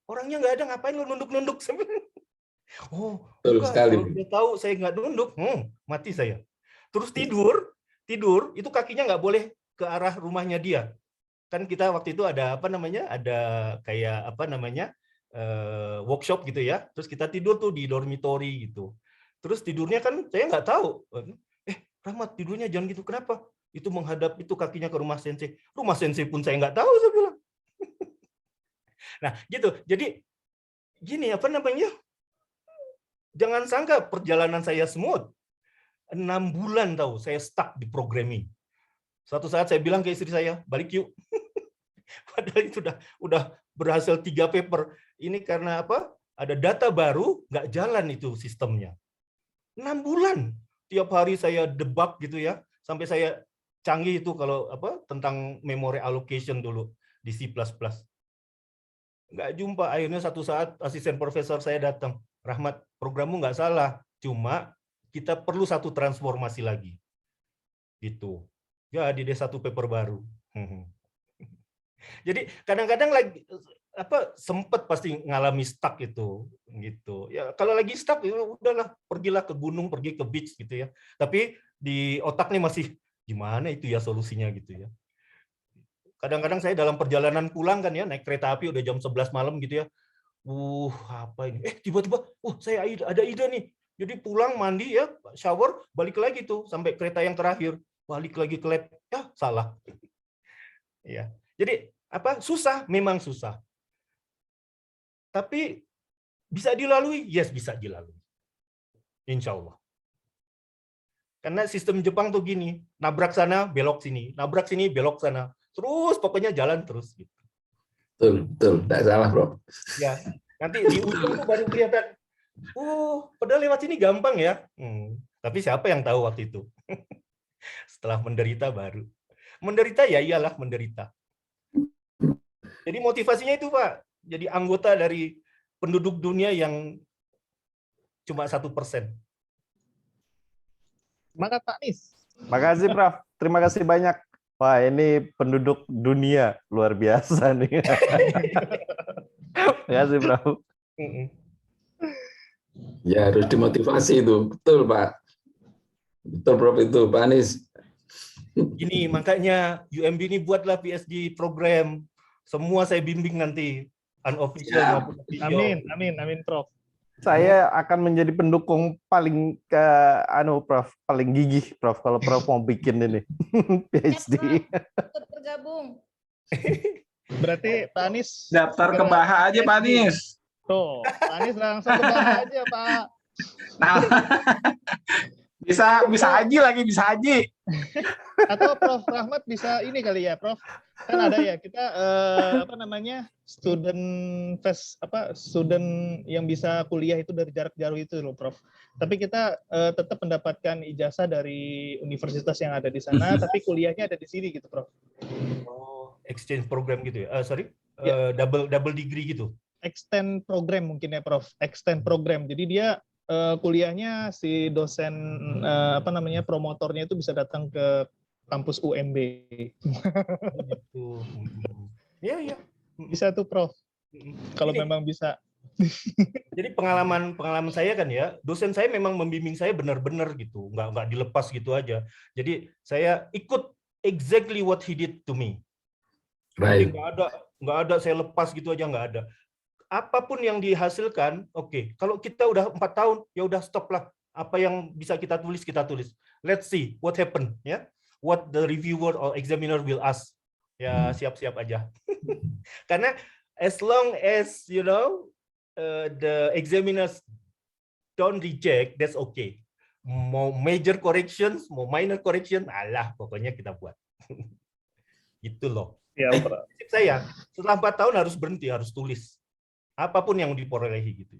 Orangnya nggak ada, ngapain lu nunduk-nunduk? Oh, enggak, kalau dia tahu saya nggak nunduk, mati saya. Terus tidur itu kakinya nggak boleh ke arah rumahnya dia. Kan kita waktu itu ada kayak workshop gitu ya. Terus kita tidur tuh di dormitory gitu. Terus tidurnya kan saya nggak tahu. Rahmat tidurnya jangan gitu. Kenapa? Itu menghadap itu kakinya ke rumah sensei. Rumah sensei pun saya nggak tahu, saya bilang. Nah, gitu. Jadi gini jangan sangka perjalanan saya smooth. 6 bulan tahu saya stuck di programming. Suatu saat saya bilang ke istri saya, balik yuk. Padahal itu udah berhasil 3 paper. Ini karena apa? Ada data baru, nggak jalan itu sistemnya. 6 bulan. Tiap hari saya debug gitu ya. Sampai saya canggih itu kalau tentang memory allocation dulu di C++. Nggak jumpa. Akhirnya satu saat asisten profesor saya datang. Rahmat, programmu nggak salah. Cuma kita perlu satu transformasi lagi. Gitu. Jadi dia satu paper baru. Jadi kadang-kadang lagi sempat pasti ngalami stuck itu gitu. Ya kalau lagi stuck ya udahlah, pergilah ke gunung, pergi ke beach gitu ya. Tapi di otak nih masih gimana itu ya solusinya gitu ya. Kadang-kadang saya dalam perjalanan pulang kan ya, naik kereta api udah jam 11 malam gitu ya. Apa ini? Tiba-tiba saya ada ide nih. Jadi pulang mandi ya, shower, balik lagi tuh sampai kereta yang terakhir. Balik lagi ke lab. Ya, salah. Ya. Jadi susah, memang susah. Tapi bisa dilalui? Yes, bisa dilalui. Insya Allah. Karena sistem Jepang tuh gini, nabrak sana, belok sini, nabrak sini, belok sana. Terus pokoknya jalan terus. Gitu. Betul. Tidak salah, Bro. Ya, nanti di ujung tuh baru kelihatan, padahal lewat sini gampang ya. Tapi siapa yang tahu waktu itu? Setelah menderita baru. Menderita ya iyalah menderita. Jadi motivasinya itu Pak, jadi anggota dari penduduk dunia yang cuma 1%. Semangat Pak Nis. Makasih Prof. Terima kasih banyak. Wah ini penduduk dunia luar biasa nih. Terima kasih Prof. Ya harus dimotivasi itu, betul Pak. Betul Prof itu, Pak Anies. Gini makanya UMB ini buatlah PhD program. Semua saya bimbing nanti unofficial maupun official. Amin Prof. Saya akan menjadi pendukung paling Prof, paling gigih, Prof, kalau Prof mau bikin ini PhD. Ikut bergabung. Berarti Pak Anies Daftar ke Baha aja Pak Anies. Tuh, Pak Anies langsung ke Baha aja, Pak. Nah, bisa haji lagi, bisa haji. Atau Prof Rahmat bisa ini kali ya, Prof. Kan ada ya kita student yang bisa kuliah itu dari jarak jauh itu loh, Prof. Tapi kita tetap mendapatkan ijazah dari universitas yang ada di sana, tapi kuliahnya ada di sini gitu, Prof. Oh, exchange program gitu ya? Ya. Double degree gitu. Extend program mungkin ya, Prof. Extend program. Jadi dia kuliahnya si dosen promotornya itu bisa datang ke kampus UMB. Gitu. Iya. Bisa tuh, Prof. Kalau memang bisa. Jadi pengalaman saya kan ya, dosen saya memang membimbing saya benar-benar gitu, nggak dilepas gitu aja. Jadi saya ikut exactly what he did to me. Jadi nggak ada saya lepas gitu aja, nggak ada. Apapun yang dihasilkan, oke. Kalau kita udah 4 tahun, ya udah stop lah. Apa yang bisa kita tulis, kita tulis. Let's see what happened, ya. What the reviewer or examiner will ask. Ya siap-siap aja. Karena as long as the examiners don't reject, that's okay. Mau major corrections, mau minor correction, alah pokoknya kita buat. Gitu loh. Ya, Saya setelah 4 tahun harus berhenti, harus tulis. Apapun yang diperolehi gitu.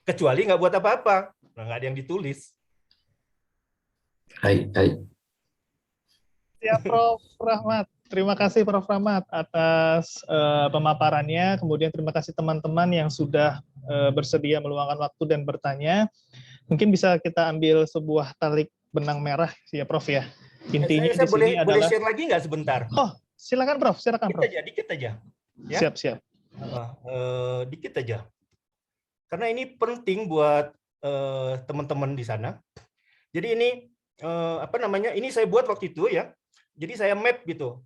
Kecuali nggak buat apa-apa, nggak ada yang ditulis. Hai. Ya, Prof Rahmat. Terima kasih Prof Rahmat atas pemaparannya. Kemudian terima kasih teman-teman yang sudah bersedia meluangkan waktu dan bertanya. Mungkin bisa kita ambil sebuah talik benang merah ya, Prof ya. Intinya saya di sini adalah. Boleh share lagi nggak sebentar? Oh, silakan Prof. Silakan Prof. Dikit aja. Ya? Siap. Dikit aja. Karena ini penting buat teman-teman di sana. Jadi ini ini saya buat waktu itu ya. Jadi saya map gitu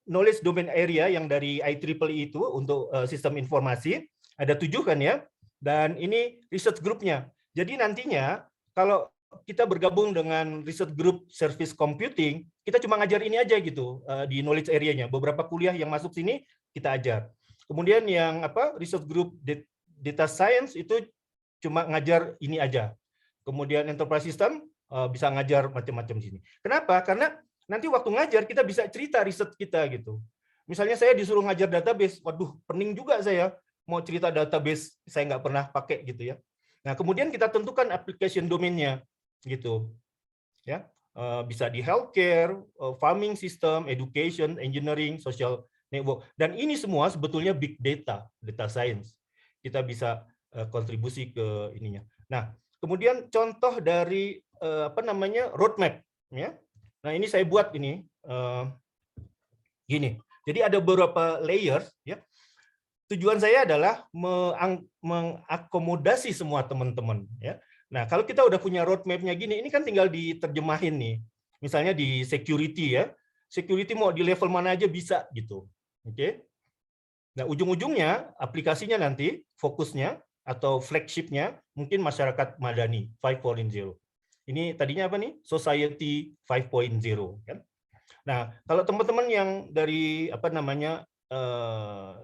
knowledge domain area yang dari IEEE itu untuk sistem informasi ada 7 kan ya. Dan ini research groupnya. Jadi nantinya kalau kita bergabung dengan research group service computing, kita cuma ngajar ini aja gitu di knowledge area-nya. Beberapa kuliah yang masuk sini kita ajar. Kemudian yang research group data science itu cuma ngajar ini aja. Kemudian enterprise system bisa ngajar macam-macam di sini. Kenapa? Karena nanti waktu ngajar kita bisa cerita riset kita gitu. Misalnya saya disuruh ngajar database, waduh pening juga saya mau cerita database saya nggak pernah pakai gitu ya. Nah kemudian kita tentukan application domainnya gitu, ya bisa di healthcare, farming system, education, engineering, social network, dan ini semua sebetulnya big data, data science. Kita bisa kontribusi ke ininya. Nah kemudian contoh dari roadmap, ya. Nah ini saya buat ini gini. Jadi ada beberapa layers ya. Tujuan saya adalah mengakomodasi semua teman-teman ya. Nah, kalau kita udah punya roadmap-nya gini, ini kan tinggal diterjemahin nih. Misalnya di security ya. Security mau di level mana aja bisa gitu. Oke. Nah, ujung-ujungnya aplikasinya nanti fokusnya atau flagship-nya mungkin masyarakat madani 5.0. Ini tadinya apa nih? Society 5.0 kan. Nah, kalau teman-teman yang dari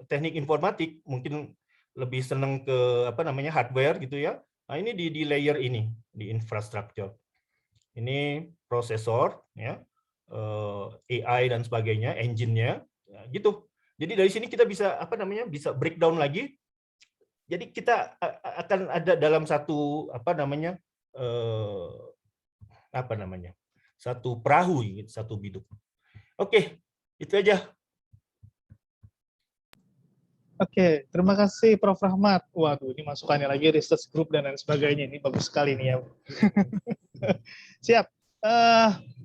teknik informatik mungkin lebih senang ke hardware gitu ya. Nah, ini di layer ini, di infrastructure. Ini prosesor ya, AI dan sebagainya, engine-nya gitu. Jadi dari sini kita bisa bisa breakdown lagi. Jadi kita akan ada dalam satu satu perahu, satu biduk. Oke, itu aja. Oke, terima kasih Prof Rahmat. Waduh, ini masukannya lagi research group dan lain sebagainya. Ini bagus sekali nih ya. Siap.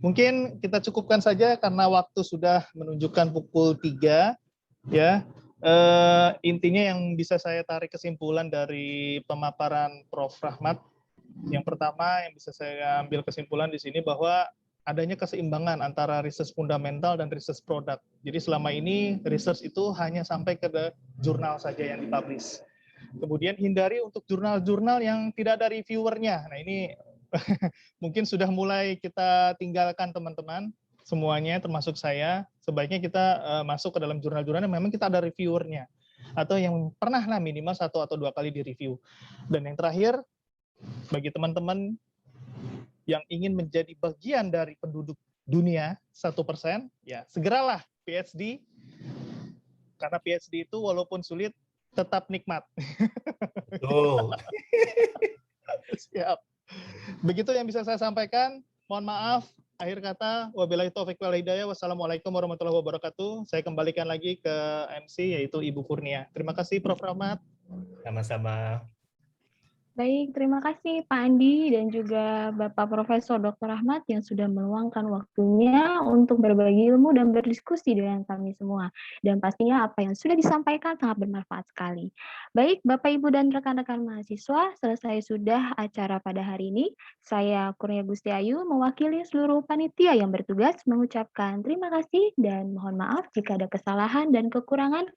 Mungkin kita cukupkan saja karena waktu sudah menunjukkan pukul 3 ya. Intinya yang bisa saya tarik kesimpulan dari pemaparan Prof Rahmat, yang pertama yang bisa saya ambil kesimpulan di sini bahwa adanya keseimbangan antara research fundamental dan research product. Jadi selama ini research itu hanya sampai ke jurnal saja yang dipublish. Kemudian hindari untuk jurnal-jurnal yang tidak ada reviewernya. Nah ini mungkin sudah mulai kita tinggalkan teman-teman semuanya, termasuk saya. Sebaiknya kita masuk ke dalam jurnal-jurnal yang memang kita ada reviewernya, atau yang pernah lah minimal 1 atau 2 kali di-review. Dan yang terakhir, bagi teman-teman yang ingin menjadi bagian dari penduduk dunia 1%, ya segeralah PhD, karena PhD itu walaupun sulit tetap nikmat. Betul. Siap. Begitu yang bisa saya sampaikan. Mohon maaf. Akhir kata, wabillahi taufiq wal hidayah. Wassalamualaikum warahmatullahi wabarakatuh. Saya kembalikan lagi ke MC, yaitu Ibu Kurnia. Terima kasih, Prof. Rahmat. Sama-sama. Baik, terima kasih Pak Andi dan juga Bapak Profesor Dr. Rahmat yang sudah meluangkan waktunya untuk berbagi ilmu dan berdiskusi dengan kami semua. Dan pastinya apa yang sudah disampaikan sangat bermanfaat sekali. Baik, Bapak, Ibu, dan rekan-rekan mahasiswa, selesai sudah acara pada hari ini. Saya Kurnia Gusti Ayu mewakili seluruh panitia yang bertugas mengucapkan terima kasih dan mohon maaf jika ada kesalahan dan kekurangan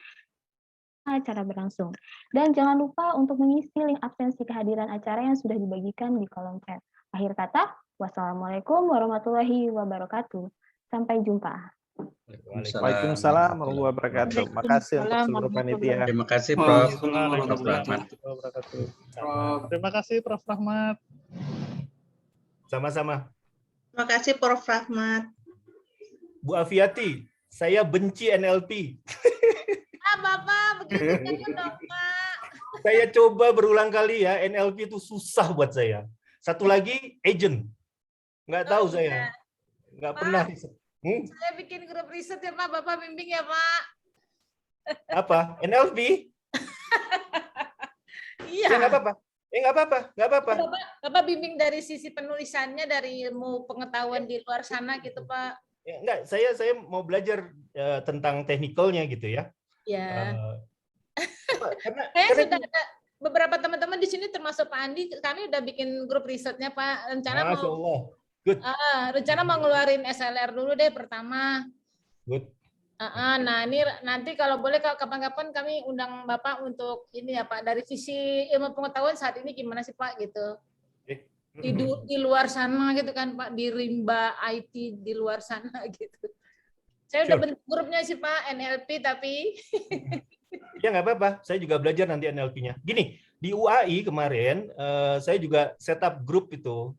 acara berlangsung. Dan jangan lupa untuk mengisi link absensi kehadiran acara yang sudah dibagikan di kolom chat. Akhir kata, wassalamualaikum warahmatullahi wabarakatuh. Sampai jumpa. Waalaikumsalam warahmatullahi wabarakatuh. Terima kasih untuk seluruh panitia. Terima kasih, Prof. Terima kasih, Prof. Rahmat. Sama-sama. Terima kasih Prof. Rahmat. Bu Afiati, saya benci NLP. Bapak, begitu dong, Pak. Saya coba berulang kali ya, NLP itu susah buat saya. Satu lagi, agent. Nggak tahu saya. Nggak pernah. Saya bikin grup riset ya, Pak. Bapak bimbing ya, Pak. Apa? NLP? Iya. Ya, nggak apa-apa. Nggak apa-apa. Nggak apa-apa. Bapak bimbing dari sisi penulisannya, dari ilmu pengetahuan di luar sana gitu, Pak. Ya, enggak, saya mau belajar tentang teknikalnya gitu ya. Ya. Karena Sudah ada beberapa teman-teman di sini termasuk Pak Andi, kami udah bikin grup risetnya, Pak. Rencana Masya mau Allah. Good. Rencana mau ngeluarin SLR dulu deh pertama. Good. Nah ini nanti kalau boleh kapan-kapan kami undang Bapak untuk ini ya Pak, dari sisi ilmu pengetahuan saat ini gimana sih Pak gitu. Di luar sana gitu kan Pak, di rimba IT di luar sana gitu. Saya udah bentuk grupnya sih Pak, NLP tapi. Ya nggak apa-apa, saya juga belajar nanti NLP-nya. Gini, di UAI kemarin saya juga setup grup itu.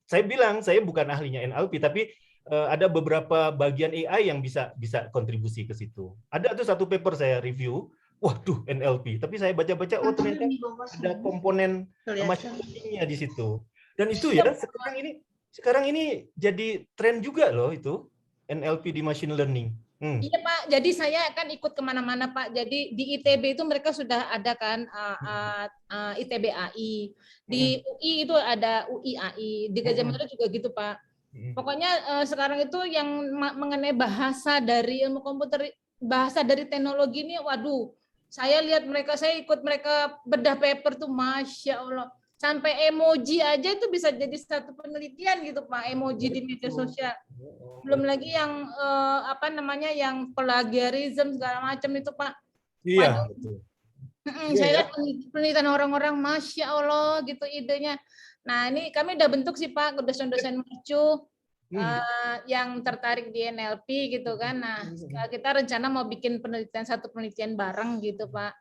Saya bilang saya bukan ahlinya NLP, tapi ada beberapa bagian AI yang bisa kontribusi ke situ. Ada tuh satu paper saya review, waduh NLP, tapi saya baca-baca, oh ternyata ada komponen machine learning-nya di situ. Dan itu ya sekarang ini jadi tren juga loh itu. NLP di machine learning. Iya Pak, jadi saya akan ikut kemana-mana Pak. Jadi di ITB itu mereka sudah ada kan ITB AI, di UI itu ada UI AI, di Gajah Mada juga gitu Pak. Pokoknya sekarang itu yang mengenai bahasa dari ilmu komputer, bahasa dari teknologi ini, waduh, saya lihat mereka, saya ikut mereka bedah paper tuh, Masya Allah. Sampai emoji aja itu bisa jadi satu penelitian gitu Pak, emoji di media sosial. Belum lagi yang yang plagiarism segala macam itu Pak. Iya. Saya lihat penelitian orang-orang, Masya Allah gitu idenya. Nah ini kami udah bentuk sih Pak, dosen-dosen mercu yang tertarik di NLP gitu kan. Nah kita rencana mau bikin satu penelitian bareng gitu Pak.